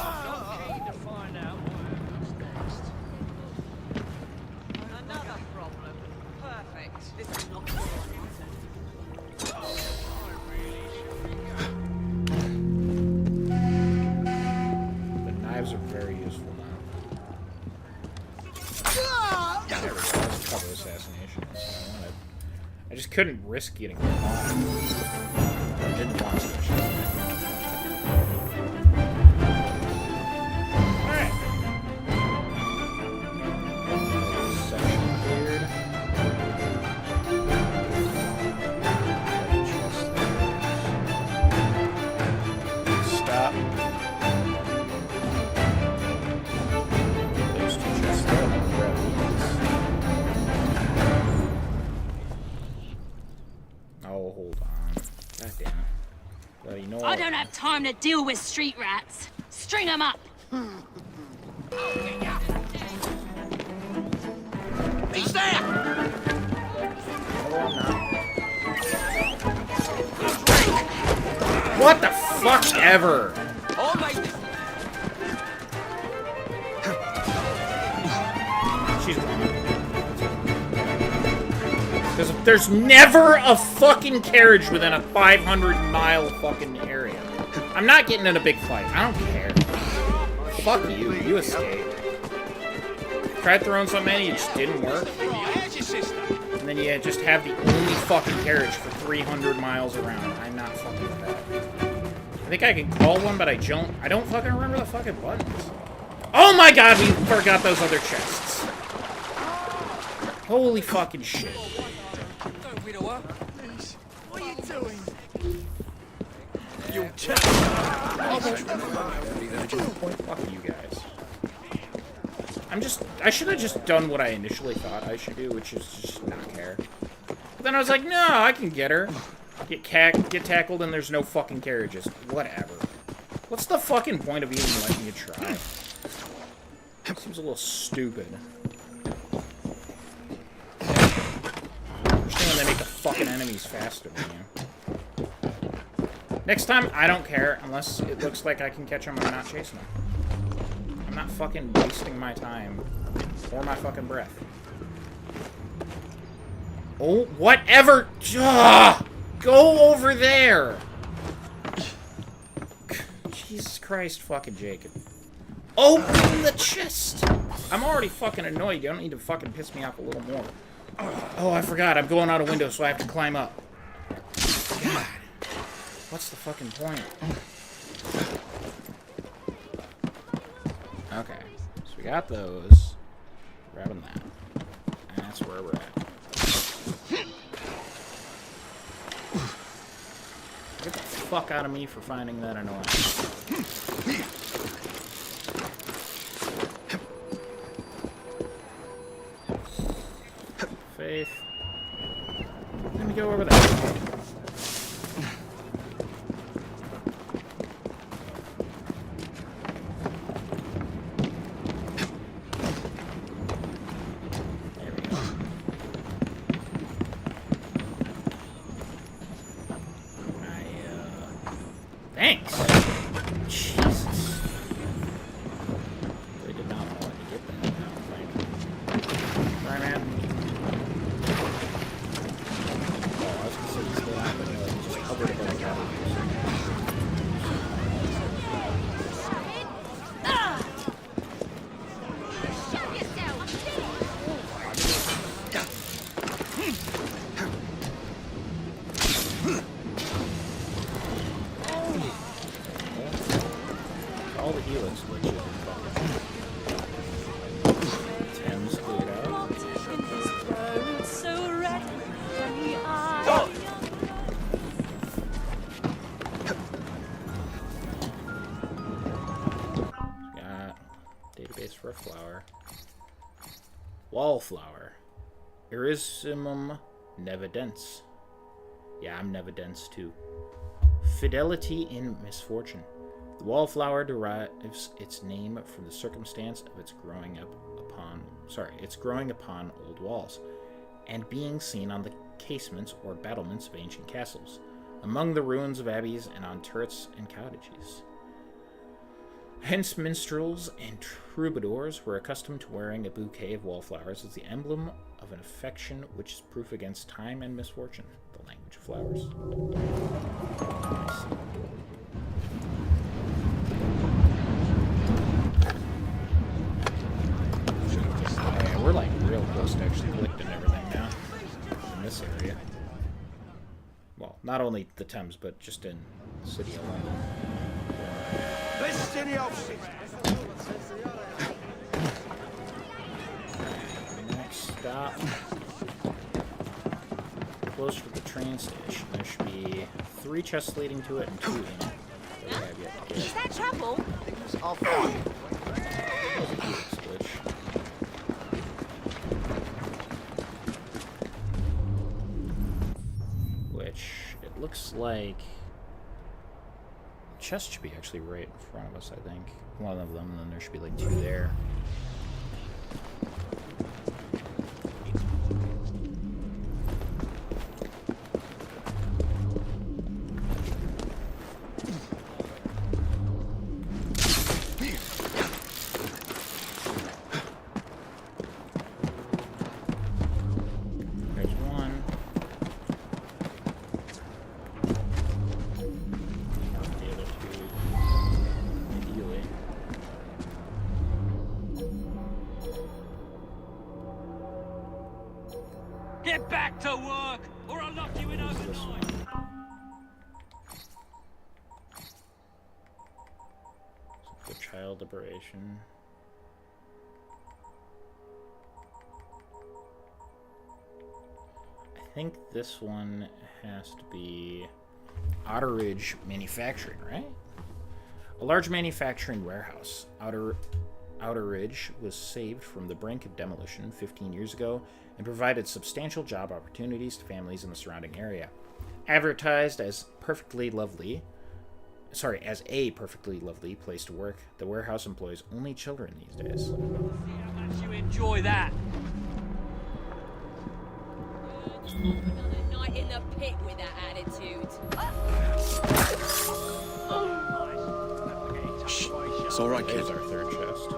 I'm keen to find out what next. Another problem. Perfect. This is not The knives are very useful now. There we go. That's cover assassination. That's what I wanted. I just couldn't risk getting caught. I didn't want to. Alright. Section cleared. Stop. There's two chests there. I'm gonna grab these. Oh, hold on. God damn it. Well, you know what? I don't have time to deal with street rats. String him up! He's there! What the fuck ever? All right. She's there's never a fucking carriage within a 500-mile fucking area. I'm not getting in a big fight. I don't care. Fuck you. You escaped. Tried throwing so many, it just didn't work. And then you just have the only fucking carriage for 300 miles around. I'm not fucking with that. I think I can call one, but I don't fucking remember the fucking buttons. Oh my god, we forgot those other chests. Holy fucking shit. What are you doing? You fuck you guys. I should have just done what I initially thought I should do, which is just not care. But then I was like, no, I can get her. Get tackled and there's no fucking carriages. Whatever. What's the fucking point of even letting you try? Seems a little stupid. I understand when they make the fucking enemies faster than you. Next time, I don't care, unless it looks like I can catch them and I'm not chasing them. I'm not fucking wasting my time. Or my fucking breath. Oh, whatever! Ugh! Go over there! Jesus Christ, fucking Jacob. Open the chest! I'm already fucking annoyed. You don't need to fucking piss me off a little more. Oh, I forgot. I'm going out a window, so I have to climb up. God. What's the fucking point? Okay. So we got those. Grabbing that. And that's where we're at. Get the fuck out of me for finding that annoying. Faith. Let me go over there. Thanks. Jesus. They did not want to let me get that, I don't think. Sorry, man. Oh, I was gonna say he's still out, but no, he just hovered above the water. All the healing switches and fucking Thames cleared out. Got database for a flower. Wallflower. Erissimum nevidens. Yeah, I'm nevidens too. Fidelity in misfortune. The wallflower derives its name from the circumstance of its growing upon old walls, and being seen on the casements or battlements of ancient castles, among the ruins of abbeys, and on turrets and cottages. Hence minstrels and troubadours were accustomed to wearing a bouquet of wallflowers as the emblem of an affection which is proof against time and misfortune. The language of flowers. Nice. We're like real close to actually collecting everything now in this area. Well, not only the Thames, but just in the city of London. Next stop. Close to the train station. There should be 3 chests leading to it and 2 in it. That we have yet to get. Is that trouble? I'll find. That was a huge glitch. Which, it looks like chest should be actually right in front of us, I think. One of them, and then there should be like 2 there. Get back to work, or I'll lock you in overnight. The child liberation. I think this one has to be Outer Ridge Manufacturing, right? A large manufacturing warehouse. Outer Ridge was saved from the brink of demolition 15 years ago and provided substantial job opportunities to families in the surrounding area. Advertised as a perfectly lovely place to work, the warehouse employs only children these days. See how much you enjoy that. Another night in the pit with that attitude. Shh. It's all right, kid. There's our 3rd chest.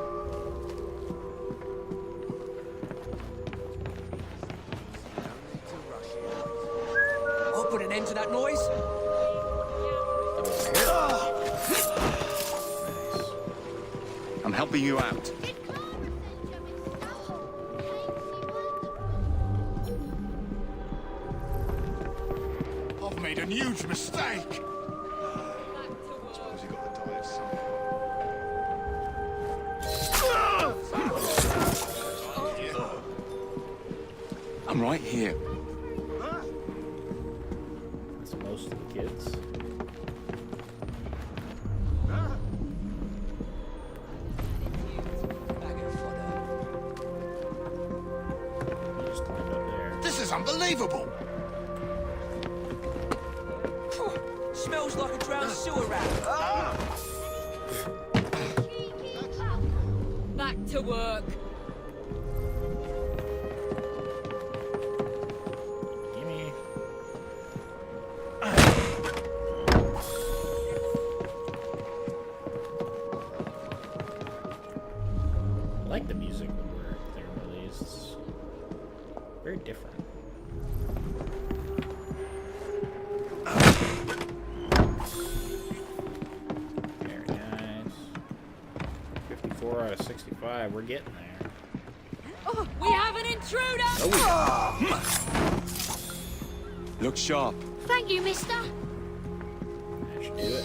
I'll put an end to that noise. I'm helping you out. I've made a huge mistake. Suppose you got to die of something. I'm right here. That's most of the kids. You just climbed up there. This is unbelievable. Smells like a drowned sewer rat. Back to work. Gimme. I like the music when we're there released. It's very different. Very nice. 54 out of 65. We're getting there. Oh, we have an intruder! Look sharp. Thank you, mister. That should do it.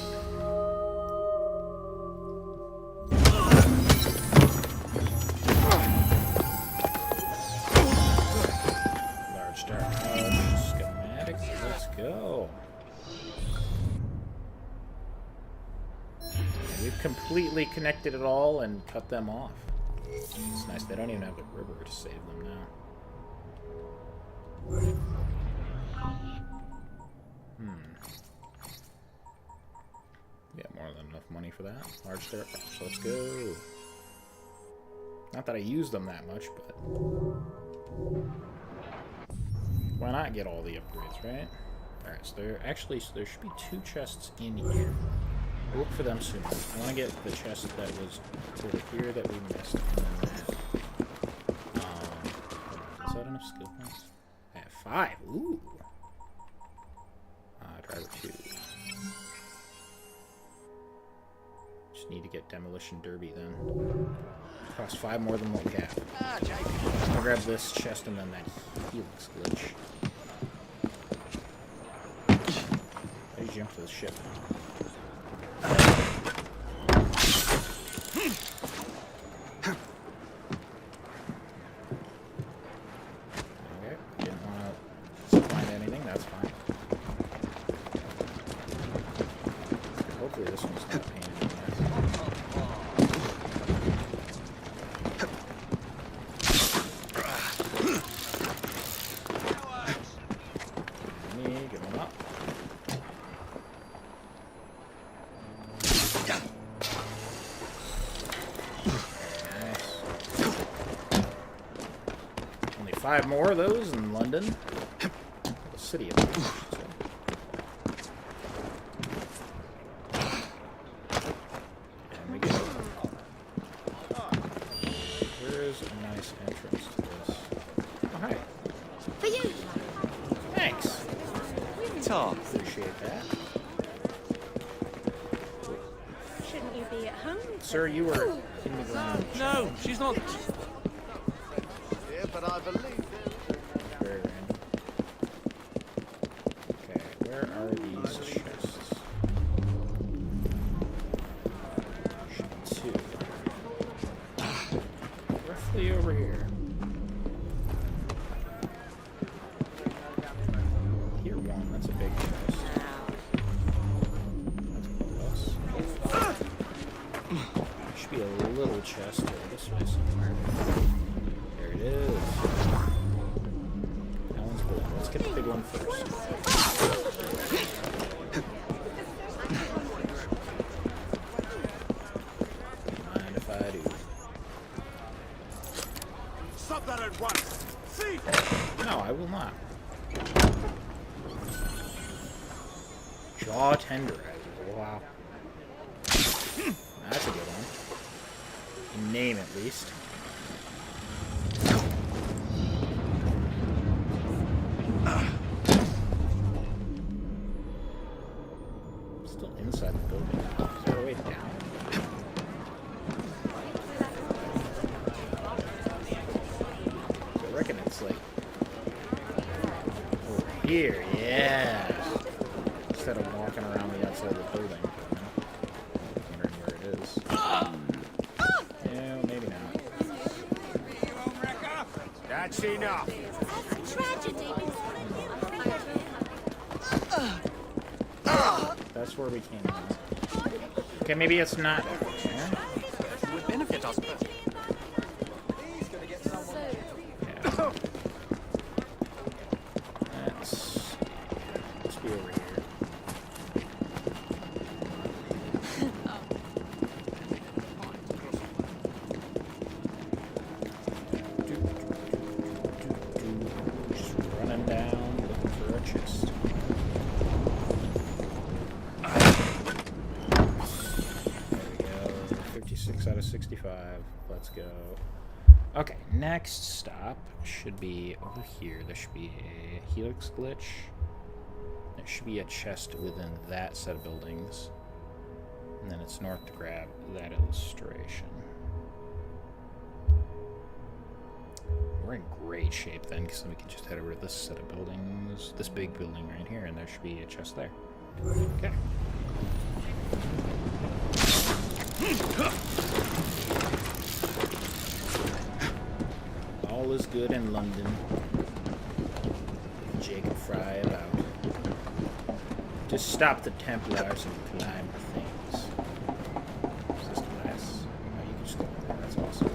Large dark house, schematics, let's go. And we've completely connected it all and cut them off. It's nice, they don't even have a river to save them now. Yeah, more than enough money for that. Large dark house, let's go. Not that I use them that much, but why not get all the upgrades, right? Alright, so there should be 2 chests in here. We'll look for them soon. I want to get the chest that was over here that we missed, and then that. Is that enough skill points? I have 5. Ooh. Driver 2. Just need to get Demolition Derby then. Costs 5 more than what we have. I'll grab this chest and then that helix glitch. How do you jump to the ship? Okay, didn't want to find anything, that's fine. Hopefully this one's not a pain in the ass. Get one up. 5 more of those in London. The city of London. And we go. Where's a nice entrance to this? Oh, hi. For you. Thanks. Tar. Appreciate that. Shouldn't you be at home? Sir, you were in the ground. No, she's not. Yeah, but I believe Very random. Okay, where are these chests? Should be 2. Roughly over here. Here 1, that's a big chest. That's plus. There should be a little chest over this way somewhere. There it is. That one's blue. Let's get the big one first. Mind if I do? Stop that at once. See? No, I will not. Jaw tenderizer. Wow. That's a good one. Name at least. Still inside the building. Is there a way down? I reckon it's like over here, yeah. Instead of walking around the outside of the building. Wondering where it is. Yeah, maybe not. That's enough. That's where we came from. Okay, maybe it's not over there. It would benefit us, but... Yeah. Let's be over here. Just running down, looking for a chest. There we go. 56 out of 65. Let's go. Okay, next stop should be over here. There should be a helix glitch. There should be a chest within that set of buildings. And then it's north to grab that illustration. We're in great shape then, because then we can just head over to this set of buildings, this big building right here, and there should be a chest there. Okay. All is good in London. Jacob Fry about. Just stop the Templars and climb things. Is this glass? Oh, you can just go in there. That's awesome.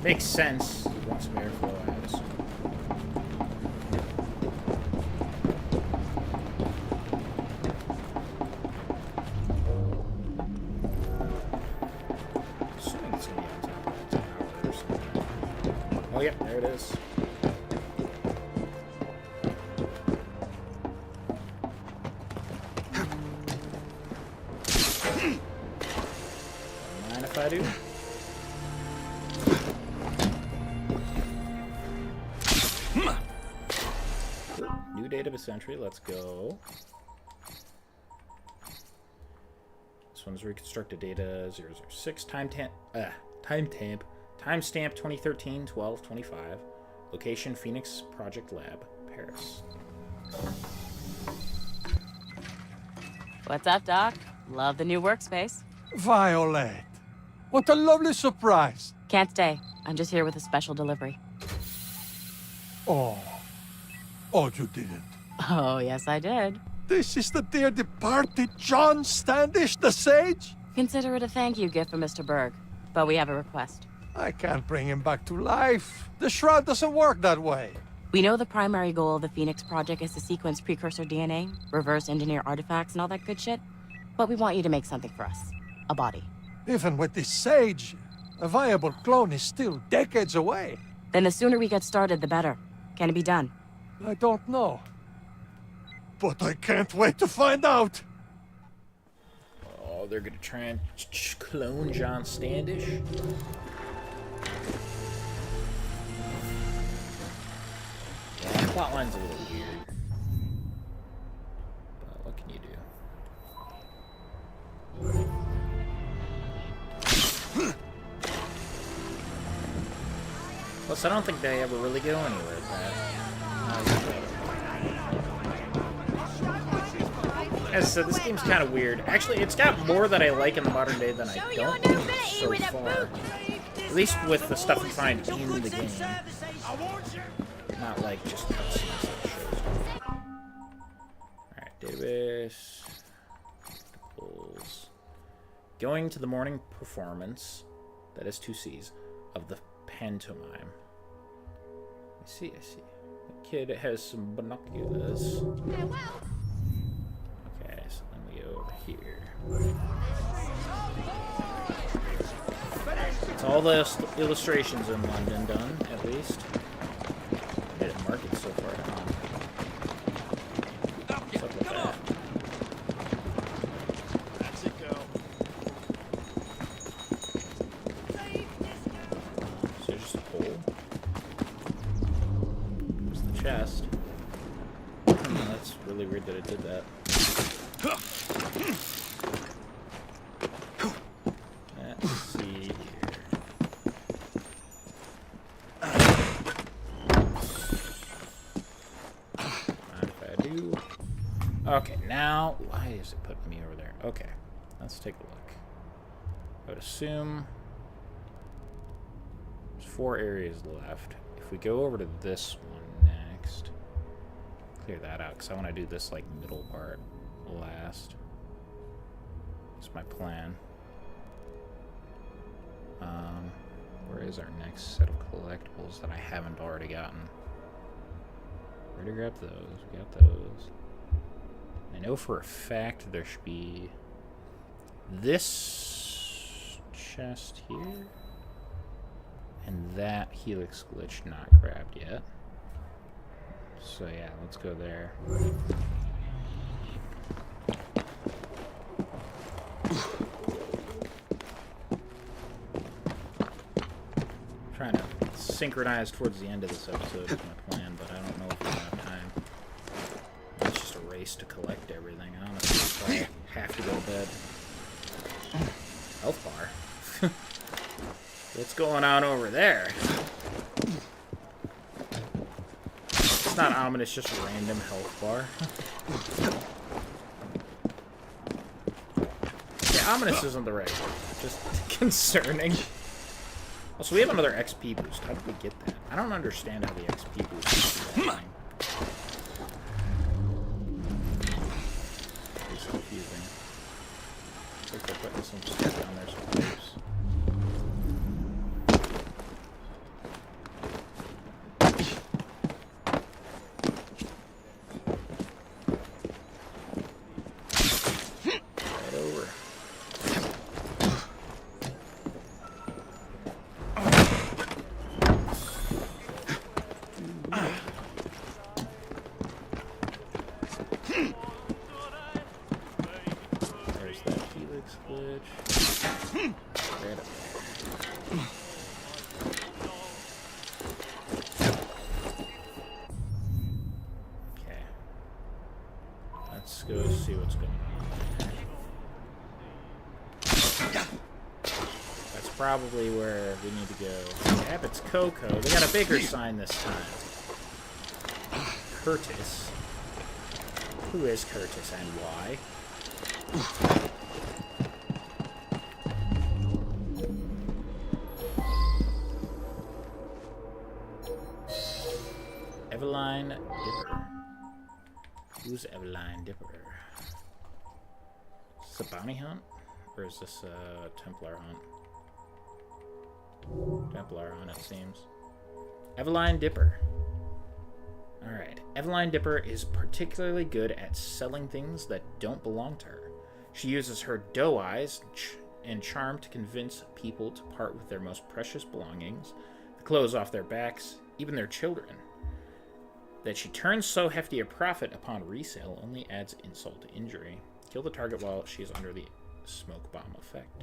Makes sense. You want some airflow, I assume. Assuming it's gonna be on top of that tower or something. Oh, yeah, there it is. Mind if I do? New database entry, let's go. This one's reconstructed data 006, timestamp 2013-12-25, location Phoenix Project Lab, Paris. What's up, Doc? Love the new workspace. Violet, what a lovely surprise. Can't stay. I'm just here with a special delivery. Oh, you didn't. Oh, yes, I did. This is the dear departed John Standish, the sage? Consider it a thank you gift from Mr. Berg, but we have a request. I can't bring him back to life. The shroud doesn't work that way. We know the primary goal of the Phoenix Project is to sequence precursor DNA, reverse engineer artifacts, and all that good shit. But we want you to make something for us. A body. Even with this sage, a viable clone is still decades away. Then the sooner we get started, the better. Can it be done? I don't know. But I can't wait to find out! Oh, they're gonna try and clone John Standish? Yeah, that plotline's a little weird. But what can you do? Plus, I don't think they ever really go anywhere with that. As I said, this game's kind of weird. Actually, it's got more that I like in the modern day than I don't so far. At least with the stuff you find in the game. Not like just cutscenes that shows. Alright, database. Going to the morning performance, that is 2 C's, of the pantomime. I see. The kid has some binoculars. Okay, so then we go over here. It's all the illustrations in London done, at least. Made it market so far, huh? What's up with that? That's it, girl. So just a pole. There's the chest. That's really weird that it did that. Let's see here. Mind if I do? Okay, now why is it putting me over there? Okay, let's take a look. I would assume there's 4 areas left. If we go over to this one next, clear that out because I want to do this like middle part last. That's my plan. Where is our next set of collectibles that I haven't already gotten? Where to grab those? We got those. I know for a fact there should be this chest here and that helix glitch not grabbed yet. So yeah, let's go there. Trying to synchronize towards the end of this episode is my plan, but I don't know if we're gonna have time. It's just a race to collect everything, honestly. I have to go to bed. Health bar. What's going on over there? It's not ominous, just random health bar. Yeah, ominous isn't the right word. Just concerning. Oh, so we have another XP boost. How did we get that? I don't understand how the XP boost is that thing. It's confusing. Looks like they're putting some stuff down there someplace. Right over. There's that helix glitch. Right up there. Okay. Let's go see what's going on. That's probably where we need to go. Abbott's Cocoa. They got a bigger sign this time. Curtis. Who is Curtis and why? Eveline Dipper. Who's Eveline Dipper? Is this a bounty hunt? Or is this a Templar hunt? Templar hunt, it seems. Eveline Dipper. Alright. Eveline Dipper is particularly good at selling things that don't belong to her. She uses her doe eyes and charm to convince people to part with their most precious belongings. The clothes off their backs, even their children. That she turns so hefty a profit upon resale only adds insult to injury. Kill the target while she is under the smoke bomb effect.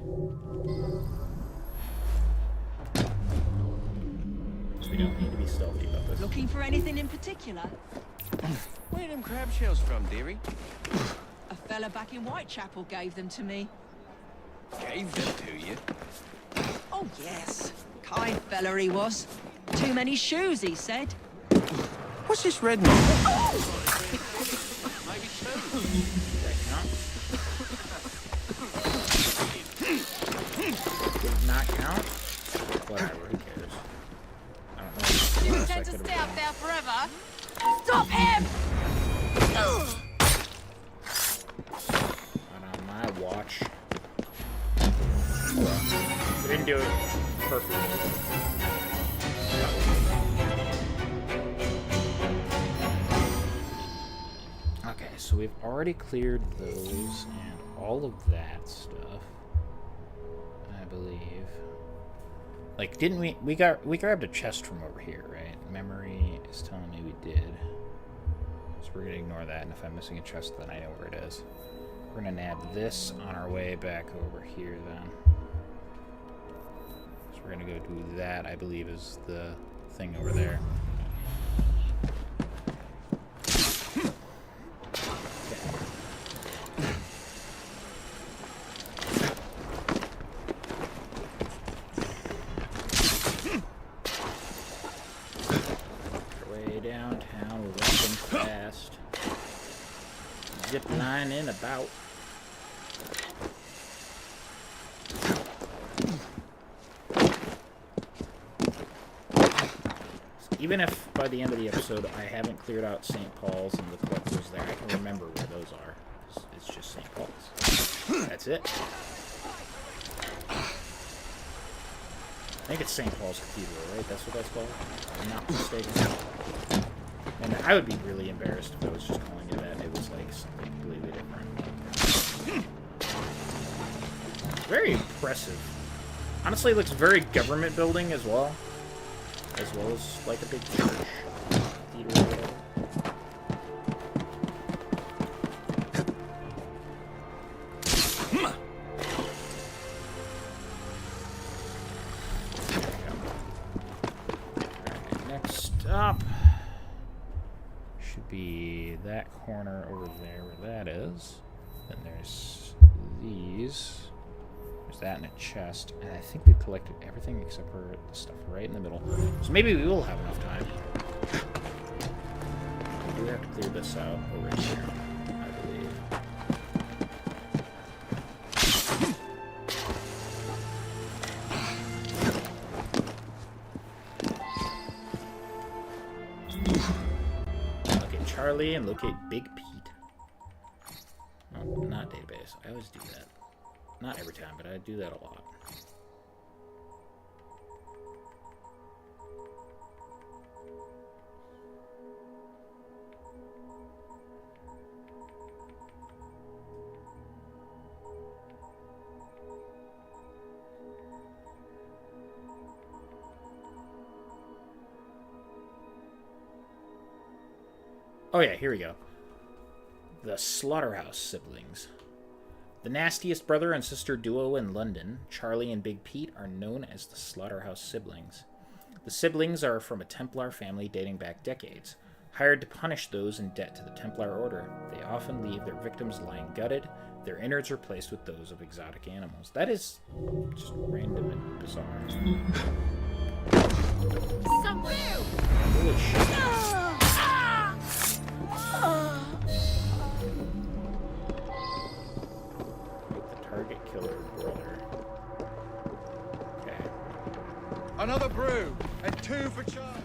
So we don't need to be stealthy about this. Looking for anything in particular? Where are them crab shells from, dearie? A fella back in Whitechapel gave them to me. Gave them to you? Oh, yes. Kind fella he was. Too many shoes, he said. What's this red mark? Maybe two. Did not count? Whatever, who cares? I don't know. You intend to stay up there forever? Stop him! Not on my watch. Well, we didn't do it perfectly. Okay, so we've already cleared those and all of that stuff. I believe. Like, didn't we grabbed a chest from over here, right? Memory is telling me we did. So we're gonna ignore that, and if I'm missing a chest, then I know where it is. We're gonna nab this on our way back over here then. So we're gonna go do that, I believe, is the thing over there. Zip line in about. Even if by the end of the episode I haven't cleared out St. Paul's and the collectors there, I can remember where those are. It's just St. Paul's. That's it. I think it's St. Paul's Cathedral, right? That's what that's called? If I'm not mistaken. And I would be really embarrassed if I was just calling it that. It was like something completely different. Very impressive. Honestly, it looks very government building as well. As well as like a big church. Theater or whatever. Alright, next up should be that corner over there where that is. Then there's these. There's that in a chest. And I think we've collected everything except for the stuff right in the middle. So maybe we will have enough time. We do have to clear this out over here, I believe. Locate Charlie and locate Big Pete. Oh, not database. I always do that. Not every time, but I do that a lot. Oh yeah, here we go. The Slaughterhouse Siblings. The nastiest brother and sister duo in London, Charlie and Big Pete, are known as the Slaughterhouse Siblings. The siblings are from a Templar family dating back decades, hired to punish those in debt to the Templar Order. They often leave their victims lying gutted, their innards replaced with those of exotic animals. That is just random and bizarre. Holy shit. Target killer brother. Okay. Another brew, and 2 for Charlie.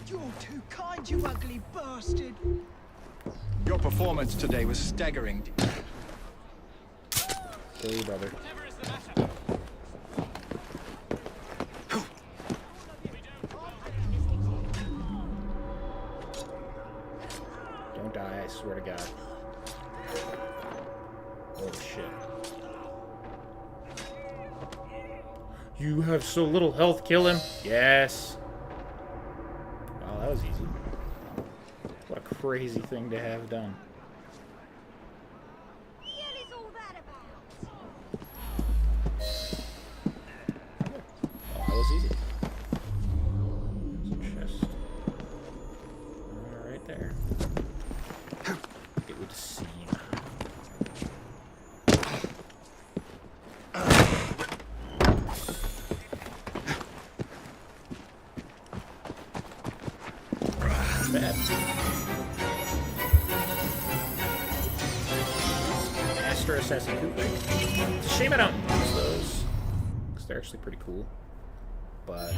You're too kind, you ugly bastard. Your performance today was staggering. Kill your brother. Don't die, I swear to God. Holy shit. You have so little health, kill him. Yes. Wow, that was easy. What a crazy thing to have done. Oh, that was easy. There's a chest. Right there. It would seem. Bad. Master Assassin Bootleg. It's a shame I don't use those, because they're actually pretty cool. But,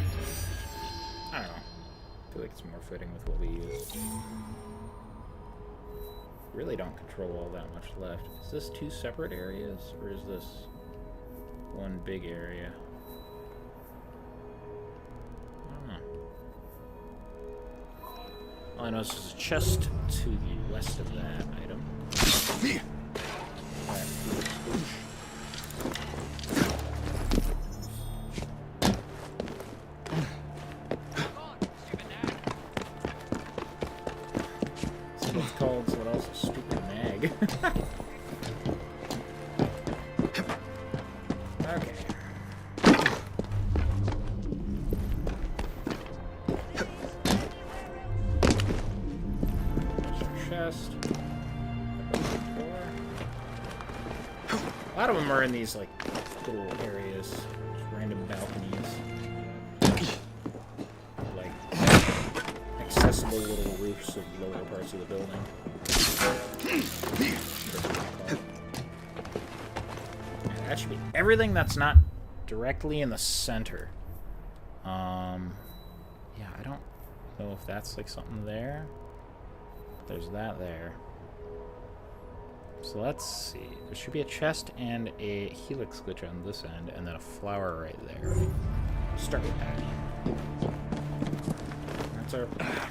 I don't know. I feel like it's more fitting with what we use. Really don't control all that much left. Is this two separate areas, or is this one big area? I don't know. All I know is there's a chest to the west of that item. So what's called someone else's stupid mag. Okay. Chest. A lot of them are in these like little areas, just random balconies, like accessible little roofs of lower parts of the building. And that should be everything that's not directly in the center. Yeah, I don't know if that's like something there. There's that there. So let's see. There should be a chest and a helix glitch on this end, and then a flower right there. Start with that. That's our plan.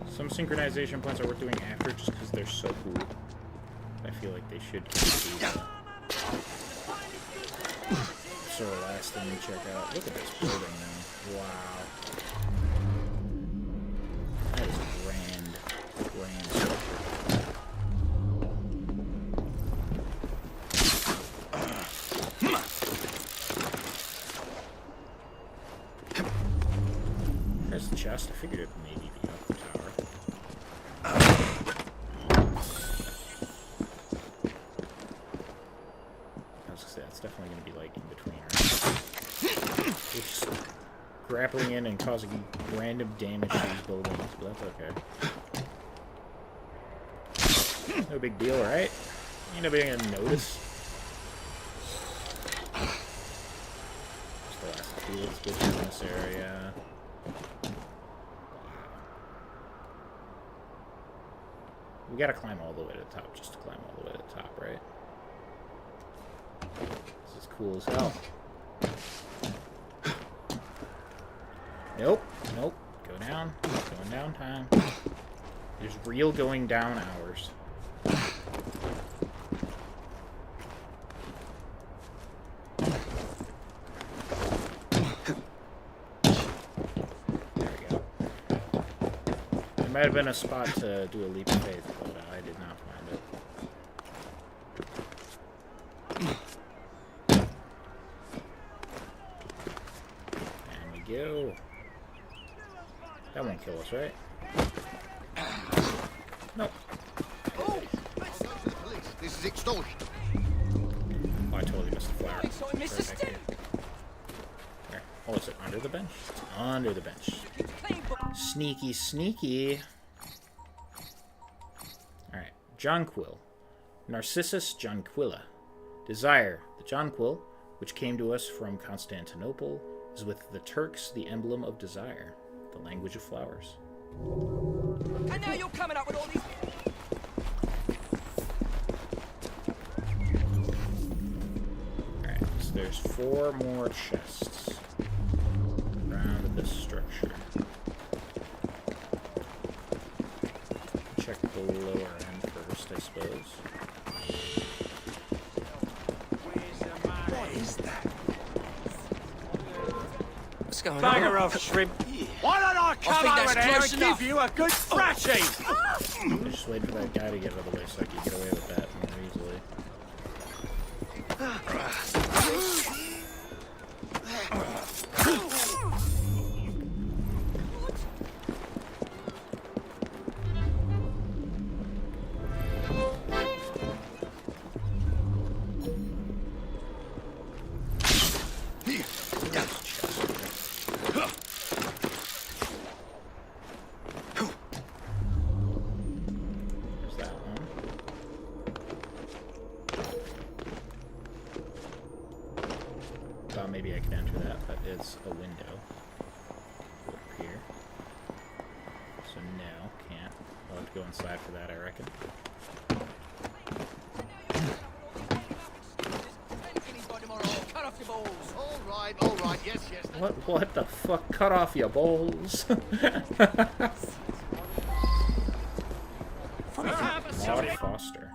Some synchronization points are worth doing after, just because they're so cool. I feel like they should be sort of last thing we check out. Look at this building now. Wow. That is grand structure. There's the chest. I figured it maybe be up the tower. I was gonna say, that's definitely gonna be like in between, right? It's just grappling in and causing random damage to these buildings, but that's okay. No big deal, right? Ain't nobody gonna notice. Just the last two let's go through this area. We gotta climb all the way to the top just to climb all the way to the top, right? This is cool as hell. Nope, nope. Go down. Going down time. There's real going down hours. There we go. There might have been a spot to do a leap of faith, but I did not find it. And we go. That won't kill us, right? Nope. Oh, this is extortion. Oh, I totally missed the flower. So I missed a step. There. Oh, is it under the bench? It's under the bench. Sneaky, sneaky. Alright. Jonquil. Narcissus jonquilla. Desire. The jonquil, which came to us from Constantinople, is with the Turks the emblem of desire. The language of flowers. And now you're coming up with all these... Alright, so there's 4 more chests around this structure. Check the lower end first, I suppose. What is that? What's going Bagger on? off, shrimp. Why don't I think come over that's there close and enough. give you a good thrashing? I just waited for that guy to get out of the way so I could get away with that more easily. There's that one. Thought maybe I could enter that, but it's a window. Up here. So no, can't. I'll have to go inside for that, I reckon. Cut off your balls. All right, yes, yes. What the fuck? Cut off your balls. Maud Foster.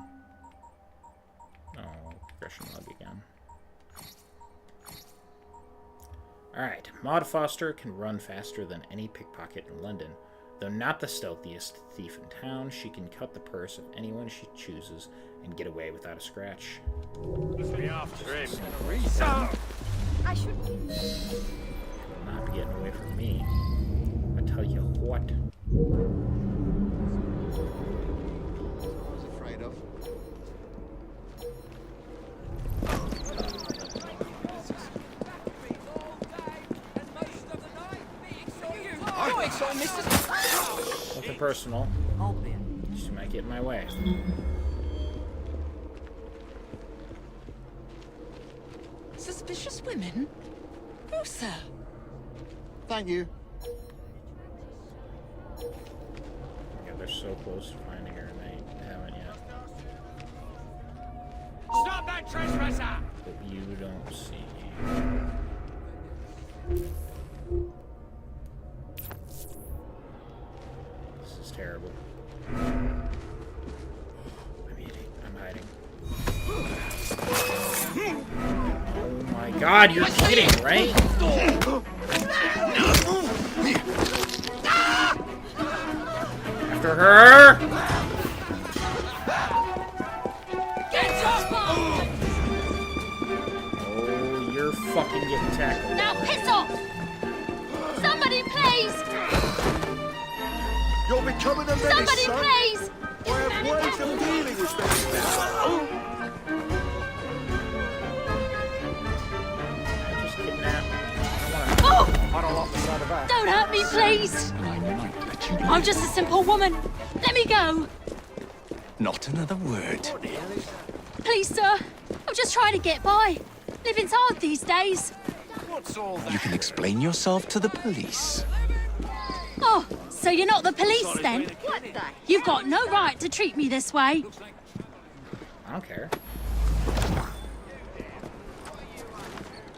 Oh, progression log again. Alright, Maud Foster can run faster than any pickpocket in London. Though not the stealthiest thief in town, she can cut the purse of anyone she chooses and get away without a scratch. Be after him. I should... Will not be getting away from me. I tell you what. I was afraid of. Nothing personal. She might get in my way. Suspicious women? Who, sir? Thank you. Yeah, they're so close to finding her and they haven't yet. Stop that trespasser! But you don't see. This is terrible. I'm hiding. Oh my god, you're kidding, right? After her! Oh, you're fucking getting tackled. Now piss off! Somebody, please! You're becoming a menace, Somebody, son. please! I have ways of dealing with things now. Just kidnap. Oh! Don't hurt me, please! I'm just a simple woman. Let me go. Not another word. Please, sir. I'm just trying to get by. Living's hard these days. What's all that? You can explain yourself to the police. Oh, so you're not the police then? You've got no right to treat me this way. I don't care.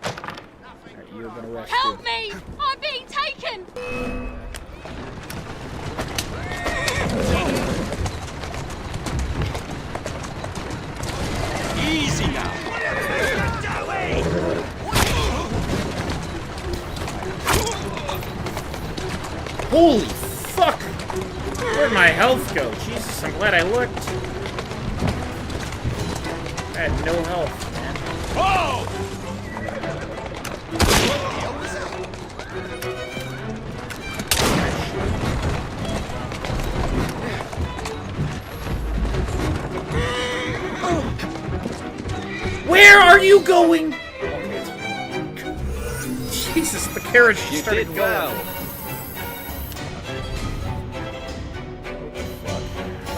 Alright, you're gonna rescue. Help me! I'm being taken! Easy now. Holy fuck! Where'd my health go? Jesus, I'm glad I looked. I had no health, man. Oh! Where are you going? Jesus, the carriage just started going.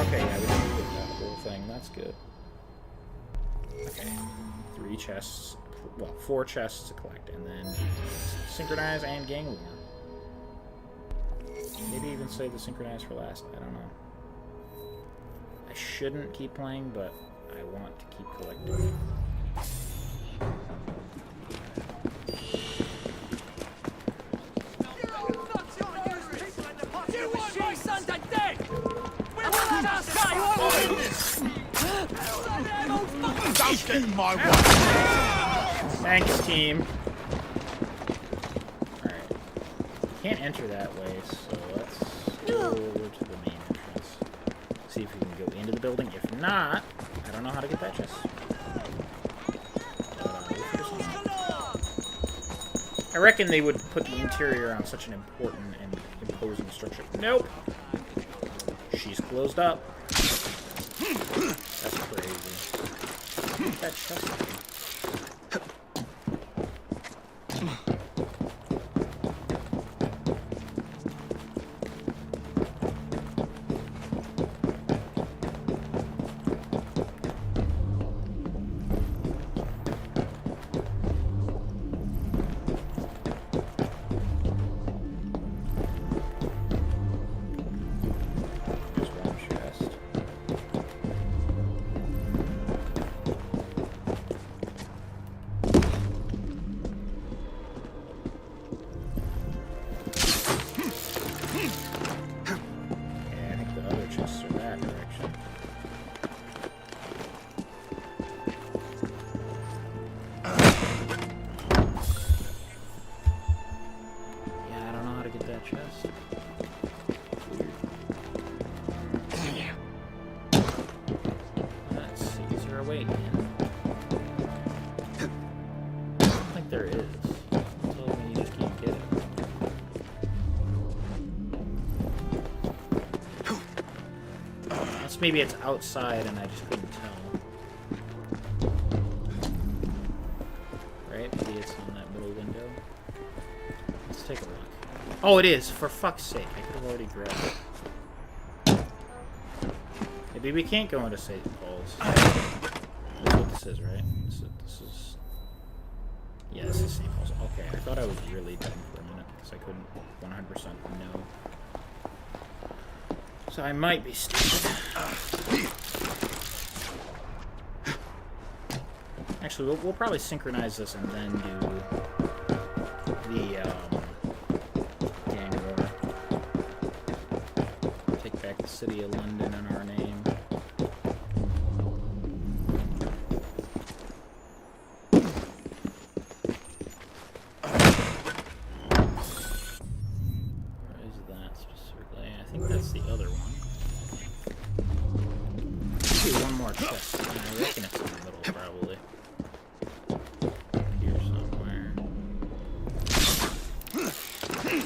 Okay, yeah, we didn't get that whole thing. That's good. Okay, 3 chests. Well, 4 chests to collect, and then synchronize and gang war. Maybe even save the synchronize for last. I don't know. I shouldn't keep playing, but I want to keep collecting. You want my son to dead? Will that ass guy you want? Get in my way. Thanks, team. Alright. Can't enter that way, so let's go over to the main entrance. See if we can go into the building. If not, I don't know how to get that chest. I reckon they would put the interior on such an important and imposing structure. Nope. She's closed up. That's crazy. That chest. Maybe it's outside and I just couldn't tell. Right? Maybe it's on that middle window. Let's take a look. Oh, it is! For fuck's sake. I could have already grabbed it. Maybe we can't go into St. Paul's. That's what this is, right? This is... Yeah, this is St. Paul's. Okay, I thought I was really dumb for a minute because I couldn't 100% know. So I might be stupid. Actually, we'll probably synchronize this and then do the gang war. Take back the city of London in our name. Where is that specifically? I think that's the other one. One more chest. I reckon it's in the middle, probably. Here somewhere. Maybe.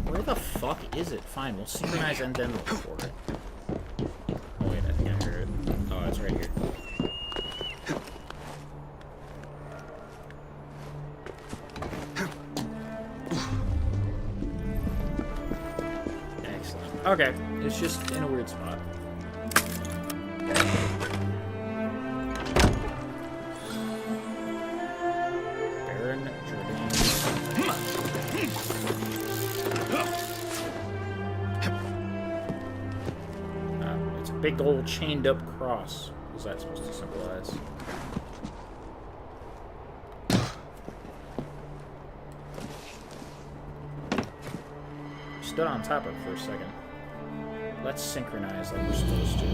Where the fuck is it? Fine, we'll synchronize and then look for it. Oh wait, I think I heard it. Oh, it's right here. Okay, it's just in a weird spot. Baron Jordan. It's a big old chained up cross. What is that supposed to symbolize? Stood on top of it for a second. Let's synchronize like we're supposed to.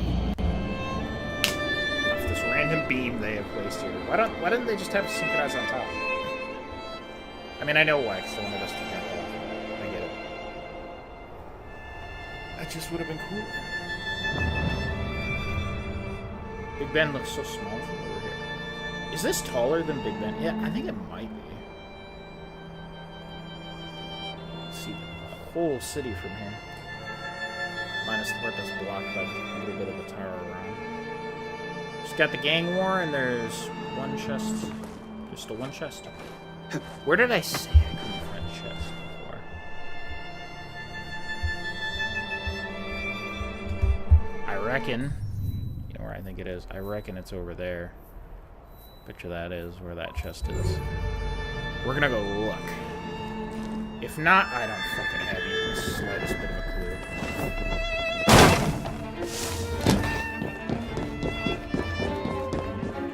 Off this random beam they have placed here. Why didn't they just have to synchronize on top? I mean, I know why, because they wanted us to jump off. I get it. That just would have been cool. Big Ben looks so small from over here. Is this taller than Big Ben? Yeah, I think it might be. Let's see the whole city from here. Minus the part that's blocked by a little bit of the tower around. Just got the gang war, and there's one chest. Just a one chest. Where did I say I couldn't find a chest before? I reckon. You know where I think it is? I reckon it's over there. Picture that is where that chest is. We're gonna go look. If not, I don't fucking have even the slightest bit of a clue.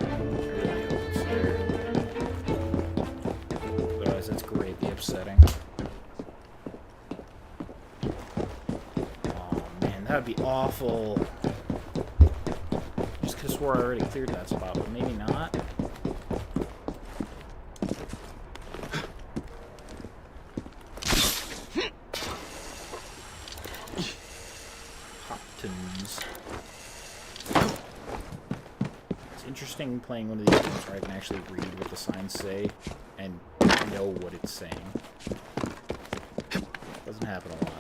I really hope it's there. That'd be awful. Just because we're already cleared that spot, but maybe not. Hoptons. It's interesting playing one of these games where I can actually read what the signs say and know what it's saying. Doesn't happen a lot.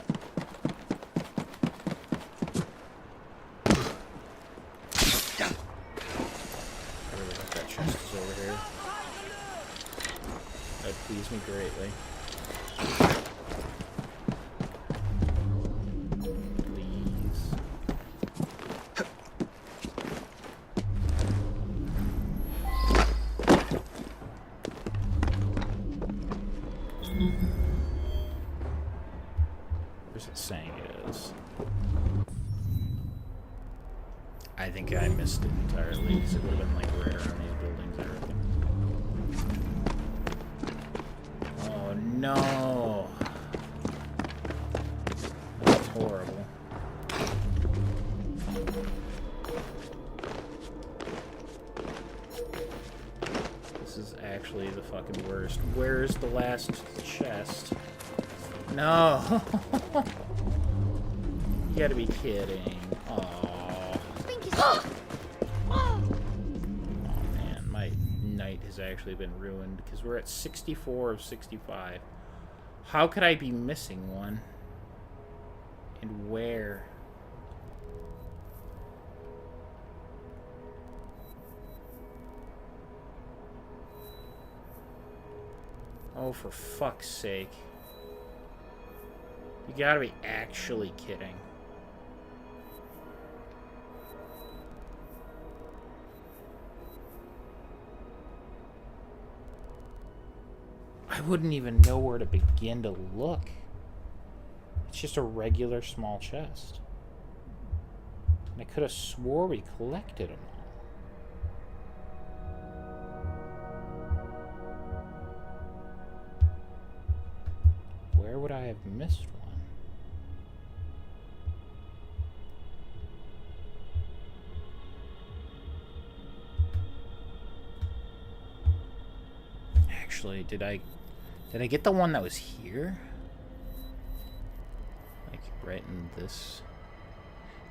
That pleased me greatly. Please. Where's it saying it is? I think I missed it entirely because it would have been like right around these buildings and everything. Oh no! That's horrible. This is actually the fucking worst. Where's the last chest? No! You gotta be kidding. Oh man, my night has actually been ruined because we're at 64 of 65. How could I be missing one? And where? Oh, for fuck's sake. You gotta be actually kidding. I wouldn't even know where to begin to look. It's just a regular small chest. And I could have swore we collected them all. Where would I have missed one? Actually, did I get the one that was here? Like, right in this?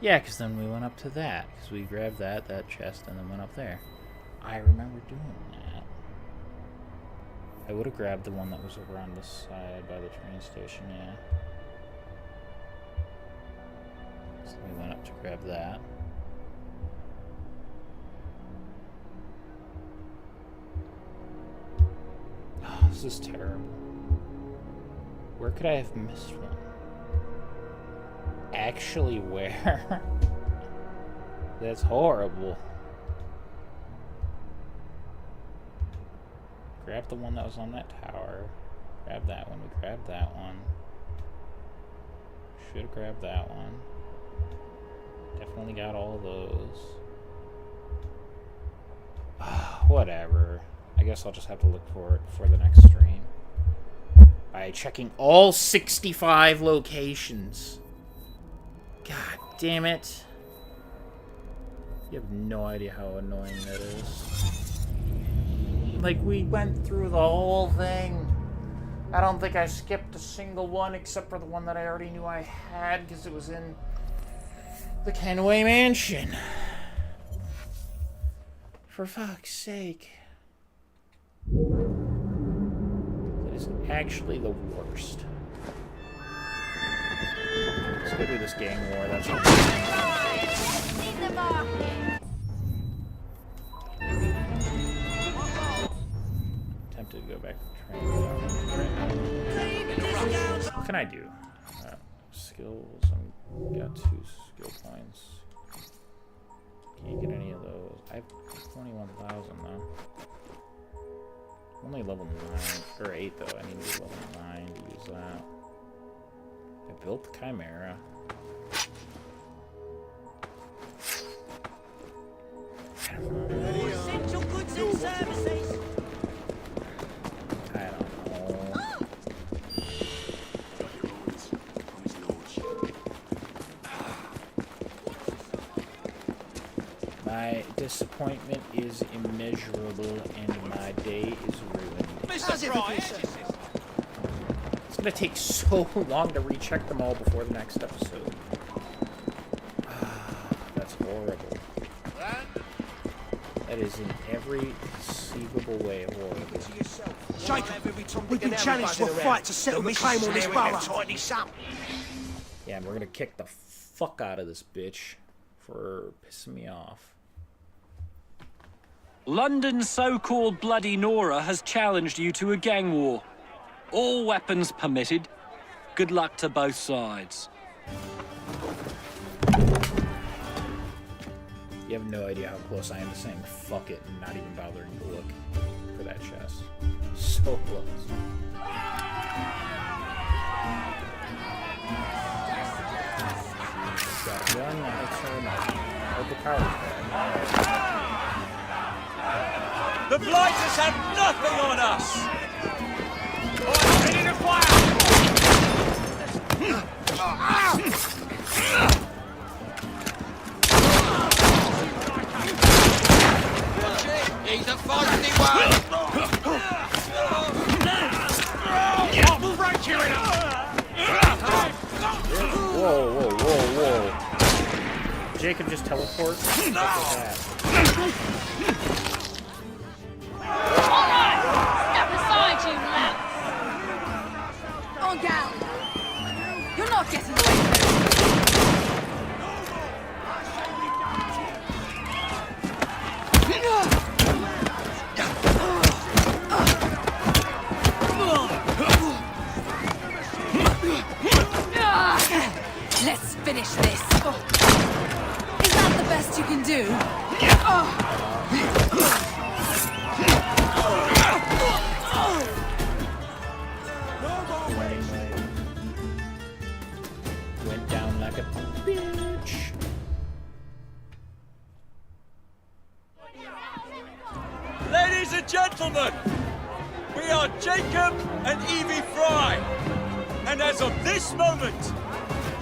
Yeah, because then we went up to that. Because we grabbed that chest, and then went up there. I remember doing that. I would have grabbed the one that was over on this side by the train station, yeah. So we went up to grab that. Oh, this is terrible. Where could I have missed one? Actually, where? That's horrible. Grab the one that was on that tower. Grab that one. We grabbed that one. Should have grabbed that one. Definitely got all of those. Whatever. I guess I'll just have to look for it for the next stream. By checking all 65 locations. God damn it. You have no idea how annoying that is. Like, we went through the whole thing. I don't think I skipped a single one except for the one that I already knew I had because it was in the Kenway Mansion. For fuck's sake. That is actually the worst. Let's go do this gang war. That's what tempted to go back to train. What can I do? Skills. I've got 2 skill points. Can't get any of those. I have 21,000 though. Only level 9 or 8 though. I need to be level 9 to use that. I built the Chimera. I don't know. Essential goods and services. I don't know. disappointment is immeasurable, and my day is ruined. Mr. Price! It's gonna take so long to recheck them all before the next episode. That's horrible. That is in every conceivable way horrible. Jacob, we can challenge to a fight to settle the claim on this borough. Yeah, and we're gonna kick the fuck out of this bitch for pissing me off. London's so-called Bloody Nora has challenged you to a gang war. All weapons permitted. Good luck to both sides. You have no idea how close I am to saying fuck it and not even bothering to look for that chest. So close. Got a gun that makes her overpowered. The blighters have nothing on us! Alright, ready to fire! He's a feisty one! I'll break you in Whoa, whoa, whoa, whoa. Jacob just teleports? What was that? Alright! Step aside, you lamp! On down! You're not getting away from it! Let's finish this. Is that the best you can do? Went down like a bitch. Ladies and gentlemen, we are Jacob and Evie Fry. And as of this moment,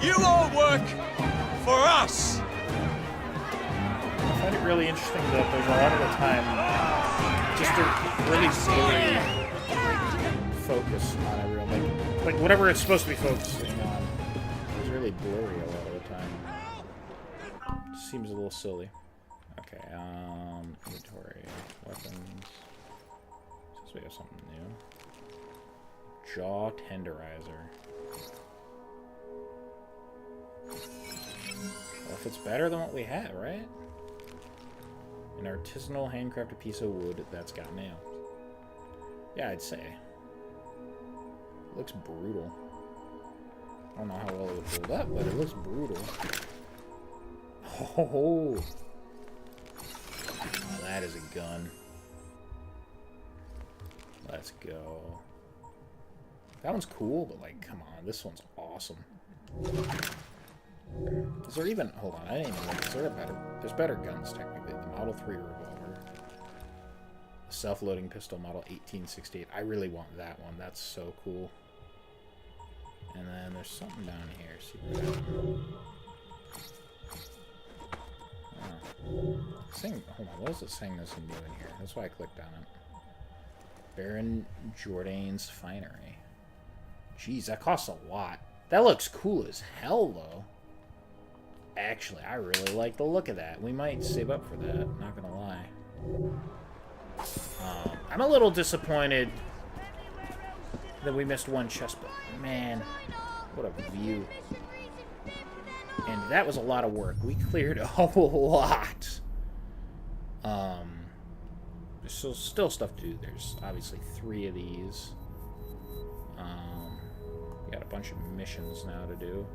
you all work for us. I find it really interesting that there's a lot of the time just a really blurry focus on everyone. Like whatever it's supposed to be focusing on is really blurry a lot of the time. Just seems a little silly. Okay, inventory, weapons. Since we have something new. Jaw tenderizer. Well, if it's better than what we had, right? An artisanal handcrafted piece of wood that's got nail. Yeah, I'd say. It looks brutal. I don't know how well it would hold up, but it looks brutal. Oh, that is a gun. Let's go. That one's cool, but like, come on, this one's awesome. Is there even... Hold on, I didn't even look. Is there a better... There's better guns, technically. The Model 3 revolver. The self-loading pistol, Model 1868. I really want that one. That's so cool. And then there's something down here. Secret. Oh. Saying, hold on, what is it saying this new in here? That's why I clicked on it. Baron Jourdain's Finery. Jeez, that costs a lot. That looks cool as hell, though. Actually, I really like the look of that. We might save up for that, not gonna lie. I'm a little disappointed that we missed one chest, but man, what a view. And that was a lot of work. We cleared a whole lot. There's still stuff to do. There's obviously 3 of these. We got a bunch of missions now to do.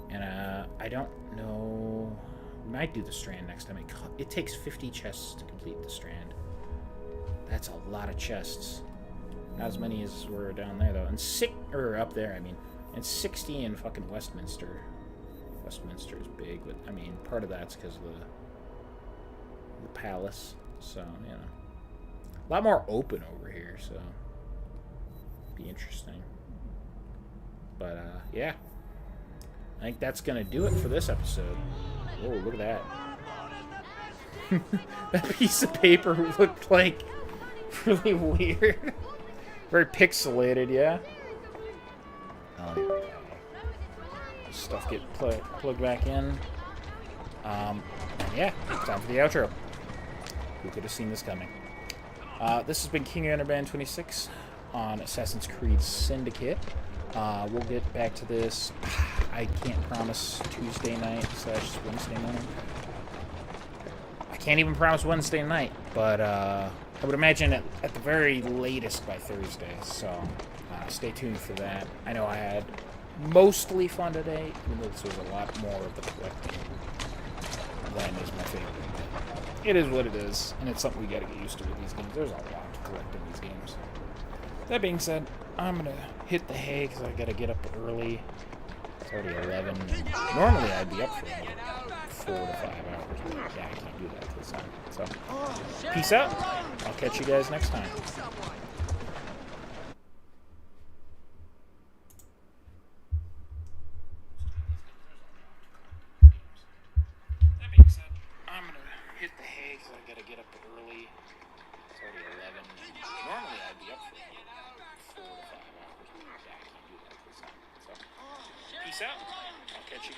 And I don't know... We might do the Strand next time. It takes 50 chests to complete the Strand. That's a lot of chests. Not as many as were down there, though. And up there, I mean. And 60 in fucking Westminster. Westminster is big, but, I mean, part of that's because of the palace. So, you know. A lot more open over here, so... Be interesting. But, yeah. I think that's going to do it for this episode. Whoa, look at that. That piece of paper looked like really weird. Very pixelated, yeah? Oh, here we go. Stuff get plugged back in. And yeah, time for the outro. Who could have seen this coming? This has been King Underband 26 on Assassin's Creed Syndicate. We'll get back to this. I can't promise Tuesday night / Wednesday morning. I can't even promise Wednesday night, but I would imagine at the very latest by Thursday. So stay tuned for that. I know I had mostly fun today, even though this was a lot more of the collecting than is my favorite. It is what it is, and it's something we gotta get used to with these games. There's a lot to collect in these games. That being said, I'm gonna hit the hay because I gotta get up early. It's already 11. Normally I'd be up for another 4 to 5 hours, but yeah, I can't do that this time. So, peace out. I'll catch you guys next time. That being said, I'm gonna hit the hay because I gotta get up early. It's already 11. Normally I'd be up for another 4 to 5 hours, but yeah, I can't do that this time. So, peace out. I'll catch you guys.